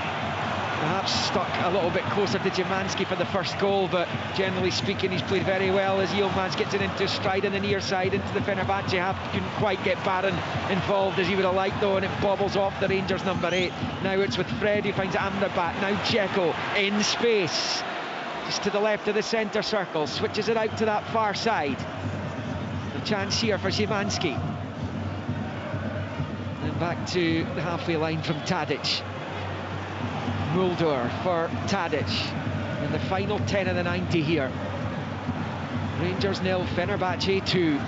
Speaker 2: perhaps stuck a little bit closer to Szymanski for the first goal, but generally speaking, he's played very well as Yilmaz gets it into stride on the near side, into the Fenerbahce half. Couldn't quite get Barron involved as he would have liked, though, and it bobbles off the Rangers number 8. Now it's with Fred, who finds Amrabat. Now Dzeko in space, just to the left of the centre circle, switches it out to that far side. A chance here for Szymanski. And back to the halfway line from Tadic. Mulder for Tadic in the final 10 of the 90 here. Rangers 0, Fenerbahce 2.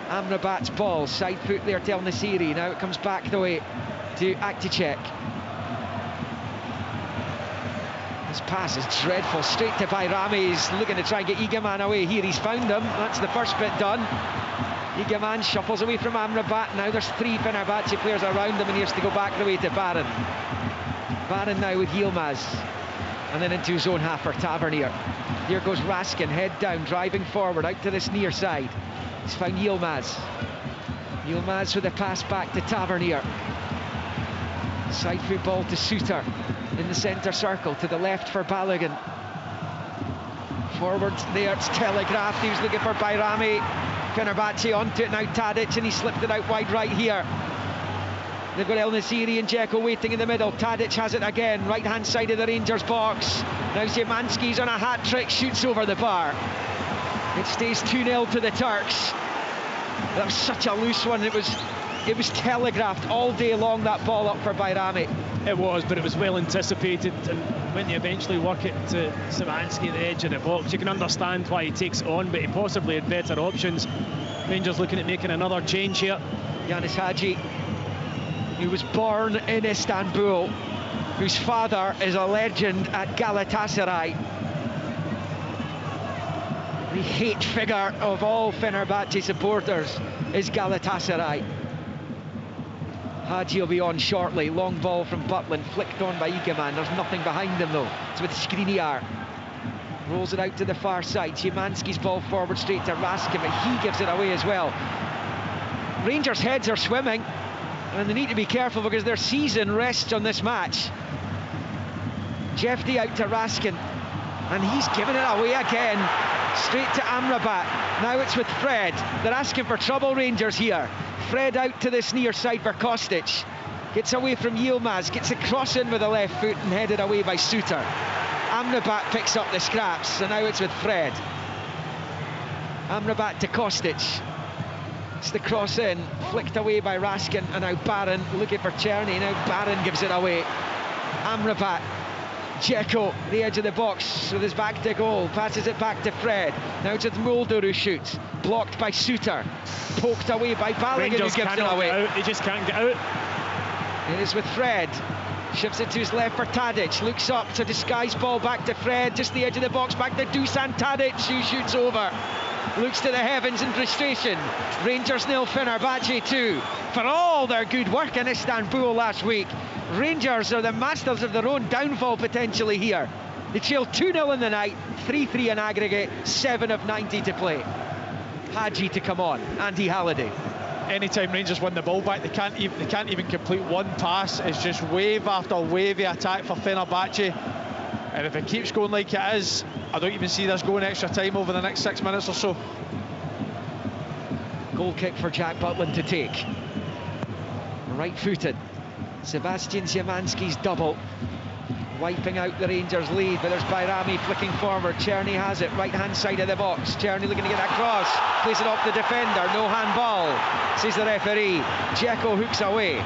Speaker 2: Amrabat's ball, side foot there to El Nasiri. Now it comes back the way to Akticek. This pass is dreadful, straight to Bayrami. He's looking to try and get Egeman away here. He's found him. That's the first bit done. Egeman shuffles away from Amrabat. Now there's 3 Fenerbahce players around him, and he has to go back the way to Barron. Barron now with Yilmaz. And then into his own half for Tavernier. Here goes Raskin, head down, driving forward, out to this near side. He's found Yilmaz. Yilmaz with a pass back to Tavernier. Side foot ball to Suter. In the centre circle, to the left for Balogun. Forward there, it's telegraphed. He was looking for Bayrami. Fenerbahce onto it now, Tadic, and he slipped it out wide right here. They've got El Nasiri and Dzeko waiting in the middle. Tadic has it again, right hand side of the Rangers box. Now Szymanski's on a hat-trick, shoots over the bar. It stays 2-0 to the Turks. That was such a loose one. It was telegraphed all day long, that ball up for Bayrami.
Speaker 4: It was, but it was well anticipated, and when you eventually work it to Szymanski at the edge of the box, you can understand why he takes it on, but he possibly had better options. Rangers looking at making another change here.
Speaker 2: Yanis Hagi, who was born in Istanbul, whose father is a legend at Galatasaray. The hate figure of all Fenerbahce supporters is Galatasaray. Hagi will be on shortly. Long ball from Butland, flicked on by Egeman. There's nothing behind him though. It's with Skriniar. Rolls it out to the far side. Szymanski's ball forward straight to Raskin, but he gives it away as well. Rangers' heads are swimming, and they need to be careful because their season rests on this match. Jefty out to Raskin, and he's given it away again. Straight to Amrabat. Now it's with Fred. They're asking for trouble, Rangers here. Fred out to this near side for Kostic. Gets away from Yilmaz, gets a cross in with the left foot and headed away by Suter. Amrabat picks up the scraps, and now it's with Fred. Amrabat to Kostic. It's the cross in, flicked away by Raskin, and now Barron looking for Czerny. Now Barron gives it away. Amrabat. Dzeko, the edge of the box with his back to goal, passes it back to Fred. Now it's with Mulder who shoots, blocked by Suter, poked away by Balogun who gives it away.
Speaker 4: They just can't get out.
Speaker 2: It is with Fred, shifts it to his left for Tadic, looks up, it's a disguised ball back to Fred, just the edge of the box, back to Dusan Tadic, who shoots over. Looks to the heavens in frustration. Rangers 0, Fenerbahce 2. For all their good work in Istanbul last week, Rangers are the masters of their own downfall potentially here. They trail 2-0 in the night, 3-3 in aggregate, 7 of 90 to play. Hagi to come on, Andy Halliday.
Speaker 3: Anytime Rangers win the ball back, they can't even complete one pass. It's just wave after wave of attack for Fenerbahce. And if it keeps going like it is, I don't even see this going extra time over the next 6 minutes or so.
Speaker 2: Goal kick for Jack Butland to take. Right-footed. Sebastian Szymanski's double, wiping out the Rangers lead, but there's Bayrami flicking forward. Czerny has it, right-hand side of the box. Czerny looking to get that cross, plays it off the defender, no handball, says the referee. Dzeko hooks away.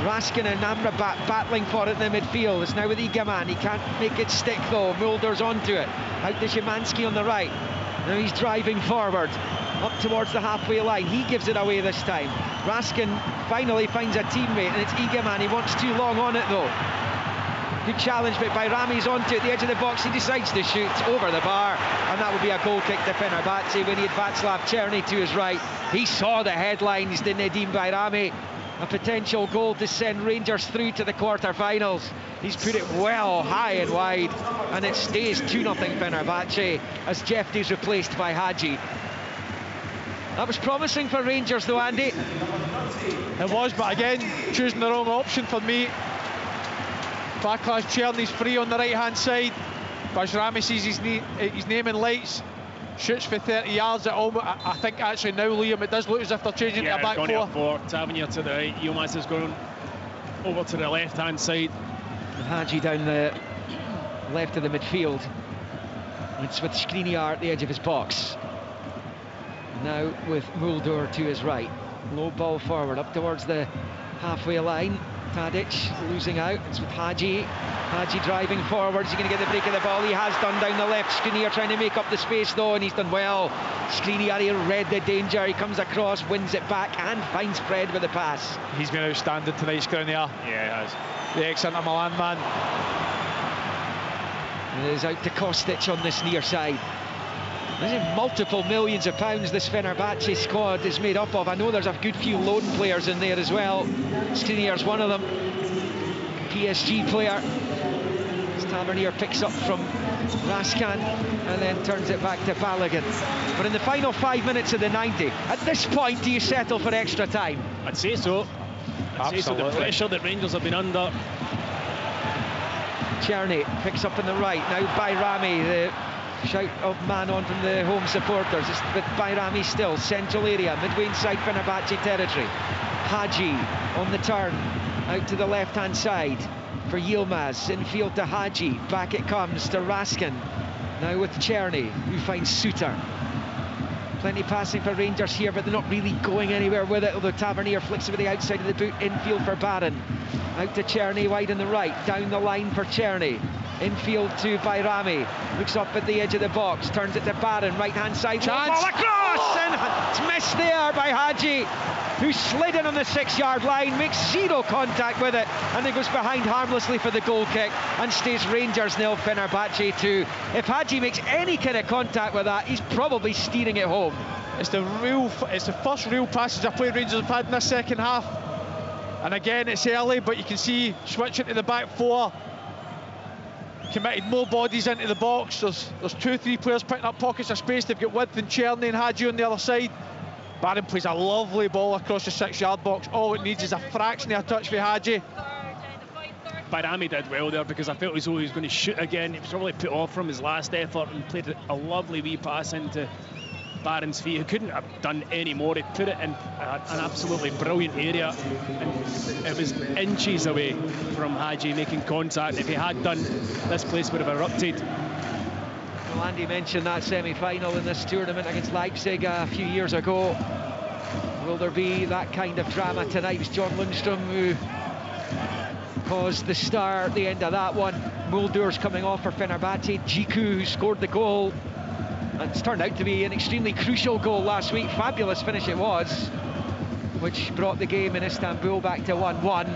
Speaker 2: Raskin and Amrabat battling for it in the midfield. It's now with Egeman, he can't make it stick though. Mulder's onto it, out to Szymanski on the right. Now he's driving forward, up towards the halfway line. He gives it away this time. Raskin finally finds a teammate, and it's Egeman. He wants too long on it though. Good challenge, but Bayrami's onto it, the edge of the box. He decides to shoot over the bar, and that would be a goal kick to Fenerbahce when he had Václav Černý to his right. He saw the headlines, didn't Nedim Bayrami? A potential goal to send Rangers through to the quarter-finals. He's put it well high and wide, and it stays 2-0 Fenerbahce as Jefty's replaced by Hagi. That was promising for Rangers though, Andy.
Speaker 3: It was, but again, choosing the wrong option for me. Václav Černy's free on the right-hand side. Bayrami sees his name in lights, shoots for 30 yards at almost. I think actually now, Liam, it does look as if they're changing to a back four.
Speaker 4: Tavernier to the right, Yilmaz is going over to the left-hand side.
Speaker 2: Hagi down the left of the midfield. It's with Skriniar at the edge of his box. Now with Mulder to his right. Low ball forward up towards the halfway line. Tadic losing out. It's with Hagi. Hagi driving forward. Is he going to get the break of the ball? He has done down the left. Skriniar trying to make up the space though, and he's done well. Skriniar, he read the danger. He comes across, wins it back, and finds Fred with the pass.
Speaker 3: He's been outstanding tonight, Skriniar.
Speaker 4: Yeah, he has.
Speaker 3: The ex-Inter Milan man.
Speaker 2: And it is out to Kostic on this near side. There's multiple millions of pounds this Fenerbahce squad is made up of. I know there's a good few loan players in there as well. Skriniar's one of them. PSG player. As Tavernier picks up from Raskan and then turns it back to Balogun. But in the final 5 minutes of the 90, at this point, do you settle for extra time?
Speaker 4: I'd say so. I'd say so. The pressure that Rangers have been under.
Speaker 2: Černý picks up on the right. Now Bayrami, the shout of man on from the home supporters. It's with Bayrami still, central area, midway inside Fenerbahce territory. Hagi on the turn, out to the left-hand side for Yilmaz, infield to Hagi, back it comes to Raskin. Now with Černý, who finds Suter. Plenty passing for Rangers here, but they're not really going anywhere with it, although Tavernier flicks it with the outside of the boot, infield for Barron. Out to Černý, wide on the right, down the line for Černý. Infield to Bayrami, looks up at the edge of the box, turns it to Barron, right-hand side, chance. Ball across, and it's missed there by Hagi, who slid in on the 6-yard line, makes zero contact with it, and then goes behind harmlessly for the goal kick, and stays Rangers 0, Fenerbahce 2. If Hagi makes any kind of contact with that, he's probably steering it home.
Speaker 3: It's the first real passage of play Rangers have had in this second half, and again it's early, but you can see switching to the back four. Committed more bodies into the box. There's 2-3 players picking up pockets of space. They've got width and Černý and Hagi on the other side. Barron plays a lovely ball across the 6-yard box. All it needs is a fraction of a touch for Hagi.
Speaker 4: Bayrami did well there, because I felt as though he was going to shoot again. He was probably put off from his last effort and played a lovely wee pass into Barron's feet, who couldn't have done any more. He put it in an absolutely brilliant area, and it was inches away from Hagi making contact. If he had done, this place would have erupted.
Speaker 2: Well, Andy mentioned that semi-final in this tournament against Leipzig a few years ago. Will there be that kind of drama tonight? It was John Lundstrom who caused the star at the end of that one. Mulder's coming off for Fenerbahce. Džiku, who scored the goal. And it's turned out to be an extremely crucial goal last week. Fabulous finish it was, which brought the game in Istanbul back to 1-1.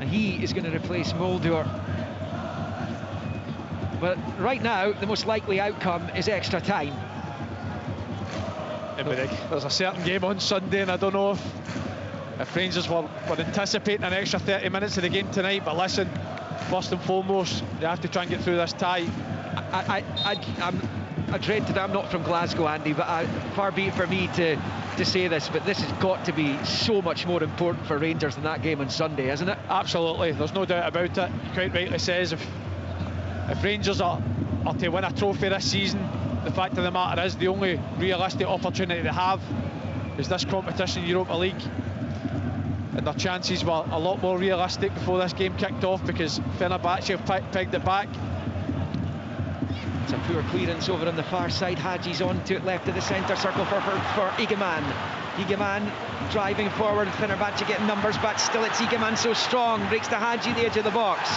Speaker 2: And he is going to replace Mulder. But right now, the most likely outcome is extra time.
Speaker 3: There's a certain game on Sunday, and I don't know if Rangers were anticipating an extra 30 minutes of the game tonight. But listen, first and foremost, they have to try and get through this tie.
Speaker 2: I dread that I'm not from Glasgow, Andy, but far be it for me to say this, but this has got to be so much more important for Rangers than that game on Sunday, isn't it?
Speaker 3: Absolutely, there's no doubt about it. Quite rightly says, if if Rangers are to win a trophy this season, the fact of the matter is the only realistic opportunity they have is this competition, Europa League. And their chances were a lot more realistic before this game kicked off, because Fenerbahce have pegged it back.
Speaker 2: It's a poor clearance over on the far side. Hadji's on to it, left of the centre circle for Egeman. Egeman driving forward, Fenerbahce getting numbers, but still it's Egeman so strong. Breaks to Hadji, the edge of the box.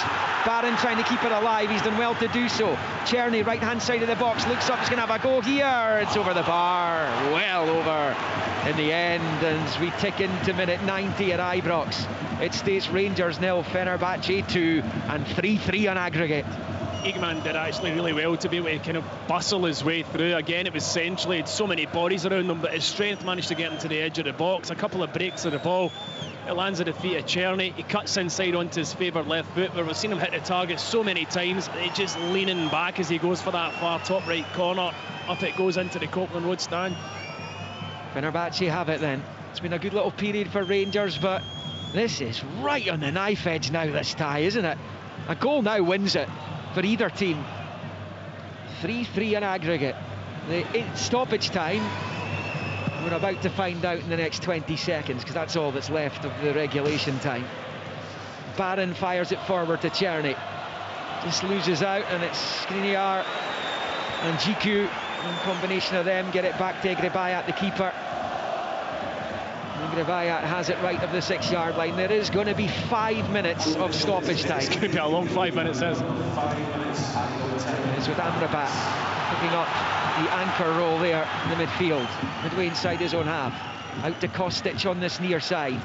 Speaker 2: Barron trying to keep it alive, he's done well to do so. Czerny, right hand side of the box, looks up, he's going to have a go here. It's over the bar, well over in the end, and as we tick into minute 90 at Ibrox, it stays Rangers 0, Fenerbahce 2, and 3-3 on aggregate.
Speaker 4: Egeman did actually really well to be able to kind of bustle his way through. Again, it was centrally, had so many bodies around him, but his strength managed to get him to the edge of the box. A couple of breaks of the ball, it lands at the feet of Czerny. He cuts inside onto his favoured left foot, where we've seen him hit the target so many times. He's just leaning back as he goes for that far top right corner. Up it goes into the Copeland Road stand.
Speaker 2: Fenerbahce have it then. It's been a good little period for Rangers, but this is right on the knife edge now, this tie, isn't it? A goal now wins it for either team. 3-3 on aggregate. The stoppage time, we're about to find out in the next 20 seconds, because that's all that's left of the regulation time. Barron fires it forward to Czerny. Just loses out, and it's Skriniar and GQ. In combination of them get it back to Egrebayat, the keeper. Egrebayat has it right of the 6-yard line. There is going to be 5 minutes of stoppage time.
Speaker 4: It's going to be a long 5 minutes, says.
Speaker 2: It's with Amrabat picking up the anchor role there in the midfield, midway inside his own half. Out to Kostic on this near side.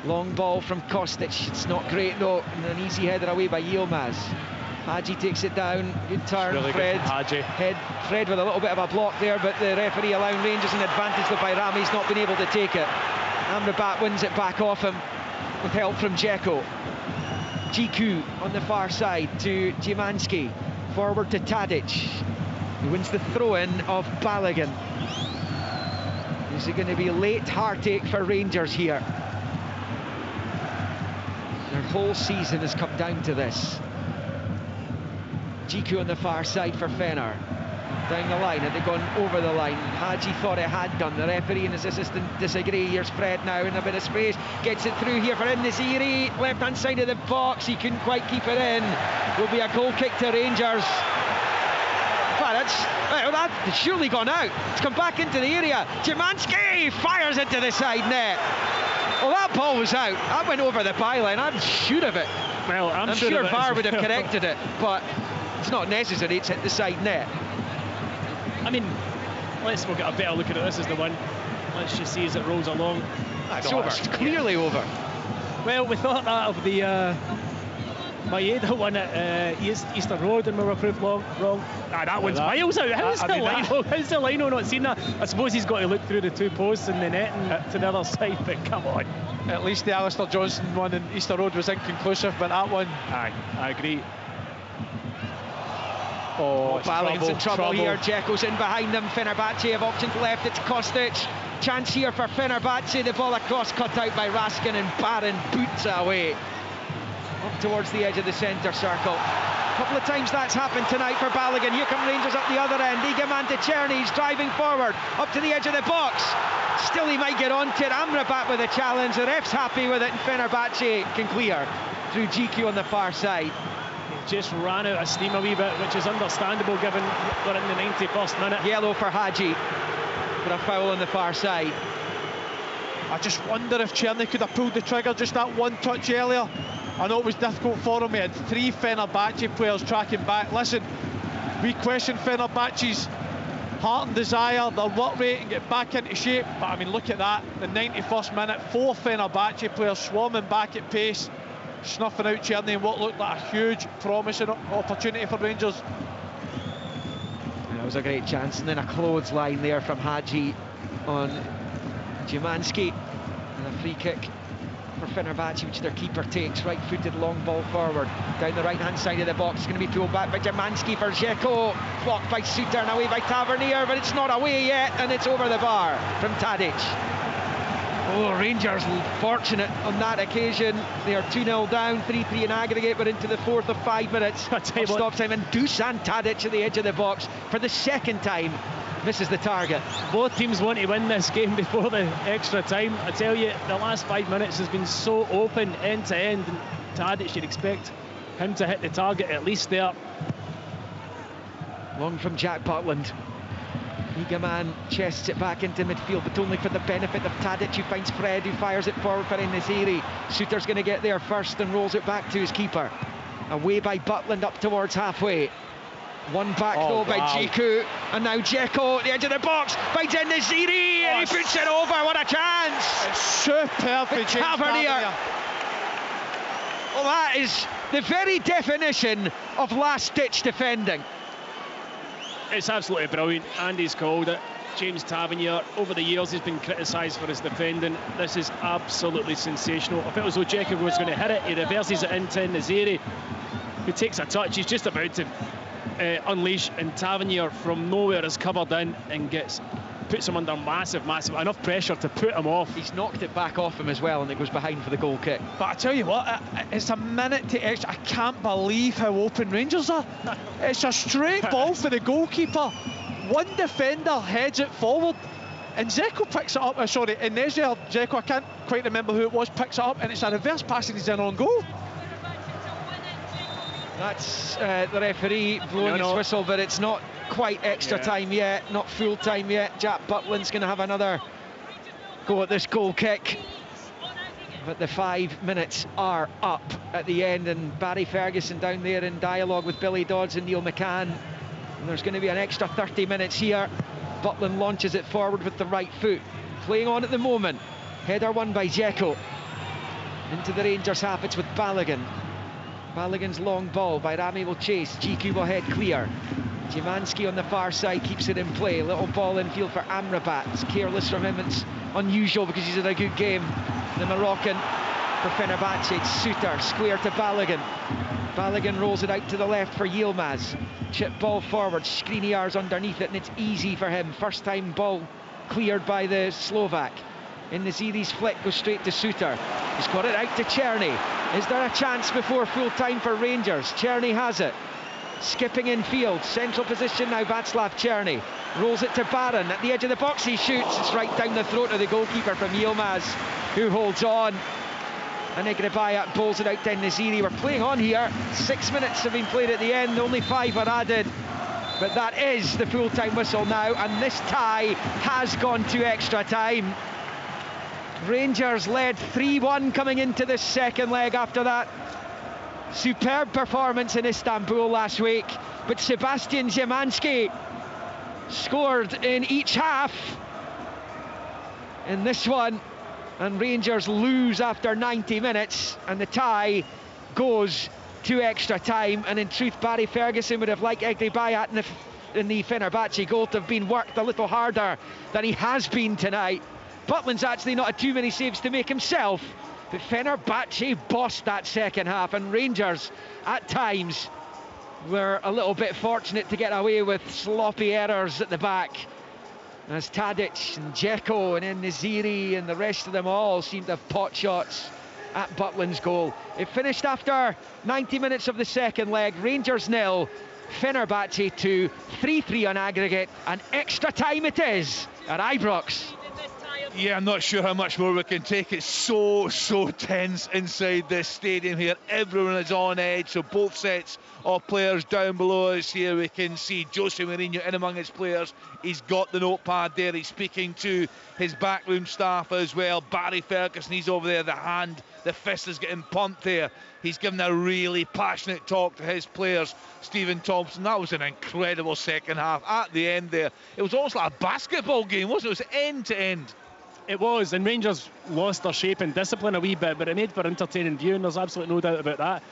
Speaker 2: Long ball from Kostic. It's not great though, and an easy header away by Yilmaz. Hadji takes it down, good turn,
Speaker 4: really
Speaker 2: Fred.
Speaker 4: Good
Speaker 2: Fred with a little bit of a block there, but the referee allowing Rangers an advantage, but Bayrami's not been able to take it. Amrabat wins it back off him with help from Dzeko. GQ on the far side to Szymanski, forward to Tadic. He wins the throw-in of Balogun. Is it going to be a late heartache for Rangers here? Their whole season has come down to this. GQ on the far side for Fener. Down the line, had they gone over the line? Hadji thought it had done. The referee and his assistant disagree. Here's Fred now in a bit of space. Gets it through here for In-Nesyri. Left-hand side of the box. He couldn't quite keep it in. Will be a goal kick to Rangers. Well, that's surely gone out. It's come back into the area. Szymanski fires it to the side net. Well, that ball was out. That went over the byline. I'm sure of it.
Speaker 4: Well, I'm
Speaker 2: sure VAR would have corrected it, but it's not necessary. It's hit the side net.
Speaker 4: I mean, we'll get a better look at it. This is the one. Let's just see as it rolls along.
Speaker 2: It's over. It's clearly over.
Speaker 4: Well, we thought that of the Maeda one at Easter Road, and we were proved wrong. That one's miles out. How's the lino not seen that? I suppose he's got to look through the two posts and the net and to the other side, but come on.
Speaker 3: At least the Alistair Johnson one in Easter Road was inconclusive, but that one...
Speaker 4: Aye, I agree.
Speaker 3: Oh,
Speaker 2: Balogun's in trouble here. Dzeko's in behind them. Fenerbahce have options left. It's Kostic. Chance here for Fenerbahce. The ball across, cut out by Raskin, and Barron boots it away up towards the edge of the centre circle. A couple of times that's happened tonight for Balogun. Here come Rangers up the other end. Egeman to Czerny. He's driving forward up to the edge of the box. Still he might get onto it. Amrabat with a challenge. The ref's happy with it, and Fenerbahce can clear through GQ on the far side.
Speaker 4: Just ran out of steam a wee bit, which is understandable given we're in the 91st minute.
Speaker 2: Yellow for Hadji for a foul on the far side.
Speaker 3: I just wonder if Czerny could have pulled the trigger just that one touch earlier. I know it was difficult for him. He had 3 Fenerbahce players tracking back. Listen, we question Fenerbahce's heart and desire, their work rate, and get back into shape. But I mean, look at that. The 91st minute, 4 Fenerbahce players swarming back at pace, snuffing out Czerny in what looked like a huge promising opportunity for Rangers.
Speaker 2: That was a great chance, and then a clothesline there from Hadji on Szymanski, and a free kick for Fenerbahce, which their keeper takes. Right-footed long ball forward down the right-hand side of the box. It's going to be pulled back by Szymanski for Dzeko. Blocked by Suter and away by Tavernier, but it's not away yet, and it's over the bar from Tadic. Oh, Rangers fortunate on that occasion. They are 2-0 down, 3-3 in aggregate. We're into the fourth of 5 minutes of stop time, and Dusan Tadic at the edge of the box for the second time misses the target.
Speaker 4: Both teams want to win this game before the extra time. I tell you, the last 5 minutes has been so open end to end, and Tadic, you'd expect him to hit the target at least there.
Speaker 2: Long from Jack Butland. Eager man chests it back into midfield, but only for the benefit of Tadic, who finds Fred, who fires it forward for Enesiri. Suter's going to get there first and rolls it back to his keeper. Away by Butland up towards halfway. One back though by Djiku, and now Dzeko at the edge of the box finds Enesiri, and he puts it over. What a chance!
Speaker 3: It's superb for James Tavernier.
Speaker 2: Well, that is the very definition of last-ditch defending.
Speaker 4: It's absolutely brilliant. Andy's called it. James Tavernier, over the years, he's been criticised for his defending. This is absolutely sensational. If it was Dzeko was going to hit it, he reverses it into Enesiri, who takes a touch. He's just about to unleash, and Tavernier from nowhere is covered in and puts him under massive enough pressure to put him off.
Speaker 2: He's knocked it back off him as well, and it goes behind for the goal kick.
Speaker 3: But I tell you what, it's a minute to extra. I can't believe how open Rangers are. It's a straight ball for the goalkeeper. One defender heads it forward, and Dzeko picks it up. Enesiri or Dzeko, I can't quite remember who it was, picks it up, and it's a reverse pass and he's in on goal.
Speaker 2: That's the referee blowing his whistle, but it's not quite extra time yet, not full time yet. Jack Butland's going to have another go at this goal kick. But the 5 minutes are up at the end, and Barry Ferguson down there in dialogue with Billy Dodds and Neil McCann. And there's going to be an extra 30 minutes here. Butland launches it forward with the right foot. Playing on at the moment. Header won by Dzeko. Into the Rangers half, it's with Balogun. Balogun's long ball by Rami will chase. Djiku will head clear. Szymanski on the far side keeps it in play. Little ball in field for Amrabat. It's careless from him. It's unusual because he's had a good game. The Moroccan for Fenerbahce. It's Suter, square to Balogun. Balogun rolls it out to the left for Yilmaz. Chip ball forward. Skriniar's underneath it, and it's easy for him. First time ball cleared by the Slovak. Enesiri's flick goes straight to Suter. He's got it out to Czerny. Is there a chance before full time for Rangers? Czerny has it. Skipping in field, central position now, Václav Czerny. Rolls it to Baron, at the edge of the box he shoots. It's right down the throat of the goalkeeper from Yilmaz, who holds on. And Egribaya bowls it out to Enesiri. We're playing on here. 6 minutes have been played at the end, only 5 are added. But that is the full-time whistle now, and this tie has gone to extra time. Rangers led 3-1 coming into this second leg after that superb performance in Istanbul last week, but Sebastian Szymanski scored in each half in this one, and Rangers lose after 90 minutes, and the tie goes to extra time. And in truth, Barry Ferguson would have liked Egribaya in the Fenerbahce goal to have been worked a little harder than he has been tonight. Butland's actually not had too many saves to make himself, but Fenerbahce bossed that second half, and Rangers at times were a little bit fortunate to get away with sloppy errors at the back, as Tadic and Dzeko and Enesiri and the rest of them all seemed to have pot shots at Butland's goal. It finished after 90 minutes of the second leg. Rangers 0, Fenerbahce 2, 3-3 on aggregate, and extra time it is at Ibrox.
Speaker 1: Yeah, I'm not sure how much more we can take. It's so tense inside this stadium here. Everyone is on edge, so both sets of players down below us here. We can see Jose Mourinho in among his players. He's got the notepad there. He's speaking to his backroom staff as well. Barry Ferguson, he's over there. The fist is getting pumped there. He's given a really passionate talk to his players. Stephen Thompson, that was an incredible second half. At the end there, it was almost like a basketball game, wasn't it? It was end to end.
Speaker 4: It was, and Rangers lost their shape and discipline a wee bit, but it made for entertaining viewing. There's absolutely no doubt about that.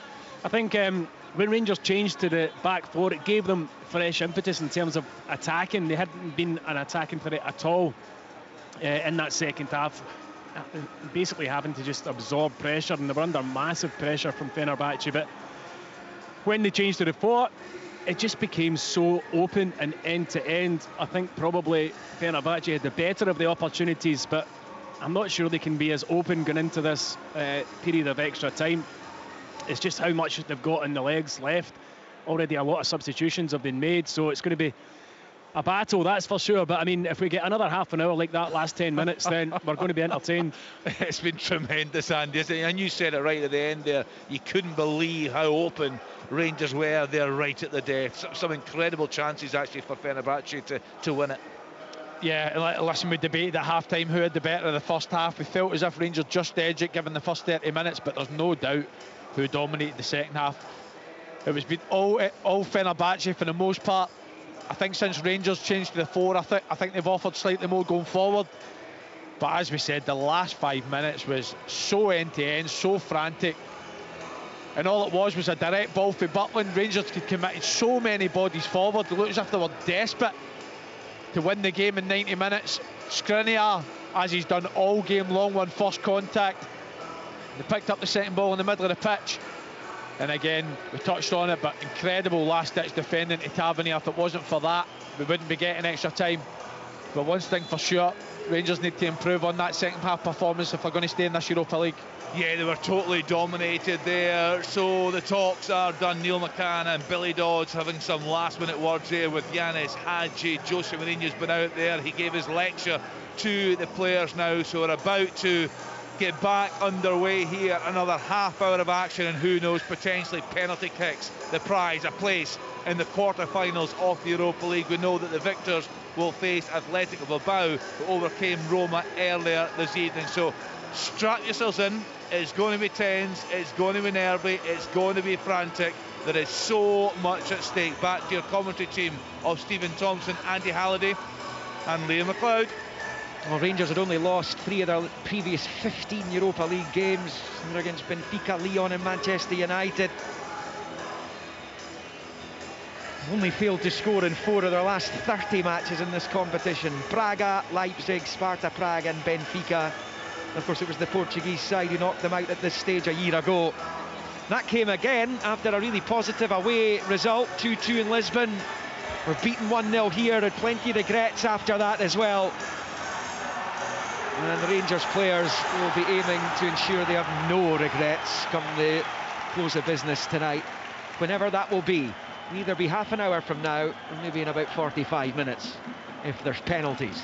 Speaker 4: I think when Rangers changed to the back four, it gave them fresh impetus in terms of attacking. They hadn't been an attacking threat at all in that second half, basically having to just absorb pressure, and they were under massive pressure from Fenerbahce. But when they changed to the four, it just became so open and end to end. I think probably Fenerbahce had the better of the opportunities, but I'm not sure they can be as open going into this period of extra time. It's just how much they've got in the legs left. Already a lot of substitutions have been made, so it's going to be a battle, that's for sure. But I mean, if we get another half an hour like that last 10 minutes, then we're going to be entertained.
Speaker 1: It's been tremendous, Andy, isn't it? And you said it right at the end there. You couldn't believe how open Rangers were there right at the death. Some incredible chances actually for Fenerbahce to win it.
Speaker 3: Yeah, listen, we debated at half-time who had the better of the first half. We felt as if Rangers just edged it given the first 30 minutes, but there's no doubt who dominated the second half. It was been all Fenerbahce for the most part. I think since Rangers changed to the 4, I think they've offered slightly more going forward. But as we said, the last 5 minutes was so end-to-end, so frantic. And all it was a direct ball for Butland. Rangers had committed so many bodies forward. It looked as if they were desperate to win the game in 90 minutes. Skriniar, as he's done all game long, won first contact. They picked up the second ball in the middle of the pitch. And again, we touched on it, but incredible last-ditch defending to Tavernier. If it wasn't for that, we wouldn't be getting extra time. But one thing for sure, Rangers need to improve on that second half performance if they're going to stay in this Europa League.
Speaker 1: Yeah, they were totally dominated there. So the talks are done. Neil McCann and Billy Dodds having some last-minute words there with Yanis Hadji. Jose Mourinho's been out there. He gave his lecture to the players now. So we're about to get back underway here. Another half hour of action, and who knows, potentially penalty kicks. The prize, a place in the quarter-finals of the Europa League. We know that the victors will face Athletic Bilbao, who overcame Roma earlier this evening. So strap yourselves in. It's going to be tense, it's going to be nervy, it's going to be frantic. There is so much at stake. Back to your commentary team of Stephen Thompson, Andy Halliday and Liam McLeod.
Speaker 2: Well, Rangers had only lost 3 of their previous 15 Europa League games. They're against Benfica, Lyon and Manchester United. Only failed to score in 4 of their last 30 matches in this competition. Braga, Leipzig, Sparta Prague and Benfica. And of course, it was the Portuguese side who knocked them out at this stage a year ago. That came again after a really positive away result, 2-2 in Lisbon. We're beaten 1-0 here, and plenty of regrets after that as well. And the Rangers players will be aiming to ensure they have no regrets come the close of business tonight, whenever that will be. It'll either be half an hour from now, or maybe in about 45 minutes, if there's penalties.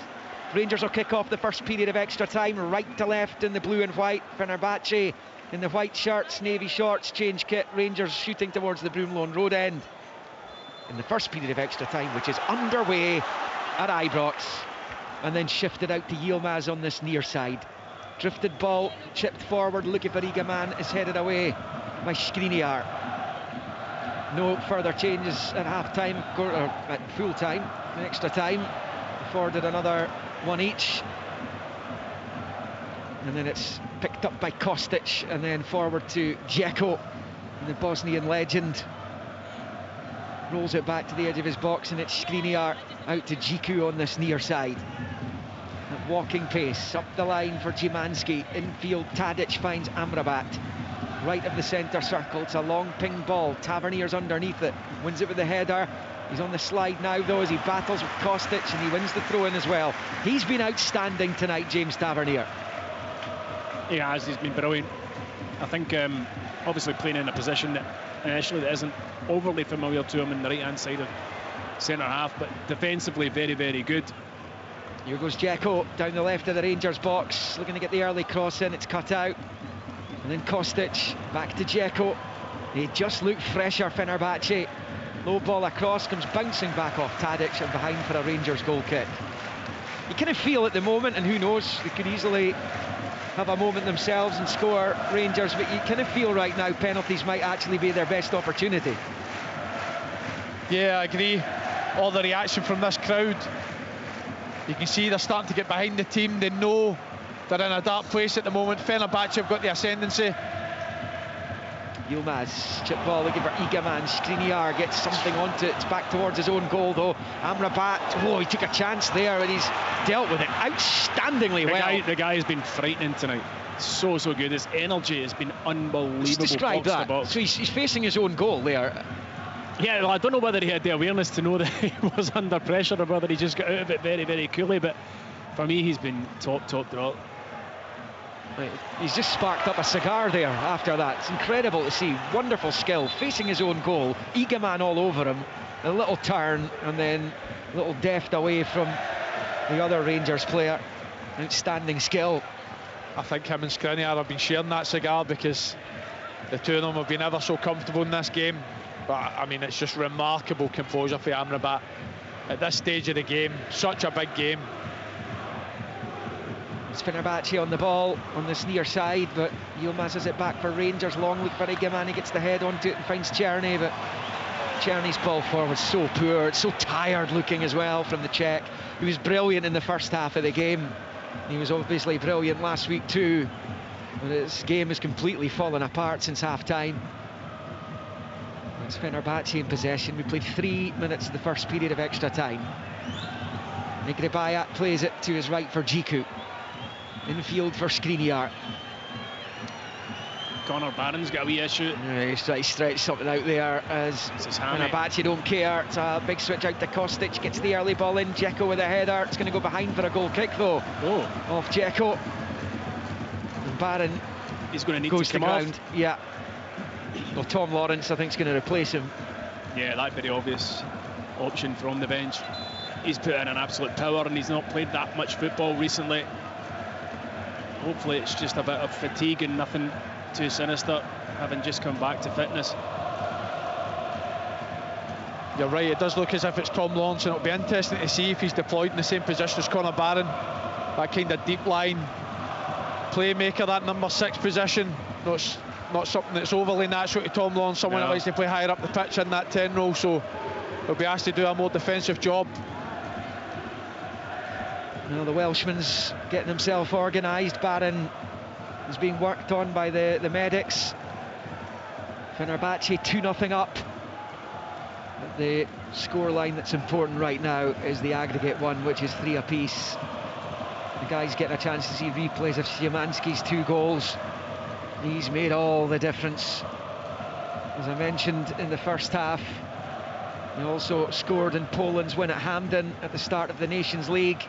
Speaker 2: Rangers will kick off the first period of extra time, right to left in the blue and white. Fenerbahce in the white shirts, navy shorts, change kit. Rangers shooting towards the Broomloan Road end in the first period of extra time, which is underway at Ibrox. And then shifted out to Yilmaz on this near side. Drifted ball, chipped forward, looking for Igaman, is headed away by Skriniar. No further changes at half-time, or at full-time, extra time. Afforded another one each. And then it's picked up by Kostic, and then forward to Dzeko, the Bosnian legend. Rolls it back to the edge of his box, and it's Skriniar out to Djiku on this near side. At walking pace, up the line for Szymanski. Infield, Tadic finds Amrabat. Right of the centre circle, it's a long ping ball. Tavernier's underneath it, wins it with the header. He's on the slide now though as he battles with Kostic, and he wins the throw-in as well. He's been outstanding tonight, James Tavernier.
Speaker 4: He has, he's been brilliant. I think obviously playing in a position that initially that isn't overly familiar to him in the right-hand side of centre half, but defensively very, very good.
Speaker 2: Here goes Dzeko down the left of the Rangers box, looking to get the early cross in. It's cut out, and then Kostic back to Dzeko. He just looked fresher, Fenerbahce. Low ball across, comes bouncing back off Tadic and behind for a Rangers goal kick. You kind of feel at the moment, and who knows, they could easily have a moment themselves and score, Rangers, but you kind of feel right now penalties might actually be their best opportunity.
Speaker 3: Yeah, I agree. All the reaction from this crowd, you can see they're starting to get behind the team. They know they're in a dark place at the moment. Fenerbahce have got the ascendancy.
Speaker 2: Yilmaz, chip ball looking for Igaman. Skriniar gets something onto it. It's back towards his own goal though. Amrabat, oh, he took a chance there, and he's dealt with it outstandingly well.
Speaker 4: The guy has been frightening tonight. So good. His energy has been unbelievable.
Speaker 2: Just describe that.
Speaker 4: Box.
Speaker 2: So he's facing his own goal there.
Speaker 4: Yeah, well, I don't know whether he had the awareness to know that he was under pressure or whether he just got out of it very, very coolly, but for me he's been top draw.
Speaker 2: He's just sparked up a cigar there after that. It's incredible to see. Wonderful skill, facing his own goal. Eagleman all over him. A little turn and then a little deft away from the other Rangers player. Outstanding skill.
Speaker 3: I think him and Skriniar have been sharing that cigar because the two of them have been ever so comfortable in this game. But I mean, it's just remarkable composure for Amrabat at this stage of the game. Such a big game.
Speaker 2: It's Fenerbahce on the ball on this near side, but Yilmaz has it back for Rangers. Long look for Egeman, he gets the head onto it and finds Czerny, but Czerny's ball forward so poor. It's so tired looking as well from the Czech. He was brilliant in the first half of the game. He was obviously brilliant last week too, but his game has completely fallen apart since half-time. It's Fenerbahce in possession. We played 3 minutes of the first period of extra time. Negrebayat plays it to his right for Djiku. Infield for Skriniar.
Speaker 4: Connor Barron's got a wee issue.
Speaker 2: Yeah, he's trying to stretch something out there as Fenerbahce don't care. It's a big switch out to Kostic, gets the early ball in. Dzeko with a header. It's going to go behind for a goal kick though. Off Dzeko. And Barron
Speaker 4: he's going to need
Speaker 2: goes
Speaker 4: to come
Speaker 2: to ground.
Speaker 4: off.
Speaker 2: Yeah. Well, Tom Lawrence I think is going to replace him.
Speaker 4: Yeah, that very obvious option from the bench. He's put in an absolute power and he's not played that much football recently. Hopefully it's just a bit of fatigue and nothing too sinister, having just come back to fitness.
Speaker 3: You're right, it does look as if it's Tom Lawrence, and it'll be interesting to see if he's deployed in the same position as Connor Barron. That kind of deep line playmaker, that number 6 position. Not something that's overly natural to Tom Lawrence, someone that likes to play higher up the pitch in that 10 role, so he'll be asked to do a more defensive job.
Speaker 2: Well, the Welshman's getting himself organised. Barron is being worked on by the medics. Fenerbahce 2-0 up. But the scoreline that's important right now is the aggregate one, which is 3 apiece. The guys getting a chance to see replays of Szymanski's 2 goals. He's made all the difference. As I mentioned in the first half, he also scored in Poland's win at Hampden at the start of the Nations League.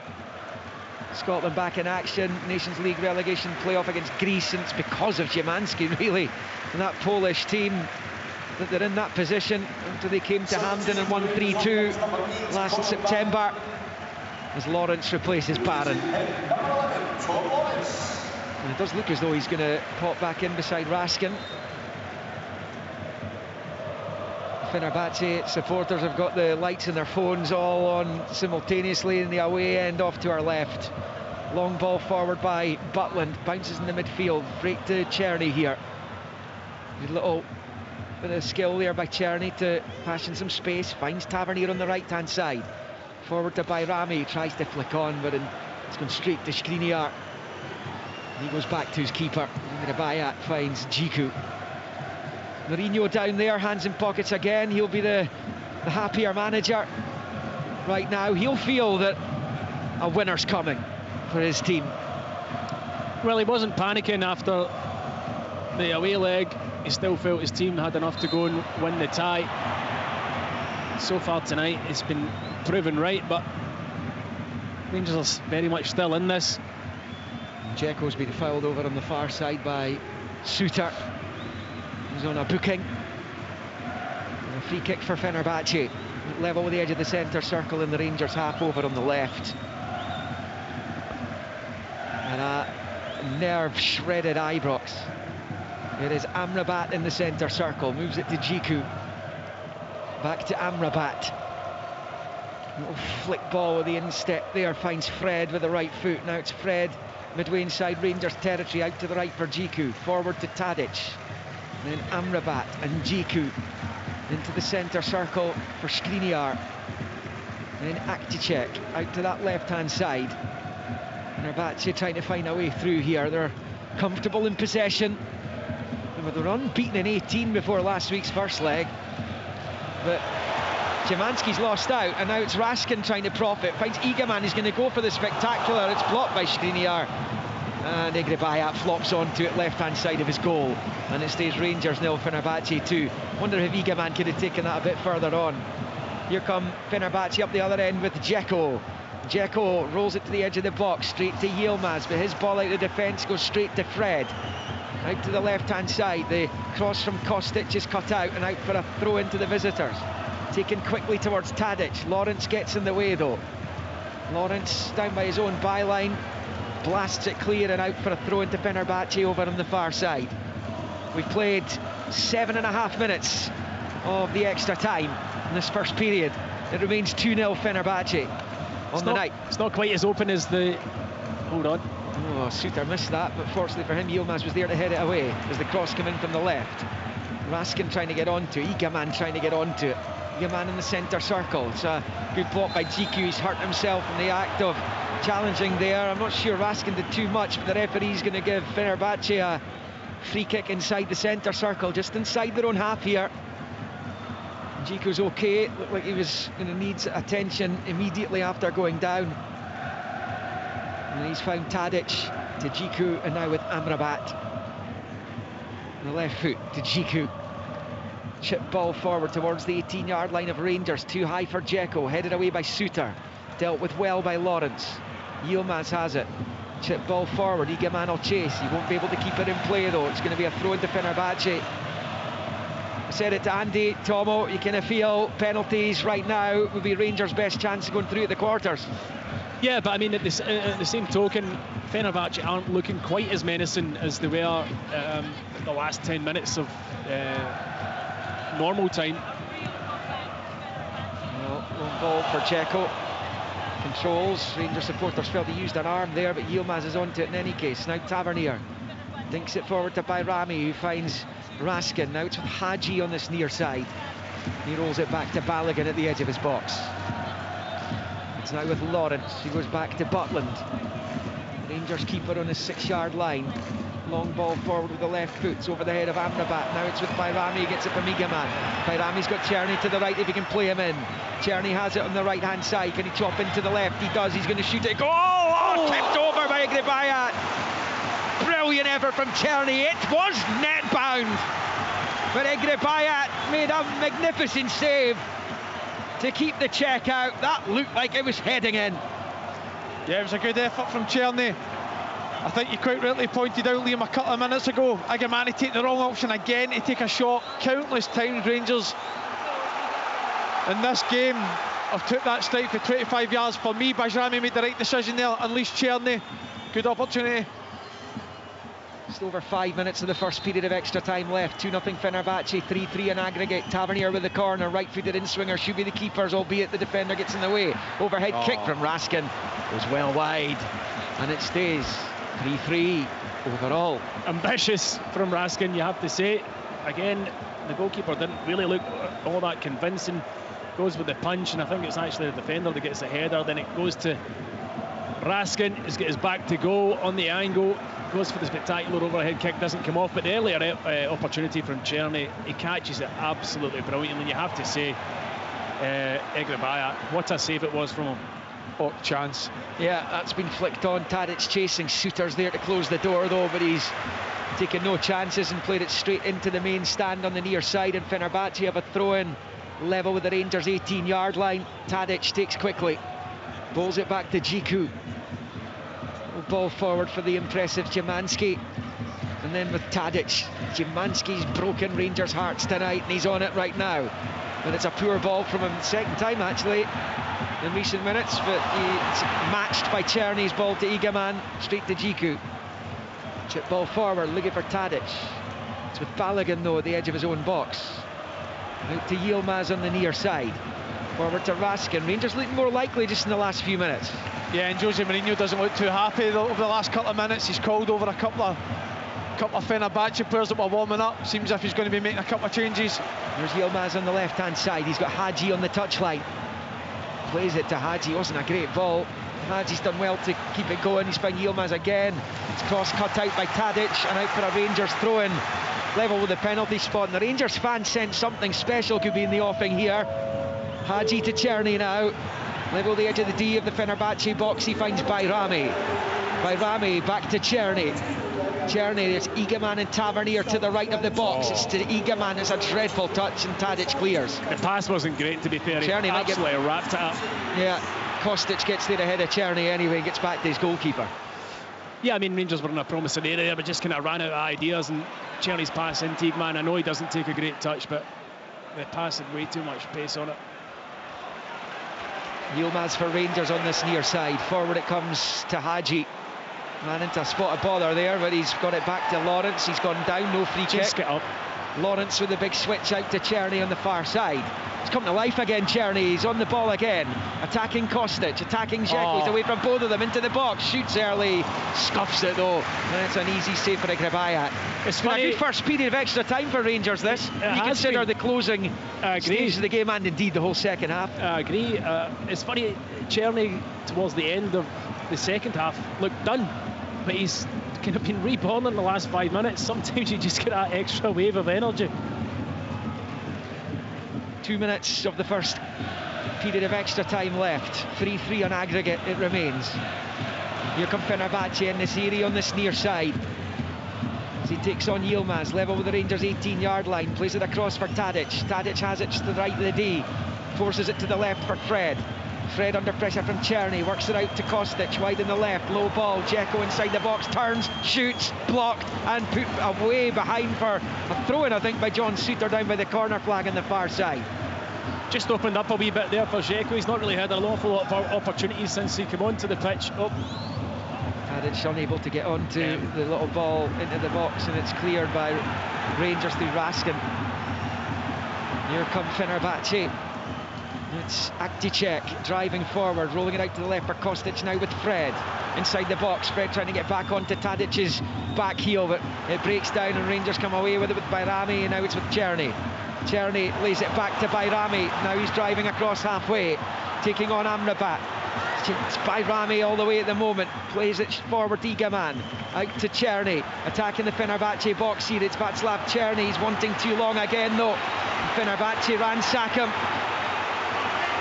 Speaker 2: Scotland back in action, Nations League relegation playoff against Greece, and it's because of Szymanski really, and that Polish team, that they're in that position until they came to Hampden and won 3-2 last September, as Lawrence replaces Barron. And it does look as though he's going to pop back in beside Raskin. Fenerbahce supporters have got the lights in their phones all on simultaneously in the away end off to our left. Long ball forward by Butland, bounces in the midfield, straight to Czerny here. A little bit of skill there by Czerny to pass in some space, finds Tavernier on the right hand side. Forward to Bayrami, tries to flick on, but it's gone straight to Skriniar. He goes back to his keeper. Bayat finds Djiku. Mourinho down there, hands in pockets again. He'll be the happier manager right now. He'll feel that a winner's coming for his team.
Speaker 4: Well, he wasn't panicking after the away leg. He still felt his team had enough to go and win the tie. So far tonight, it's been proven right, but Rangers are very much still in this.
Speaker 2: Dzeko's been fouled over on the far side by Suter. He's on a booking. And a free kick for Fenerbahce. Level with the edge of the centre circle in the Rangers half over on the left. And a nerve-shredded Ibrox. It is Amrabat in the centre circle. Moves it to Djiku. Back to Amrabat. Little flick ball with the instep there. Finds Fred with the right foot. Now it's Fred midway inside Rangers territory. Out to the right for Djiku. Forward to Tadic. Then Amrabat and Djiku into the centre circle for Skriniar. Then Akticek out to that left-hand side. Fenerbahce trying to find a way through here. They're comfortable in possession. They were unbeaten in 18 before last week's first leg. But Szymanski's lost out, and now it's Raskin trying to profit. Finds Egeman, he's going to go for the spectacular. It's blocked by Skriniar. And Negrebayat flops onto it, left-hand side of his goal, and it stays Rangers 0, Fenerbahce 2. Wonder if Egeman could have taken that a bit further on. Here come Fenerbahce up the other end with Dzeko. Dzeko rolls it to the edge of the box, straight to Yilmaz, but his ball out of defence goes straight to Fred. Out to the left-hand side, the cross from Kostic is cut out and out for a throw into the visitors. Taken quickly towards Tadic. Lawrence gets in the way though. Lawrence down by his own byline, blasts it clear and out for a throw into Fenerbahce over on the far side. We've played 7.5 minutes of the extra time in this first period. It remains 2-0 Fenerbahce on the night.
Speaker 4: It's not quite as open as the... Hold on.
Speaker 2: Oh, Suter missed that, but fortunately for him, Yilmaz was there to head it away as the cross came in from the left. Raskin trying to get onto it, Igaman trying to get onto it. Igaman in the centre circle. It's a good block by Dzeko. He's hurt himself in the act of challenging there. I'm not sure Raskin did too much, but the referee's going to give Fenerbahce a free kick inside the centre circle, just inside their own half here. Dzeko's okay. It looked like he was going to need attention immediately after going down. And he's found Tadic to Dzeko, and now with Amrabat. The left foot to Dzeko. Chip ball forward towards the 18-yard line of Rangers. Too high for Dzeko, headed away by Suter. Dealt with well by Lawrence. Yilmaz has it. Chip ball forward, Igaman will chase. He won't be able to keep it in play though. It's going to be a throw into Fenerbahce. I said it to Andy, Tomo, you kind of feel penalties right now would be Rangers' best chance of going through at the quarters.
Speaker 4: Yeah, but I mean, at the same token, Fenerbahce aren't looking quite as menacing as they were the last 10 minutes of normal time.
Speaker 2: Well, long ball for Dzeko. Controls. Rangers supporters felt he used an arm there, but Yilmaz is onto it in any case. Now Tavernier dinks it forward to Bayrami, who finds Raskin. Now it's with Hadji on this near side. He rolls it back to Balogun at the edge of his box. It's now with Lawrence. He goes back to Butland. Rangers keeper on his 6-yard line. Long ball forward with the left foot. It's over the head of Amrabat. Now it's with Bayrami. He gets it from Igaman. Bayrami's got Czerny to the right if he can play him in. Czerny has it on the right-hand side. Can he chop into the left? He does. He's going to shoot it. Goal! Oh, tipped over by Agrebayat. Brilliant effort from Czerny. It was net bound. But Agrebayat made a magnificent save to keep the check out. That looked like it was heading in.
Speaker 3: Yeah, it was a good effort from Czerny. I think you quite rightly pointed out, Liam, a couple of minutes ago, Agamani take the wrong option again to take a shot. Countless times Rangers in this game have took that strike for 25 yards. For me, Bajrami made the right decision there, unleashed Czerny. Good opportunity.
Speaker 2: Just over 5 minutes of the first period of extra time left. 2-0 Fenerbahce, 3-3 in aggregate. Tavernier with the corner, right-footed in-swinger, should be the keepers, albeit the defender gets in the way. Overhead kick from Raskin, goes well wide, and it stays 3-3 overall.
Speaker 4: Ambitious from Raskin, you have to say. Again, the goalkeeper didn't really look all that convincing. Goes with the punch, and I think it's actually the defender that gets the header. Then it goes to Raskin. He's got his back to go on the angle. Goes for the spectacular overhead kick, doesn't come off, but the earlier opportunity from Czerny, he catches it absolutely brilliantly. And you have to say, Agrebayat, what a save it was from him.
Speaker 3: Oh, chance.
Speaker 2: Yeah, that's been flicked on. Tadic chasing. Suter's there to close the door though, but he's taken no chances and played it straight into the main stand on the near side. And Fenerbahce have a throw-in level with the Rangers 18-yard line. Tadic takes quickly, bowls it back to Dzeko. Ball forward for the impressive Szymanski, and then with Tadic. Szymanski's broken Rangers' hearts tonight, and he's on it right now. But it's a poor ball from him, second time actually in recent minutes, but he's matched by Czerny's ball to Igaman, straight to Dzeko. Chip ball forward, looking for Tadic. It's with Balogun though at the edge of his own box. Out to Yilmaz on the near side. Forward to Raskin. Rangers looking more likely just in the last few minutes.
Speaker 3: Yeah, and Jose Mourinho doesn't look too happy over the last couple of minutes. He's called over a couple of Fenerbahce players that were warming up. Seems as if he's going to be making a couple of changes.
Speaker 2: There's Yilmaz on the left-hand side. He's got Hadji on the touchline. Plays it to Hadji. Wasn't a great ball. Hadji's done well to keep it going. He's found Yilmaz again. It's cross cut out by Tadic and out for a Rangers throw-in. Level with the penalty spot. And the Rangers fans sense something special could be in the offing here. Hadji to Czerny now. Level the edge of the D of the Fenerbahce box. He finds Bayrami. Bayrami back to Czerny. Czerny, there's Igaman and Tavernier to the right of the box. It's to Igaman. It's a dreadful touch and Tadic clears.
Speaker 4: The pass wasn't great, to be fair. Czerny absolutely wrapped it up.
Speaker 2: Yeah, Kostic gets there ahead of Czerny anyway, gets back to his goalkeeper.
Speaker 4: Yeah, I mean, Rangers were in a promising area, but just kind of ran out of ideas, and Czerny's pass in, Teagman, I know he doesn't take a great touch, but the pass had way too much pace on it.
Speaker 2: Yilmaz for Rangers on this near side. Forward it comes to Hagi. Ran into a spot of bother there, but he's got it back to Lawrence. He's gone down, no free kick.
Speaker 4: Just get up.
Speaker 2: Lawrence with the big switch out to Czerny on the far side. He's come to life again, Czerny. He's on the ball again. Attacking Kostic, attacking Dzeko. He's away from both of them, into the box. Shoots early, scuffs it though. And it's an easy save for Agrabayat. It's been a good first period of extra time for Rangers, this. You consider the closing stage of the game and indeed the whole second half.
Speaker 4: I agree. It's funny, Czerny towards the end of the second half looked done, but he's kind of been reborn in the last 5 minutes. Sometimes you just get that extra wave of energy.
Speaker 2: 2 minutes of the first period of extra time left. 3-3 on aggregate it remains. Here come Fenerbahce and Nesiri on this near side as he takes on Yilmaz, level with the Rangers 18-yard line, plays it across for Tadic. Tadic has it to the right of the D, forces it to the left for Fred. Fred under pressure from Czerny, works it out to Kostic, wide in the left, low ball, Dzeko inside the box, turns, shoots, blocked and put away behind for a throw-in, I think, by John Suter down by the corner flag on the far side.
Speaker 4: Just opened up a wee bit there for Dzeko. He's not really had an awful lot of opportunities since he came onto the pitch.
Speaker 2: Tadic unable to get onto the little ball into the box, and it's cleared by Rangers through Raskin. Here come Fenerbahce. It's Akticek driving forward, rolling it out to the left for Kostic now with Fred inside the box. Fred trying to get back onto Tadic's back heel, but it breaks down and Rangers come away with it with Bayrami, and now it's with Czerny. Czerny lays it back to Bayrami. Now he's driving across halfway, taking on Amrabat. It's Bayrami all the way at the moment. Plays it forward to Igaman. Out to Czerny. Attacking the Fenerbahce box here. It's Václav Czerny. He's wanting too long again though. Fenerbahce ransack him.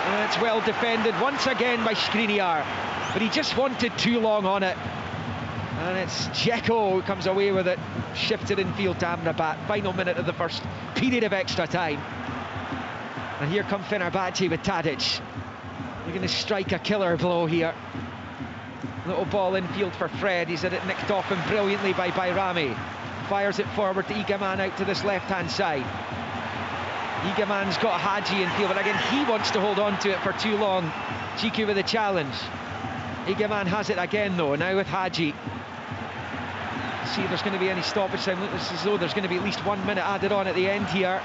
Speaker 2: And it's well defended once again by Skriniar, but he just wanted too long on it. And it's Dzeko who comes away with it, shifted infield to Amrabat. Final minute of the first period of extra time. And here come Fenerbahce with Tadic. They're going to strike a killer blow here. Little ball infield for Fred. He's had it nicked off him brilliantly by Bayrami. Fires it forward to Igaman out to this left-hand side. Igaman's got Hagi in field, but again he wants to hold on to it for too long. Chiku with a challenge. Igaman has it again though, now with Hagi. See if there's going to be any stoppage time. Looks as though there's going to be at least 1 minute added on at the end here.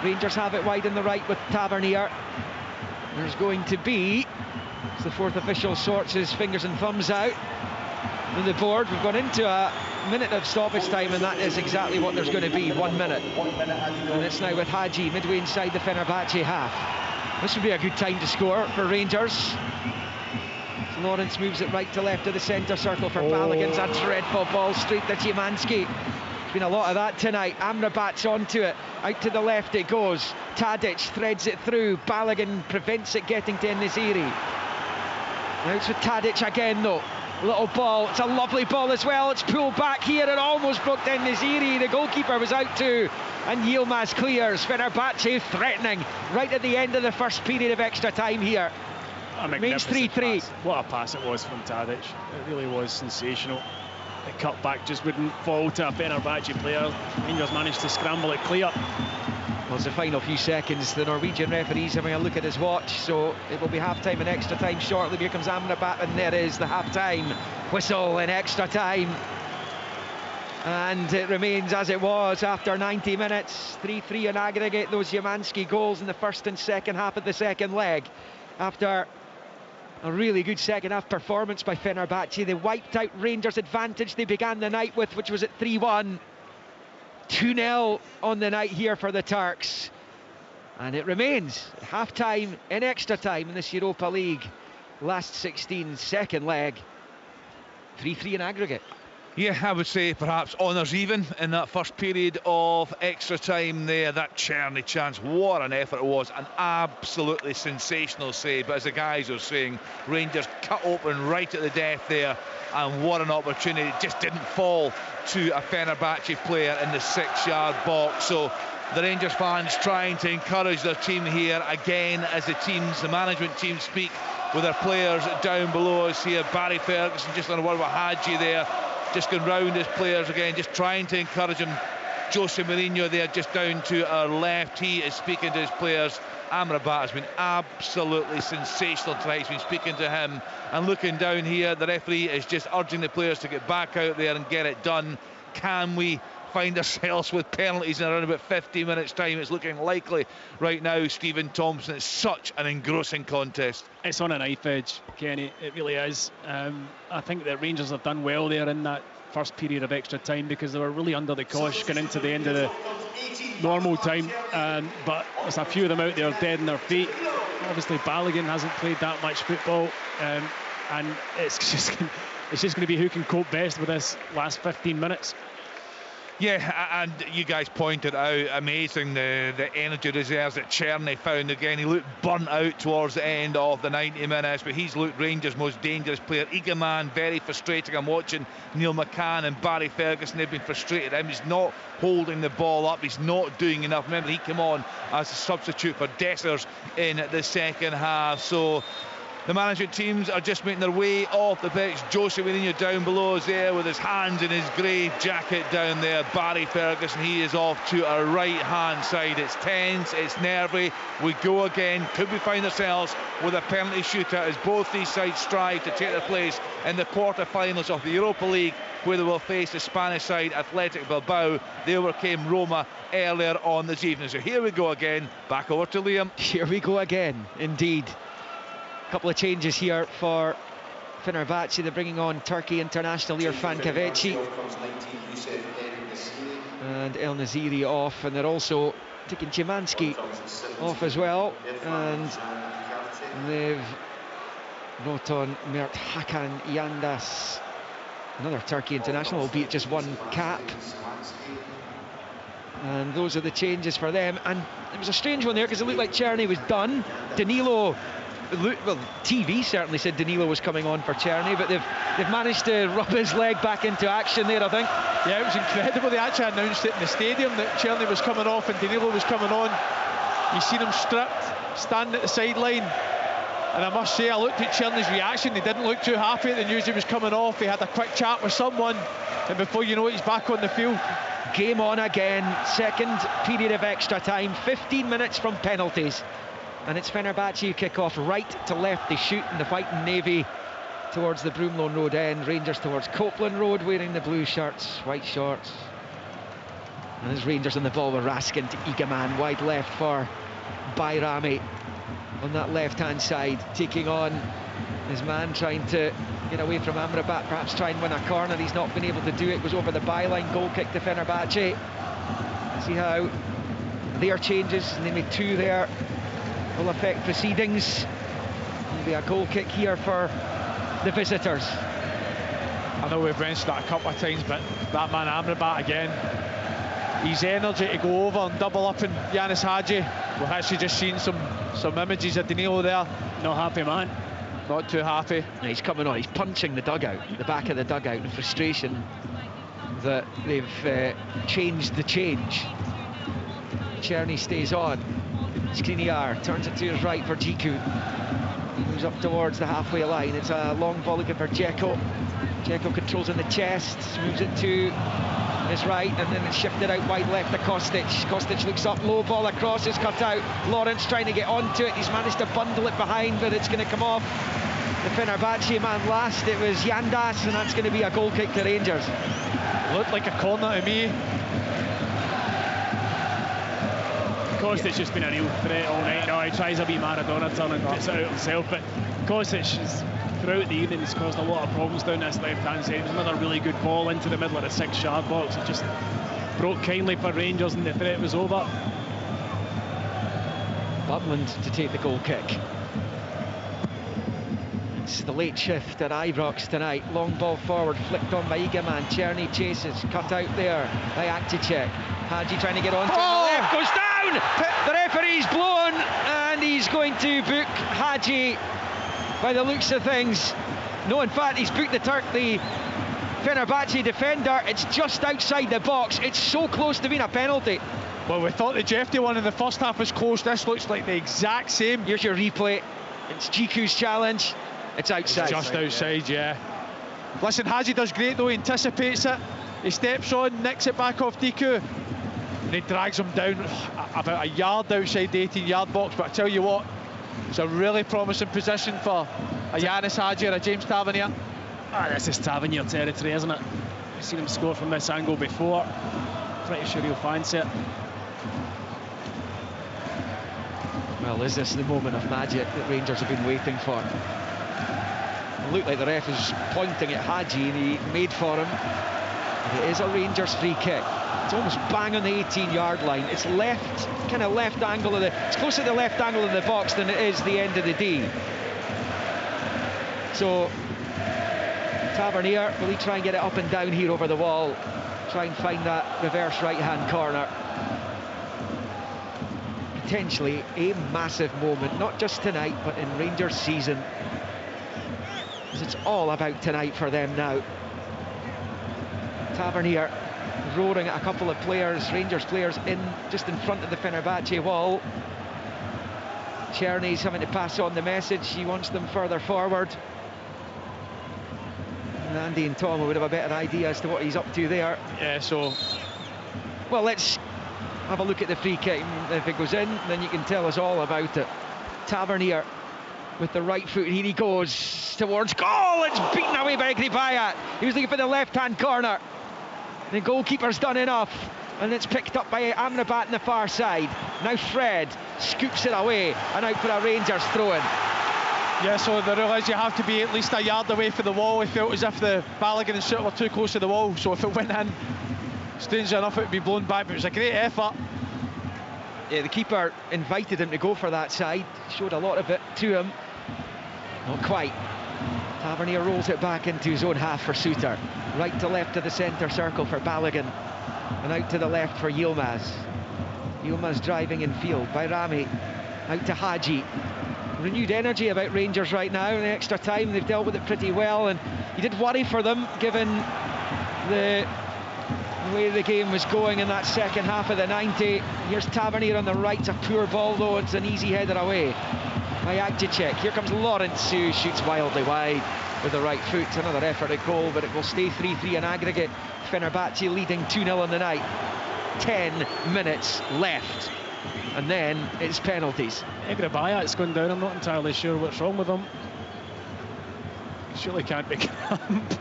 Speaker 2: Rangers have it wide on the right with Tavernier. There's going to be, as the fourth official sorts his fingers and thumbs out on the board, we've gone into a minute of stoppage time, and that is exactly what there's going to be, 1 minute. And it's now with Hagi midway inside the Fenerbahce half. This would be a good time to score for Rangers. Lawrence moves it right to left of the centre circle for Balogun's a dreadful ball straight to Szymanski. There's been a lot of that tonight. Amrabat's onto it, out to the left it goes. Tadic threads it through, Balogun prevents it getting to Nesiri. Now it's with Tadic again though. Little ball, it's a lovely ball as well. It's pulled back here and almost broke down Nesiri. The goalkeeper was out too, and Yilmaz clears. Fenerbahce threatening right at the end of the first period of extra time here. Remains 3-3.
Speaker 4: What a pass it was from Tadic. It really was sensational. The cut back just wouldn't fall to a Fenerbahce player. Rangers managed to scramble it clear.
Speaker 2: Well, it's the final few seconds. The Norwegian referee's having a look at his watch, so it will be half-time and extra time shortly. Here comes Amrabat, and there is the half-time whistle in extra time. And it remains as it was after 90 minutes. 3-3 on aggregate. Those Szymanski goals in the first and second half of the second leg. After a really good second half performance by Fenerbahce, they wiped out Rangers' advantage they began the night with, which was at 3-1. 2-0 on the night here for the Turks, and it remains half-time in extra time in this Europa League last 16 second leg. 3-3 in aggregate.
Speaker 1: Yeah, I would say perhaps honours even in that first period of extra time there. That Czerny chance, what an effort it was, an absolutely sensational save. But as the guys are saying, Rangers cut open right at the death there, and what an opportunity. It just didn't fall to a Fenerbahce player in the 6-yard box. So the Rangers fans trying to encourage their team here again, as the management team speak with their players down below us here. Barry Ferguson just on a word with Hadji there, just going round his players again, just trying to encourage him. Jose Mourinho there just down to our left, he is speaking to his players. Amrabat has been absolutely sensational tonight. He's been speaking to him and looking down here. The referee is just urging the players to get back out there and get it done. Can we find ourselves with penalties in around about 15 minutes time? It's looking likely right now, Stephen Thompson. It's such an engrossing contest.
Speaker 4: It's on a knife edge, Kenny, it really is. I think that Rangers have done well there in that first period of extra time, because they were really under the cosh going into the end of the normal time, but there's a few of them out there dead in their feet. Obviously Balogun hasn't played that much football, and it's just going to be who can cope best with this last 15 minutes.
Speaker 1: Yeah, and you guys pointed out, amazing the energy reserves that Czerny found again. He looked burnt out towards the end of the 90 minutes, but he's looked Rangers' most dangerous player. Eagleman, very frustrating. I'm watching Neil McCann and Barry Ferguson, they've been frustrated. He's not holding the ball up, he's not doing enough. Remember, he came on as a substitute for Dessers in the second half. So the management teams are just making their way off the pitch. Jose Mourinho down below is there with his hands in his grey jacket down there. Barry Ferguson, he is off to our right hand side. It's tense, it's nervy. We go again. Could we find ourselves with a penalty shootout as both these sides strive to take their place in the quarter-finals of the Europa League, where they will face the Spanish side Athletic Bilbao. They overcame Roma earlier on this evening. So here we go again. Back over to Liam.
Speaker 2: Here we go again, indeed. Couple of changes here for Fenerbahce. They're bringing on Turkey international Irfan Kahveci and El Naziri off, and they're also taking Szymanski off as well, and they've brought on Mert Hakan Yandas, another Turkey international, albeit just one cap. And those are the changes for them. And it was a strange one there, because it looked like Czerny was done. Danilo, well, TV certainly said Danilo was coming on for Czerny, but they've managed to rub his leg back into action there, I think.
Speaker 3: Yeah, it was incredible. They actually announced it in the stadium that Czerny was coming off and Danilo was coming on. You seen him stripped, standing at the sideline, and I must say, I looked at Czerny's reaction. He didn't look too happy at the news he was coming off. He had a quick chat with someone, and before you know it, he's back on the field.
Speaker 2: Game on again, second period of extra time, 15 minutes from penalties. And it's Fenerbahce kick off right to left. They shoot in the white and navy towards the Broomloan Road end. Rangers towards Copeland Road, wearing the blue shirts, white shorts. And there's Rangers on the ball with Raskin to Eagleman, wide left for Bayrami on that left-hand side, taking on his man, trying to get away from Amrabat, perhaps try and win a corner. He's not been able to do it. Goes over the byline, goal kick to Fenerbahce. See how their changes, and they made two there, will affect proceedings. There'll be a goal kick here for the visitors.
Speaker 3: I know we've mentioned that a couple of times, but that man Amrabat again, his energy to go over and double up in Yanis Hadji. We've actually just seen some images of Danilo there.
Speaker 4: Not happy, man.
Speaker 3: Not too happy.
Speaker 2: No, he's coming on, he's punching the dugout, the back of the dugout, in frustration that they've changed the change. Czerny stays on. Skriniar turns it to his right for Djiku. Moves up towards the halfway line. It's a long volley for Dzeko. Dzeko controls in the chest, moves it to his right, and then it's shifted out wide left to Kostic. Kostic looks up, low ball across, it's cut out. Lawrence trying to get onto it. He's managed to bundle it behind, but it's going to come off the Fenerbahce man last. It was Yandas, and that's going to be a goal kick to Rangers.
Speaker 3: Looked like a corner to me.
Speaker 4: Kostic's just been a real threat all night. Now he tries a wee Maradona turn and gets it out himself, but Kostic is, throughout the evening, has caused a lot of problems down this left-hand side. It was another really good ball into the middle of the 6-yard box. It just broke kindly for Rangers and the threat was over.
Speaker 2: Butland to take the goal kick. It's the late shift at Ibrox tonight. Long ball forward, flicked on by Eagleman. Czerny chases, cut out there by Akticek. Hadji trying to get on to the left, goes down! The referee's blown, and he's going to book Hadji by the looks of things. No, in fact, he's booked the Fenerbahce defender. It's just outside the box. It's so close to being a penalty.
Speaker 3: Well, we thought the Jeffrey one in the first half was close. This looks like the exact same.
Speaker 2: Here's your replay. It's Jiku's challenge. It's outside.
Speaker 3: It's just outside, yeah. Listen, Hadji does great though. He anticipates it. He steps on, nicks it back off Diku, and he drags him down about a yard outside the 18-yard box. But I tell you what, it's a really promising position for a Yanis Hadji or a James Tavernier.
Speaker 4: This is Tavernier territory, isn't it? I've seen him score from this angle before. Pretty sure he'll fancy it.
Speaker 2: Well, is this the moment of magic that Rangers have been waiting for? It looked like the ref was pointing at Hadji and he made for him. And it is a Rangers free kick. It's almost bang on the 18-yard line. It's left, kind of left angle of the... It's closer to the left angle of the box than it is the end of the D. So, Tavernier, will he try and get it up and down here over the wall? Try and find that reverse right-hand corner. Potentially a massive moment, not just tonight, but in Rangers season. Because it's all about tonight for them now. Tavernier roaring at a couple of players, Rangers players, just in front of the Fenerbahce wall. Czerny's having to pass on the message. He wants them further forward. And Andy and Tom would have a better idea as to what he's up to there.
Speaker 3: Yeah, so...
Speaker 2: Well, let's have a look at the free kick. If it goes in, then you can tell us all about it. Tavernier with the right foot, here he goes towards goal. It's beaten away by Gribaya. He was looking for the left-hand corner. The goalkeeper's done enough, and it's picked up by Amrabat on the far side. Now Fred scoops it away, and out for a Rangers throw-in.
Speaker 3: Yeah, so the rule is you have to be at least a yard away from the wall. It felt as if the Balogun and Soot were too close to the wall, so if it went in, strangely enough, it would be blown back, but it was a great effort.
Speaker 2: Yeah, the keeper invited him to go for that side, showed a lot of it to him. Not quite. Tavernier rolls it back into his own half for Suter. Right to left of the centre circle for Balogun. And out to the left for Yilmaz. Yilmaz driving in field by Rami. Out to Hadji. Renewed energy about Rangers right now. In the extra time, they've dealt with it pretty well. And you did worry for them, given the way the game was going in that second half of the 90. Here's Tavernier on the right. A poor ball, though. It's an easy header away by AGG. Here comes Lawrence, who shoots wildly wide with the right foot. Another effort at goal, but it will stay 3-3 in aggregate. Fenerbahce leading 2-0 in the night. 10 minutes left, and then it's penalties.
Speaker 4: Gribaya, gone down. I'm not entirely sure what's wrong with him. Surely can't be cramp.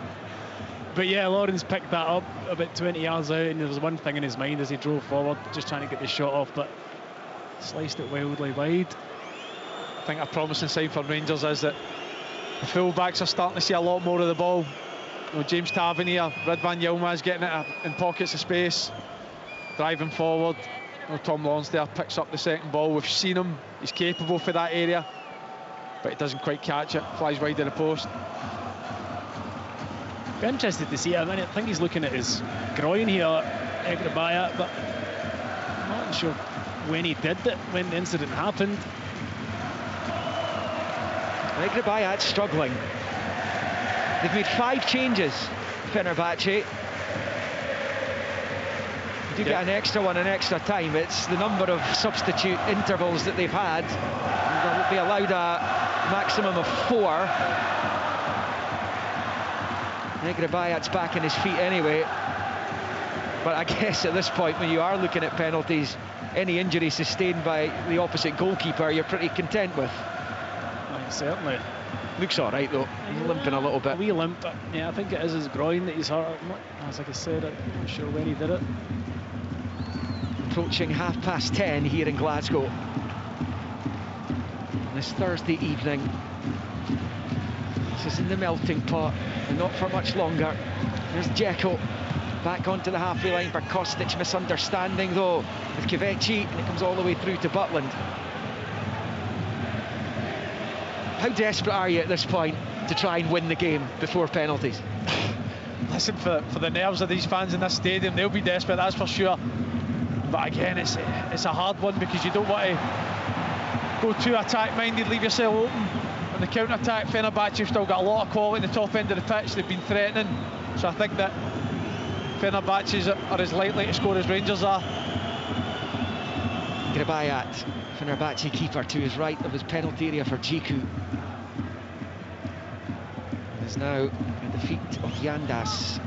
Speaker 4: But yeah, Lawrence picked that up about 20 yards out, and there was one thing in his mind as he drove forward, just trying to get the shot off, but sliced it wildly wide.
Speaker 3: I think a promising sign for Rangers is that the full-backs are starting to see a lot more of the ball. You know, James Tavernier, Ridvan Yilmaz getting it in pockets of space, driving forward. You know, Tom Lawrence there picks up the second ball. We've seen him, he's capable for that area, but he doesn't quite catch it, flies wide of the post.
Speaker 4: Be interested to see it. I mean, I think he's looking at his groin here, Gribaya, but I'm not sure when he did it, when the incident happened.
Speaker 2: Gribaya struggling. They've made 5 changes, Fenerbahce. You do get an extra one in extra time. It's the number of substitute intervals that they've had. They'll be allowed a maximum of 4. Gribayat's back in his feet anyway. But I guess at this point, when you are looking at penalties, any injury sustained by the opposite goalkeeper, you're pretty content with.
Speaker 4: Certainly.
Speaker 2: Looks all right, though. He's limping a little bit.
Speaker 4: A wee limp. Yeah, I think it is his groin that he's hurt. As like I said, I'm not sure when he did it.
Speaker 2: Approaching 10:30 here in Glasgow. On this Thursday evening. This is in the melting pot, and not for much longer. There's Dzeko back onto the halfway line for Kostic. Misunderstanding, though, with Kvechi, and it comes all the way through to Butland. How desperate are you at this point to try and win the game before penalties?
Speaker 3: Listen, for the nerves of these fans in this stadium, they'll be desperate, that's for sure. But again, it's a hard one, because you don't want to go too attack-minded, leave yourself open. On the counter-attack, Fenerbahce have still got a lot of quality in the top end of the pitch. They've been threatening, so I think that Fenerbahce are as likely to score as Rangers are.
Speaker 2: Grebayat, Fenerbahce keeper, to his right of his penalty area for Djiku. Is now at the feet of Yandas.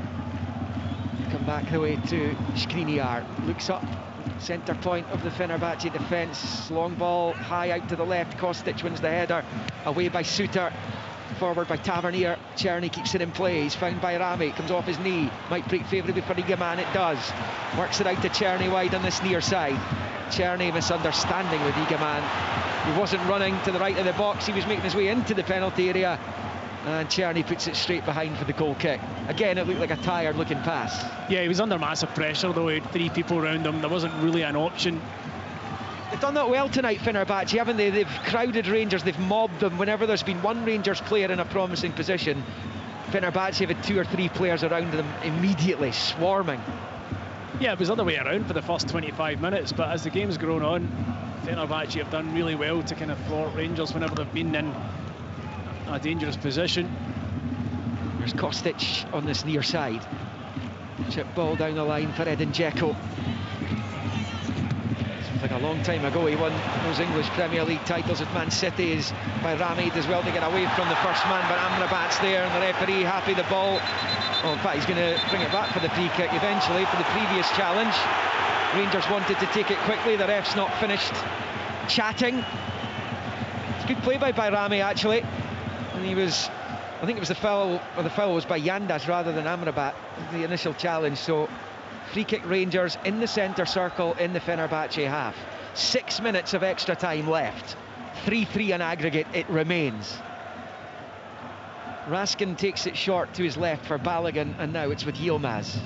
Speaker 2: Come back the way to Skriniar. Looks up, centre point of the Fenerbahce defence. Long ball high out to the left. Kostic wins the header. Away by Suter. Forward by Tavernier. Czerny keeps it in play. He's found by Rami. Comes off his knee. Might break favourably for Igaman. It does. Works it out to Czerny wide on this near side. Czerny misunderstanding with Igaman. He wasn't running to the right of the box. He was making his way into the penalty area. And Czerny puts it straight behind for the goal kick. Again, it looked like a tired looking pass.
Speaker 4: Yeah, he was under massive pressure though. He had 3 people around him. There wasn't really an option.
Speaker 2: They've done that well tonight, Fenerbahce, haven't they? They've crowded Rangers, they've mobbed them. Whenever there's been one Rangers player in a promising position, Fenerbahce have had 2 or 3 players around them immediately, swarming.
Speaker 4: Yeah, it was the other way around for the first 25 minutes, but as the game's grown on, Fenerbahce have done really well to kind of thwart Rangers whenever they've been in a dangerous position.
Speaker 2: There's Kostic on this near side. Chip ball down the line for Edin Dzeko. Seems like a long time ago he won those English Premier League titles at Man City. Is by Rami as well to get away from the first man, but Amrabat's there and the referee happy the ball. Oh, in fact, he's going to bring it back for the free kick eventually for the previous challenge. Rangers wanted to take it quickly. The ref's not finished chatting. It's good play by Rami actually. And he was, I think it was the foul, or the foul was by Yandas rather than Amrabat, the initial challenge. So free kick Rangers in the centre circle in the Fenerbahce half. 6 minutes of extra time left. 3-3 in aggregate it remains. Raskin takes it short to his left for Balogun, and now it's with Yilmaz.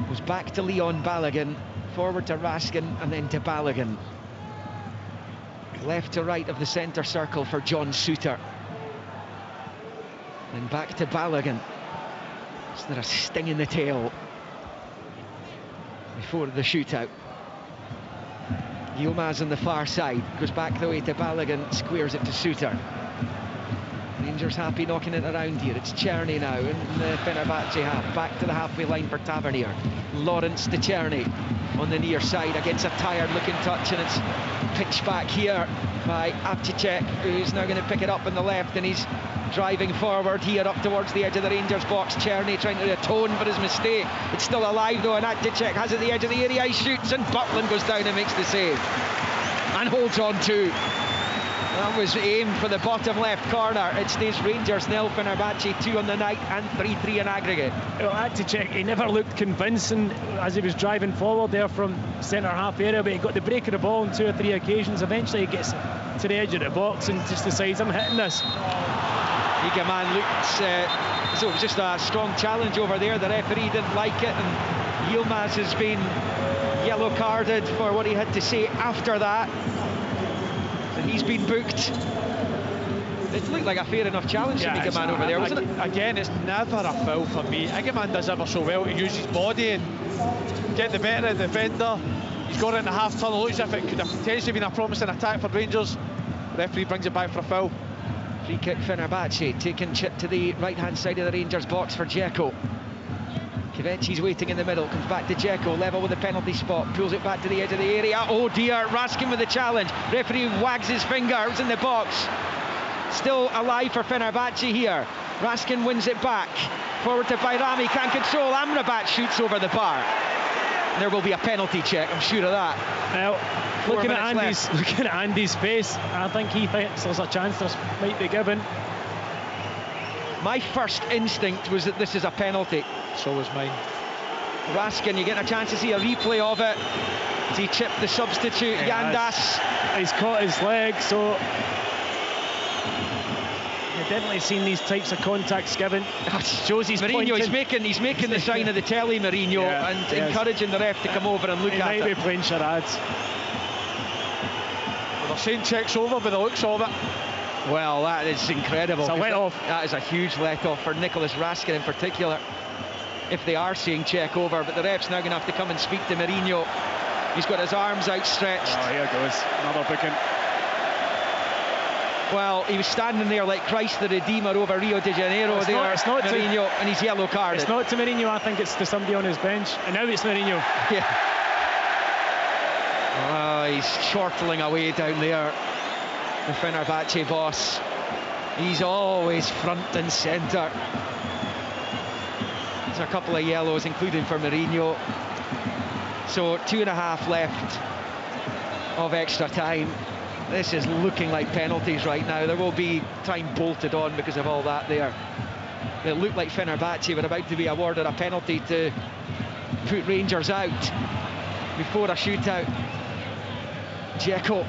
Speaker 2: Goes back to Leon Balogun, forward to Raskin and then to Balogun. Left to right of the centre circle for John Suter. And back to Balogun. Is there a sting in the tail before the shootout? Yilmaz on the far side, goes back the way to Balogun, squares it to Suter. Rangers happy knocking it around here. It's Czerny now in the Fenerbahce half. Back to the halfway line for Tavernier. Lawrence to Czerny on the near side against a tired looking touch, and it's pitched back here by Apticek, who's now going to pick it up on the left, and he's driving forward here up towards the edge of the Rangers box. Czerny trying to atone for his mistake. It's still alive though, and Apticek has it at the edge of the area. He shoots, and Butland goes down and makes the save and holds on to. That was aimed for the bottom left corner. It stays Rangers 0, Fenerbahce 2 on the night, and 3-3 in aggregate.
Speaker 4: Well, I had to check, he never looked convincing as he was driving forward there from centre half area, but he got the break of the ball on 2 or 3 occasions. Eventually he gets to the edge of the box and just decides, I'm hitting this.
Speaker 2: Igaman looked so it was just a strong challenge over there. The referee didn't like it, and Yilmaz has been yellow carded for what he had to say after that. And he's been booked. It looked like a fair enough challenge to Igaman over there, wasn't it?
Speaker 3: Again, it's never a foul for me. Igaman does ever so well to use his body and get the better of the defender. He's got it in the half turn. It looks as if it could have potentially been a promising attack for Rangers. The referee brings it back for a foul.
Speaker 2: Free kick Fenerbahce, taking chip to the right hand side of the Rangers box for Dzeko. Kvenci's waiting in the middle, comes back to Dzeko, level with the penalty spot, pulls it back to the edge of the area. Oh dear, Raskin with the challenge. Referee wags his finger, it was in the box. Still alive for Fenerbahce here. Raskin wins it back. Forward to Bayrami, can't control. Amrabat shoots over the bar. There will be a penalty check, I'm sure of that.
Speaker 4: Well, looking at Andy's face, I think he thinks there's a chance this might be given.
Speaker 2: My first instinct was that this is a penalty.
Speaker 3: So was mine.
Speaker 2: Raskin, you get a chance to see a replay of it. As he chipped the substitute, Yandas.
Speaker 4: He's caught his leg, so you've definitely seen these types of contacts given. Shows he's
Speaker 2: Mourinho, he's making the sign of the telly, Mourinho, and encouraging the ref to come over and look at it.
Speaker 4: He might be playing charades.
Speaker 3: Well, they're saying check's over by the looks of it.
Speaker 2: Well, that is incredible.
Speaker 4: It's a let-off.
Speaker 2: That is a huge let-off for Nicholas Raskin in particular, if they are saying check over. But the ref's now going to have to come and speak to Mourinho. He's got his arms outstretched.
Speaker 4: Oh, here goes. Another booking.
Speaker 2: Well, he was standing there like Christ the Redeemer over Rio de Janeiro. It's not Mourinho, and he's yellow carded.
Speaker 4: It's not to Mourinho, I think it's to somebody on his bench. And now it's Mourinho.
Speaker 2: Yeah. he's chortling away down there, the Fenerbahce boss. He's always front and centre. There's a couple of yellows, including for Mourinho. So 2.5 left of extra time. This is looking like penalties right now. There will be time bolted on because of all that there. It looked like Fenerbahce were about to be awarded a penalty to put Rangers out before a shootout. Dzeko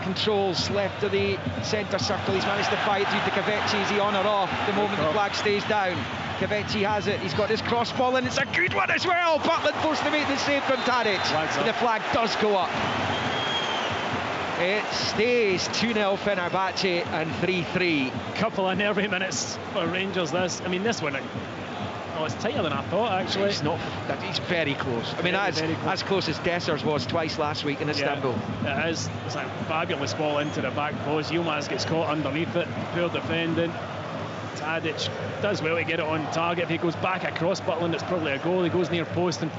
Speaker 2: controls left of the centre circle. He's managed to fire it through to Kvetsi. Is he on or off the moment the flag stays down? Kvetsi has it. He's got his cross ball and it's a good one as well. Butland forced to make the save from Tadic. The flag does go up. It stays 2-0 Fenerbahce and 3-3.
Speaker 4: Couple of nervy minutes for Rangers. This
Speaker 3: This one, it's tighter than I thought, actually.
Speaker 2: It's very close. I mean, as close as Dessers was twice last week in Istanbul.
Speaker 4: Yeah, it is. It's a fabulous ball into the back post. Yilmaz gets caught underneath it. Poor defending. Tadic does well to get it on target. If he goes back across Butland, it's probably a goal. He goes near post and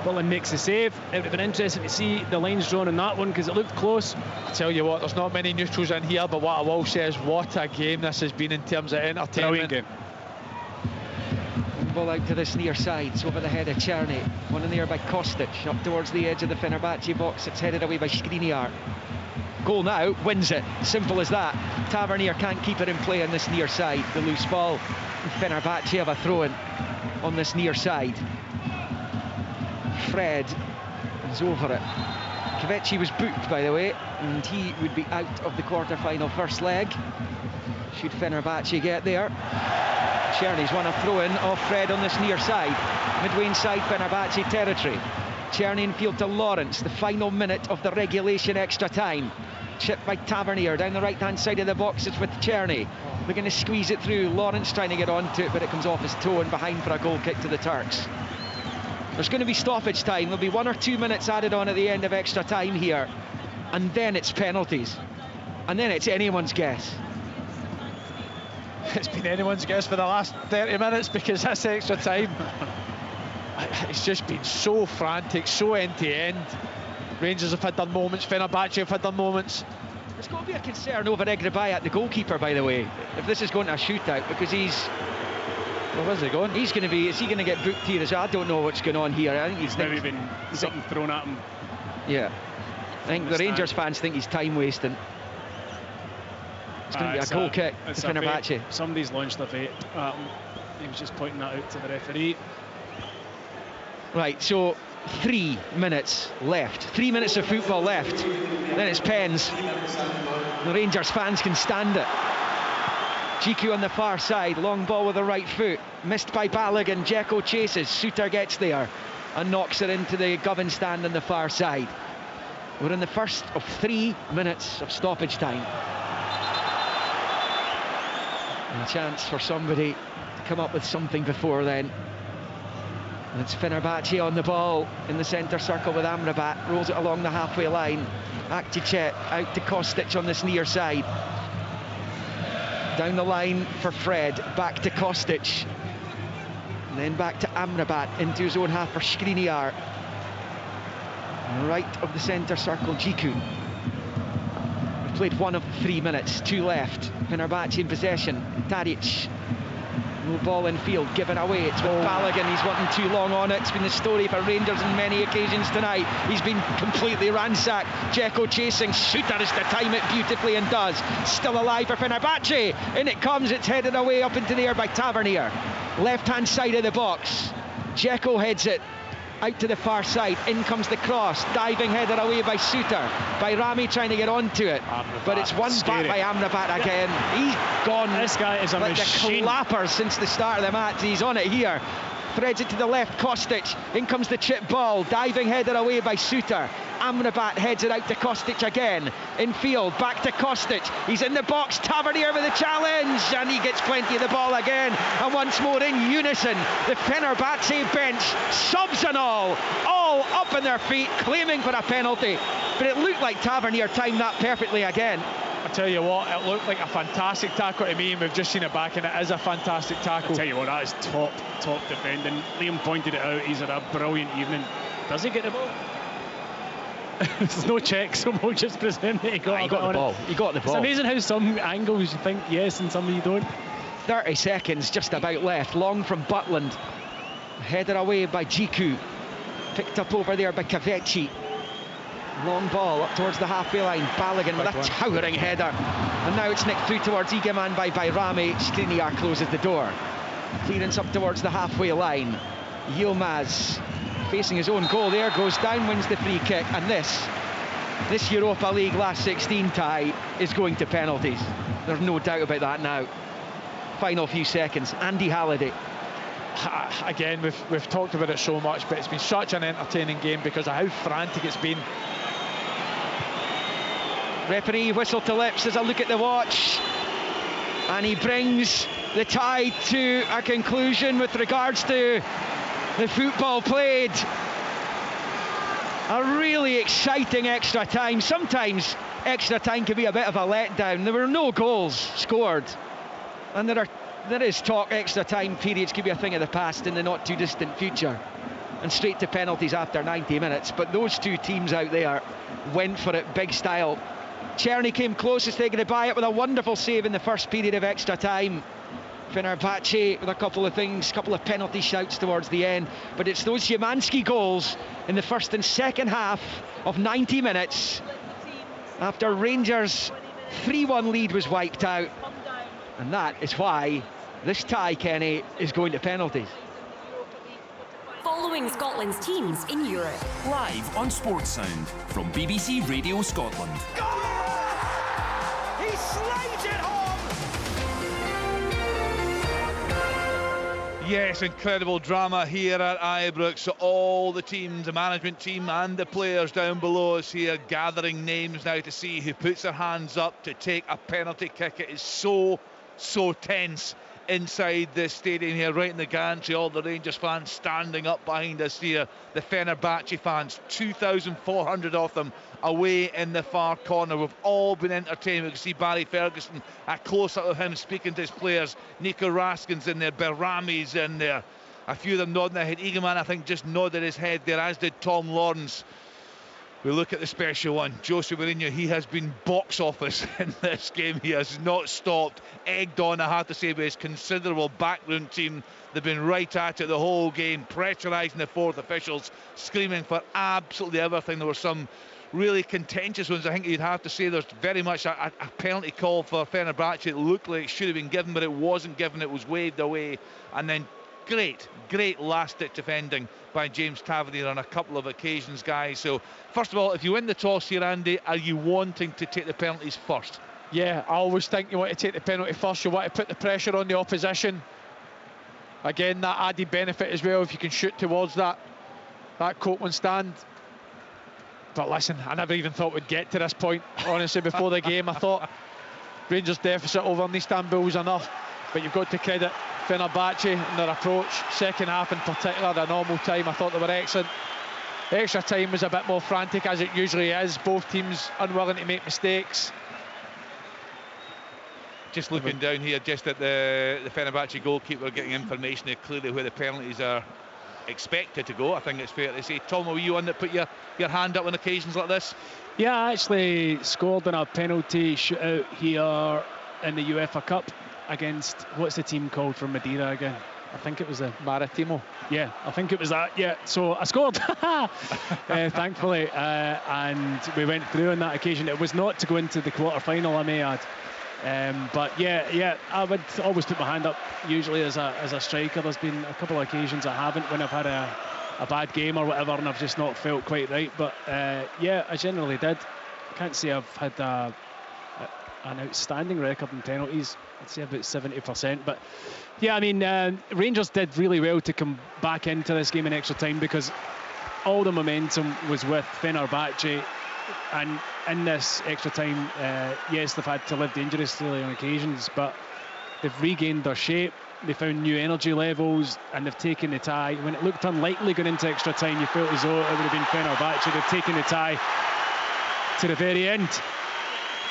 Speaker 4: Butland makes the save. It would have been interesting to see the lines drawn on that one because it looked close.
Speaker 3: I tell you what, there's not many neutrals in here, but what I will say is what a game this has been in terms of entertainment.
Speaker 4: Game.
Speaker 2: Ball out to this near side, it's over the head of Černý. One in there by Kostic, up towards the edge of the Fenerbahce box. It's headed away by Skriniar. Goal now, wins it. Simple as that. Tavernier can't keep it in play on this near side. The loose ball. Fenerbahce have a throw-in on this near side. Fred is over it. Kvetsi was booked, by the way, and he would be out of the quarter-final first leg. Should Fenerbahce get there. Černy's won a throw-in off Fred on this near side. Midway inside Fenerbahce territory. Černý in field to Lawrence, the final minute of the regulation extra time. Chipped by Tavernier down the right-hand side of the box. It's with Černý. Looking to squeeze it through. Lawrence trying to get onto it, but it comes off his toe and behind for a goal kick to the Turks. There's going to be stoppage time. There'll be 1 or 2 minutes added on at the end of extra time here. And then it's penalties. And then it's anyone's guess.
Speaker 3: It's been anyone's guess for the last 30 minutes because this extra time, it's just been so frantic, so end-to-end. Rangers have had their moments, Fenerbahce have had their moments.
Speaker 2: There's got to be a concern over Egrabayat, the goalkeeper, by the way, if this is going to a shootout, because he's...
Speaker 3: Well, where's he going?
Speaker 2: He's going to be... Is he going to get booked here? I don't know what's going on here. I think he's
Speaker 4: maybe been something thrown at him.
Speaker 2: Yeah. I think the Rangers fans think he's time wasting. It's going to be a goal kick to Fenerbahce.
Speaker 4: Somebody's launched a bait at him. He was just pointing that out to the referee.
Speaker 2: Right, so 3 minutes left. 3 minutes of football left. Then it's pens. The Rangers fans can stand it. GQ on the far side, long ball with the right foot. Missed by Balogun, Dzeko chases. Suter gets there and knocks it into the Govan stand on the far side. We're in the first of 3 minutes of stoppage time. And a chance for somebody to come up with something before then. And it's Fenerbahce on the ball in the centre circle with Amrabat. Rolls it along the halfway line. Akticet out to Kostic on this near side. Down the line for Fred. Back to Kostic. And then back to Amrabat into his own half for Skriniar. Right of the centre circle, Djiku. We've played 1 of 3 minutes, 2 left. Fenerbahce in possession. Tadic. No ball in field, given away. It's with Balogun. He's wanting too long on it. It's been the story for Rangers on many occasions tonight. He's been completely ransacked. Dzeko chasing. Suter is to time it beautifully and does. Still alive for Fenerbahce. In it comes. It's headed away up into the air by Tavernier. Left-hand side of the box. Dzeko heads it out to the far side. In comes the cross. Diving header away by Suter. By Rami trying to get onto it.
Speaker 4: Amrabat,
Speaker 2: but it's won back by Amrabat again. He's gone.
Speaker 4: This guy is a
Speaker 2: like
Speaker 4: machine.
Speaker 2: The clapper since the start of the match. He's on it here. Threads it to the left. Kostic. In comes the chip ball. Diving header away by Suter. Amrabat heads it out to Kostic again. In field. Back to Kostic. He's in the box. Tavernier with a challenge. And he gets plenty of the ball again. And once more in unison. The Fenerbahce bench, subs and all up on their feet, claiming for a penalty. But it looked like Tavernier timed that perfectly again.
Speaker 3: I tell you what, it looked like a fantastic tackle to me, and we've just seen it back, and it is a fantastic tackle.
Speaker 4: I tell you what, that is top defending. Liam pointed it out. He's had a brilliant evening. Does he get the ball? There's no check, so we'll just presume that he got
Speaker 2: the ball. He got the ball.
Speaker 4: It's amazing how some angles you think yes and some you don't.
Speaker 2: 30 seconds just about left. Long from Butland. Headed away by Jiku. Picked up over there by Kavechi. Long ball up towards the halfway line. Balogun with a towering header. And now it's nicked through towards Egeman by Bayrami. Skriniar closes the door. Clearance up towards the halfway line. Yilmaz facing his own goal there. Goes down, wins the free kick. And this Europa League last 16 tie is going to penalties. There's no doubt about that now. Final few seconds. Andy Halliday.
Speaker 3: Again, we've talked about it so much, but it's been such an entertaining game because of how frantic it's been.
Speaker 2: Referee whistle to lips as I look at the watch, and he brings the tie to a conclusion with regards to the football played. A really exciting extra time. Sometimes extra time can be a bit of a letdown. There were no goals scored, and there is talk extra time periods could be a thing of the past in the not too distant future, and straight to penalties after 90 minutes. But those two teams out there went for it big style. Czerny came closest, taking it by it with a wonderful save in the first period of extra time. Fenerbahce with a couple of penalty shouts towards the end, but it's those Szymanski goals in the first and second half of 90 minutes after Rangers' 3-1 lead was wiped out, and that is why this tie, Kenny, is going to penalties.
Speaker 5: Following Scotland's teams in Europe.
Speaker 6: Live on Sports Sound from BBC Radio Scotland.
Speaker 9: He slides it home!
Speaker 1: Yes, incredible drama here at Ibrox. So all the teams, the management team and the players down below us here gathering names now to see who puts their hands up to take a penalty kick. It is so tense inside this stadium here, right in the gantry. All the Rangers fans standing up behind us here. The Fenerbahce fans, 2,400 of them away in the far corner. We've all been entertained. We can see Barry Ferguson, a close-up of him speaking to his players. Nico Raskin's in there, Berrami's in there. A few of them nodding their head. Egeman, I think, just nodded his head there, as did Tom Lawrence. We look at the special one, Jose Mourinho. He has been box office in this game. He has not stopped, egged on, I have to say, by his considerable backroom team. They've been right at it the whole game, pressurising the fourth officials, screaming for absolutely everything. There were some really contentious ones. I think you'd have to say there's very much a penalty call for Fenerbahce. It looked like it should have been given, but it wasn't given. It was waved away. And then great last-ditch defending by James Tavernier on a couple of occasions, guys. So first of all, if you win the toss here, Andy, are you wanting to take the penalties first?
Speaker 3: Yeah, I always think you want to take the penalty first. You want to put the pressure on the opposition. Again, that added benefit as well if you can shoot towards that Copeland stand. But listen, I never even thought we'd get to this point, honestly, before the game. I thought Rangers' deficit over in Istanbul was enough, but you've got to credit Fenerbahce and their approach. Second half in particular, the normal time, I thought they were excellent. Extra time was a bit more frantic, as it usually is. Both teams unwilling to make mistakes.
Speaker 1: Just looking down here, just at the Fenerbahce goalkeeper, getting information clearly where the penalties are expected to go. I think it's fair to say. Tom, were you one that put your hand up on occasions like this?
Speaker 4: Yeah, I actually scored in a penalty shootout here in the UEFA Cup against, what's the team called from Madeira again? I think it was the
Speaker 3: Maritimo.
Speaker 4: Yeah, I think it was that. Yeah, so I scored, thankfully, and we went through on that occasion. It was not to go into the quarter-final, I may add. But yeah, I would always put my hand up, usually as a striker. There's been a couple of occasions I haven't, when I've had a bad game or whatever, and I've just not felt quite right. But yeah, I generally did. I can't say I've had an outstanding record in penalties. I'd say about 70%. But yeah, I mean, Rangers did really well to come back into this game in extra time, because all the momentum was with Fenerbahce. And in this extra time, yes, they've had to live dangerously on occasions, but they've regained their shape. They found new energy levels, and they've taken the tie. When it looked unlikely going into extra time, you felt as though it would have been Fenerbahce. They've taken the tie to the very end.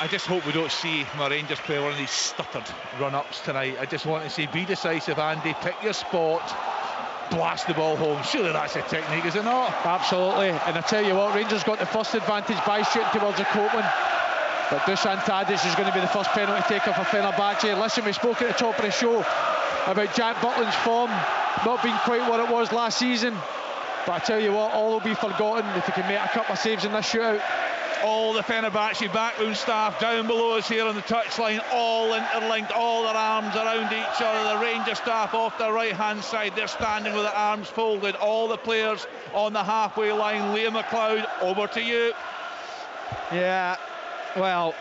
Speaker 1: I just hope we don't see my Rangers play one of these stuttered run-ups tonight. I just want to see, be decisive, Andy, pick your spot, blast the ball home. Surely that's a technique, is it not?
Speaker 3: Absolutely. And I tell you what, Rangers got the first advantage by shooting towards the Copeland. But Dusan Tadic is going to be the first penalty taker for Fenerbahce. Listen, we spoke at the top of the show about Jack Butland's form not being quite what it was last season. But I tell you what, all will be forgotten if he can make a couple of saves in this shootout.
Speaker 1: All the Fenerbahce backroom staff down below us here on the touchline, all interlinked, all their arms around each other. The Rangers staff off the right-hand side, they're standing with their arms folded. All the players on the halfway line. Liam McLeod, over to you.
Speaker 2: Yeah, well,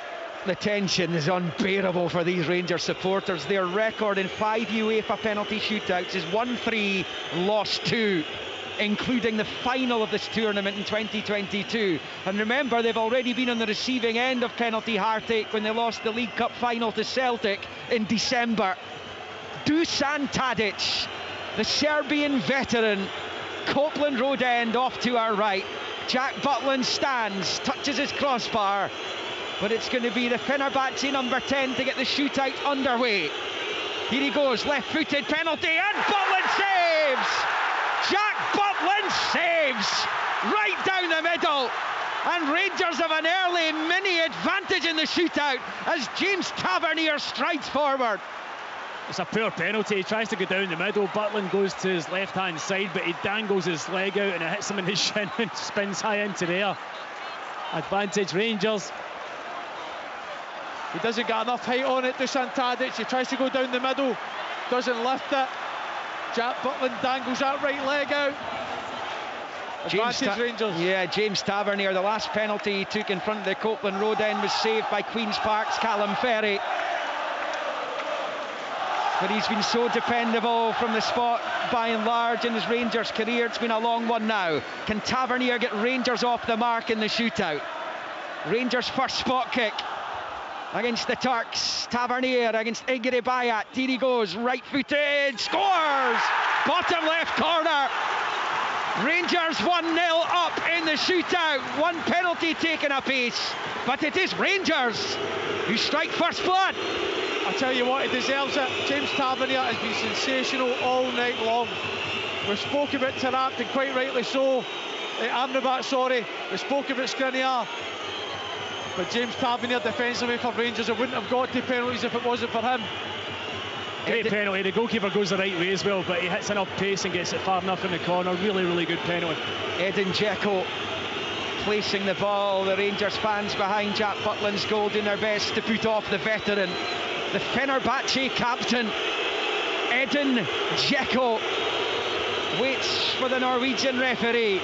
Speaker 2: the tension is unbearable for these Rangers supporters. Their record in 5 UEFA penalty shootouts is 1-3, lost 2, including the final of this tournament in 2022. And remember, they've already been on the receiving end of penalty heartache when they lost the League Cup final to Celtic in December. Dusan Tadic, the Serbian veteran, Copeland Road end off to our right. Jack Butland stands, touches his crossbar, but it's going to be the Fenerbahce number 10 to get the shootout underway. Here he goes, left-footed penalty, and Butland saves! Jack Butland saves right down the middle, and Rangers have an early mini advantage in the shootout as James Tavernier strides forward.
Speaker 4: It's a poor penalty. He tries to go down the middle. Butland goes to his left-hand side, but he dangles his leg out and it hits him in the shin and spins high into the air. Advantage Rangers.
Speaker 3: He doesn't get enough height on it, Dusan Tadic. He tries to go down the middle, doesn't lift it. Jack Butland dangles that right leg out. Advantage Rangers.
Speaker 2: Yeah, James Tavernier, the last penalty he took in front of the Copeland Road end was saved by Queen's Park's Callum Ferry. But he's been so dependable from the spot by and large in his Rangers career. It's been a long one now. Can Tavernier get Rangers off the mark in the shootout? Rangers' first spot kick against the Turks. Tavernier against Igor Bayat. Here he goes, right-footed, scores! Bottom left corner. Rangers 1-0 up in the shootout. One penalty taken apiece, but it is Rangers who strike first blood.
Speaker 3: I tell you what, he deserves it. James Tavernier has been sensational all night long. We spoke about Taarabt, and quite rightly so. Amrabat, sorry. We spoke about Skriniar. But James Tavernier defensively for Rangers, it wouldn't have got to penalties if it wasn't for him.
Speaker 4: Great penalty. The goalkeeper goes the right way as well, but he hits enough pace and gets it far enough in the corner. Really, really good penalty.
Speaker 2: Edin Dzeko placing the ball. The Rangers fans behind Jack Butland's goal doing their best to put off the veteran. The Fenerbahce captain, Edin Dzeko, waits for the Norwegian referee.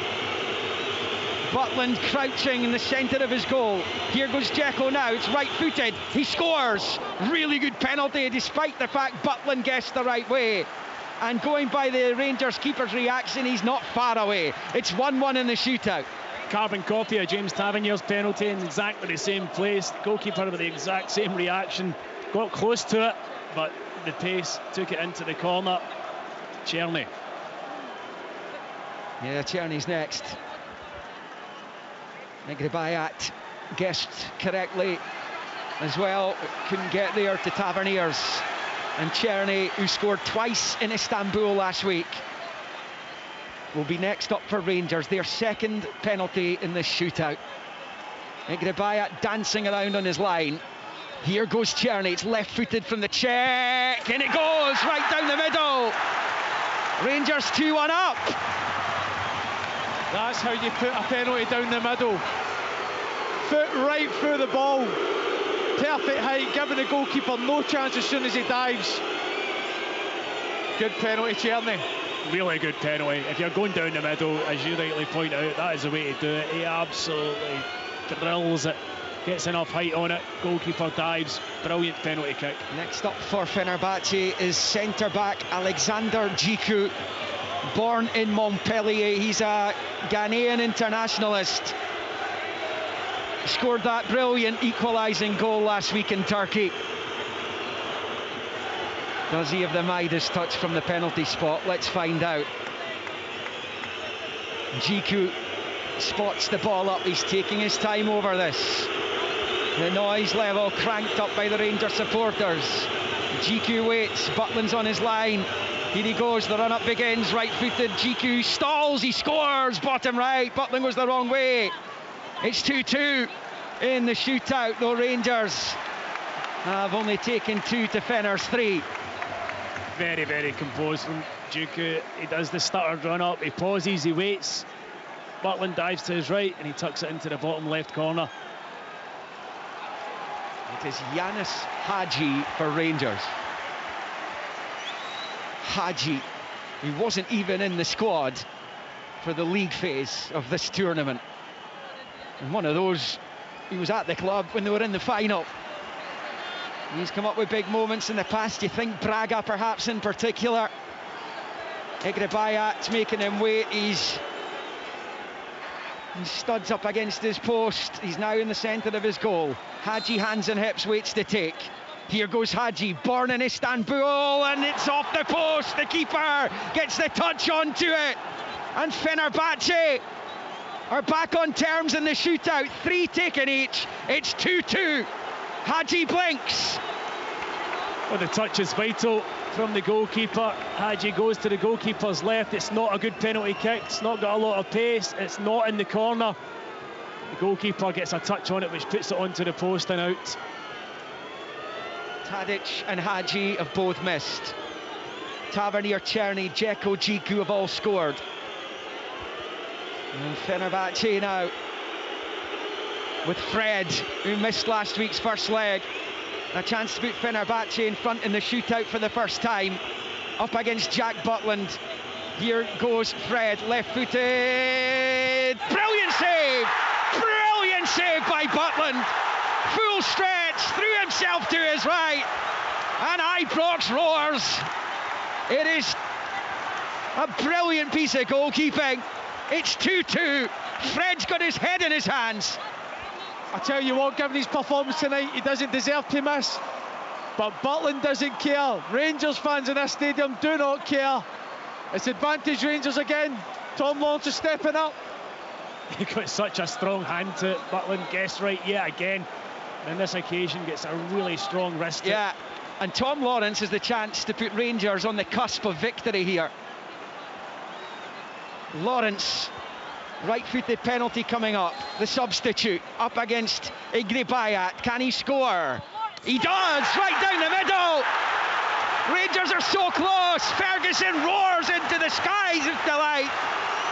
Speaker 2: Butland crouching in the centre of his goal. Here goes Dzeko now, it's right-footed, he scores! Really good penalty despite the fact Butland guessed the right way. And going by the Rangers keeper's reaction, he's not far away. It's 1-1 in the shootout.
Speaker 4: Carbon copy of James Tavernier's penalty in exactly the same place. The goalkeeper with the exact same reaction. Got close to it, but the pace took it into the corner. Czerny.
Speaker 2: Yeah, Czerny's next. Igor Bayat guessed correctly as well. Couldn't get there to Tavernier's. And Czerny, who scored twice in Istanbul last week, will be next up for Rangers, their second penalty in this shootout. Igor Bayat dancing around on his line. Here goes Czerny, it's left-footed from the check, and it goes right down the middle. Rangers 2-1 up.
Speaker 3: That's how you put a penalty down the middle. Foot right through the ball. Perfect height, giving the goalkeeper no chance as soon as he dives. Good penalty, Czerny.
Speaker 4: Really good penalty. If you're going down the middle, as you rightly point out, that is the way to do it. He absolutely drills it. Gets enough height on it, goalkeeper dives, brilliant penalty kick.
Speaker 2: Next up for Fenerbahce is centre-back Alexander Djiku, born in Montpellier. He's a Ghanaian internationalist. Scored that brilliant equalising goal last week in Turkey. Does he have the Midas touch from the penalty spot? Let's find out. Djiku spots the ball up, he's taking his time over this. The noise level cranked up by the Rangers supporters. Djiku waits, Butland's on his line. Here he goes, the run-up begins, right-footed, GQ stalls, he scores, bottom right, Butland goes the wrong way. It's 2-2 in the shootout, though Rangers have only taken 2 to Fener's 3.
Speaker 4: Very, very composed from Juku. He does the stuttered run-up, he pauses, he waits. Butland dives to his right and he tucks it into the bottom left corner.
Speaker 2: It is Yanis Hadji for Rangers. Hadji, he wasn't even in the squad for the league phase of this tournament. And one of those, he was at the club when they were in the final. He's come up with big moments in the past. You think Braga perhaps in particular. Egrebayat's making him wait. He studs up against his post. He's now in the centre of his goal. Hadji, hands and hips, waits to take. Here goes Hadji, born in Istanbul, and it's off the post. The keeper gets the touch onto it. And Fenerbahce are back on terms in the shootout. 3 taken each. It's 2-2. Hadji blinks.
Speaker 4: Well, the touch is vital from the goalkeeper. Hadji goes to the goalkeeper's left. It's not a good penalty kick. It's not got a lot of pace. It's not in the corner. The goalkeeper gets a touch on it, which puts it onto the post and out.
Speaker 2: Tadic and Hadji have both missed. Tavernier, Czerny, Dzeko, Giku have all scored. And Fenerbahce now with Fred, who missed last week's first leg. A chance to put Fenerbahce in front in the shootout for the first time. Up against Jack Butland. Here goes Fred, left-footed. Brilliant save! Brilliant save by Butland. Full stretch, threw himself to his right. And Ibrox roars. It is a brilliant piece of goalkeeping. It's 2-2. Fred's got his head in his hands.
Speaker 3: I tell you what, given his performance tonight, he doesn't deserve to miss. But Butland doesn't care. Rangers fans in this stadium do not care. It's advantage Rangers again. Tom Lawrence is stepping up.
Speaker 4: He got such a strong hand to it. Butland guessed right yet again. And this occasion gets a really strong wrist.
Speaker 2: Yeah, and Tom Lawrence has the chance to put Rangers on the cusp of victory here. Lawrence, right-footed penalty coming up. The substitute up against Egrebayat. Can he score? He does, right down the middle. Rangers are so close. Ferguson roars into the skies of delight.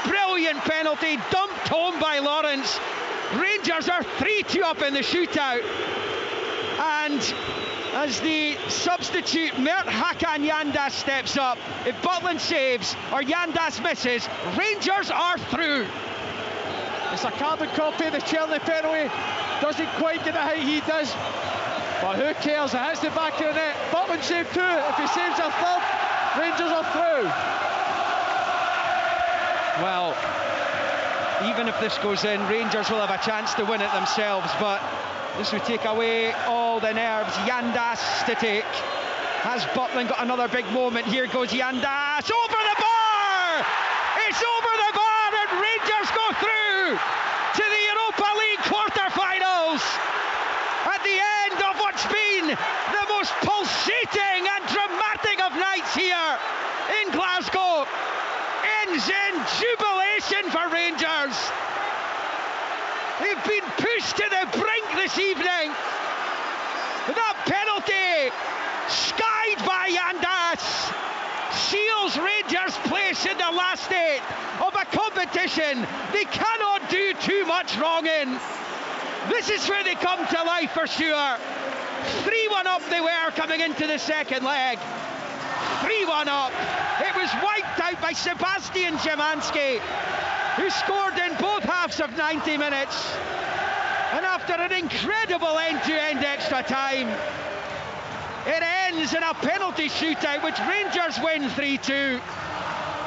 Speaker 2: Brilliant penalty, dumped home by Lawrence. Rangers are 3-2 up in the shootout. And as the substitute Mert Hakan Yandas steps up, if Butland saves or Yandas misses, Rangers are through.
Speaker 3: It's a carbon copy of the Czerny penalty. Doesn't quite get the height he does. But who cares? It hits the back of the net. Butland saved 2. If he saves a third, Rangers are through.
Speaker 2: Well, even if this goes in, Rangers will have a chance to win it themselves, but this would take away all the nerves. Yandas to take. Has Butland got another big moment? Here goes Yandas. Over the bar! It's over the bar and Rangers go through to the Europa League quarter-finals. At the end of what's been the most pulsating and dramatic of nights here in Glasgow. Ends in jubilation for Rangers. They've been pushed to the brink this evening. That penalty, skied by Yandas, seals Rangers' place in the last 8 of a competition they cannot do too much wrong in. This is where they come to life for sure. 3-1 up they were coming into the second leg. 3-1 up. It was wiped out by Sebastian Szymanski, who scored in both halves of 90 minutes. And after an incredible end-to-end extra time, it ends in a penalty shootout, which Rangers win 3-2.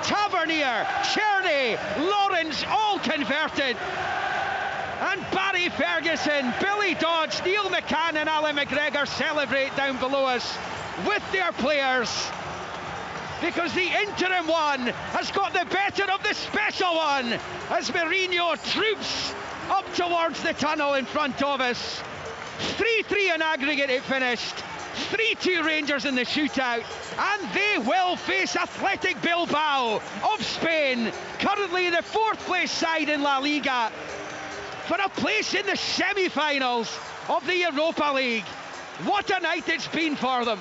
Speaker 2: Tavernier, Czerny, Lawrence all converted. And Barry Ferguson, Billy Dodge, Neil McCann and Alan McGregor celebrate down below us with their players, because the interim one has got the better of the special one as Mourinho troops up towards the tunnel in front of us. 3-3 in aggregate it finished.
Speaker 9: 3-2 Rangers in the shootout, and they will face Athletic Bilbao of Spain, currently the 4th place side in La Liga, for a place in the semi-finals of the Europa League. What a night it's been for them.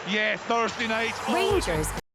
Speaker 1: Yeah, Thursday night.
Speaker 5: Rangers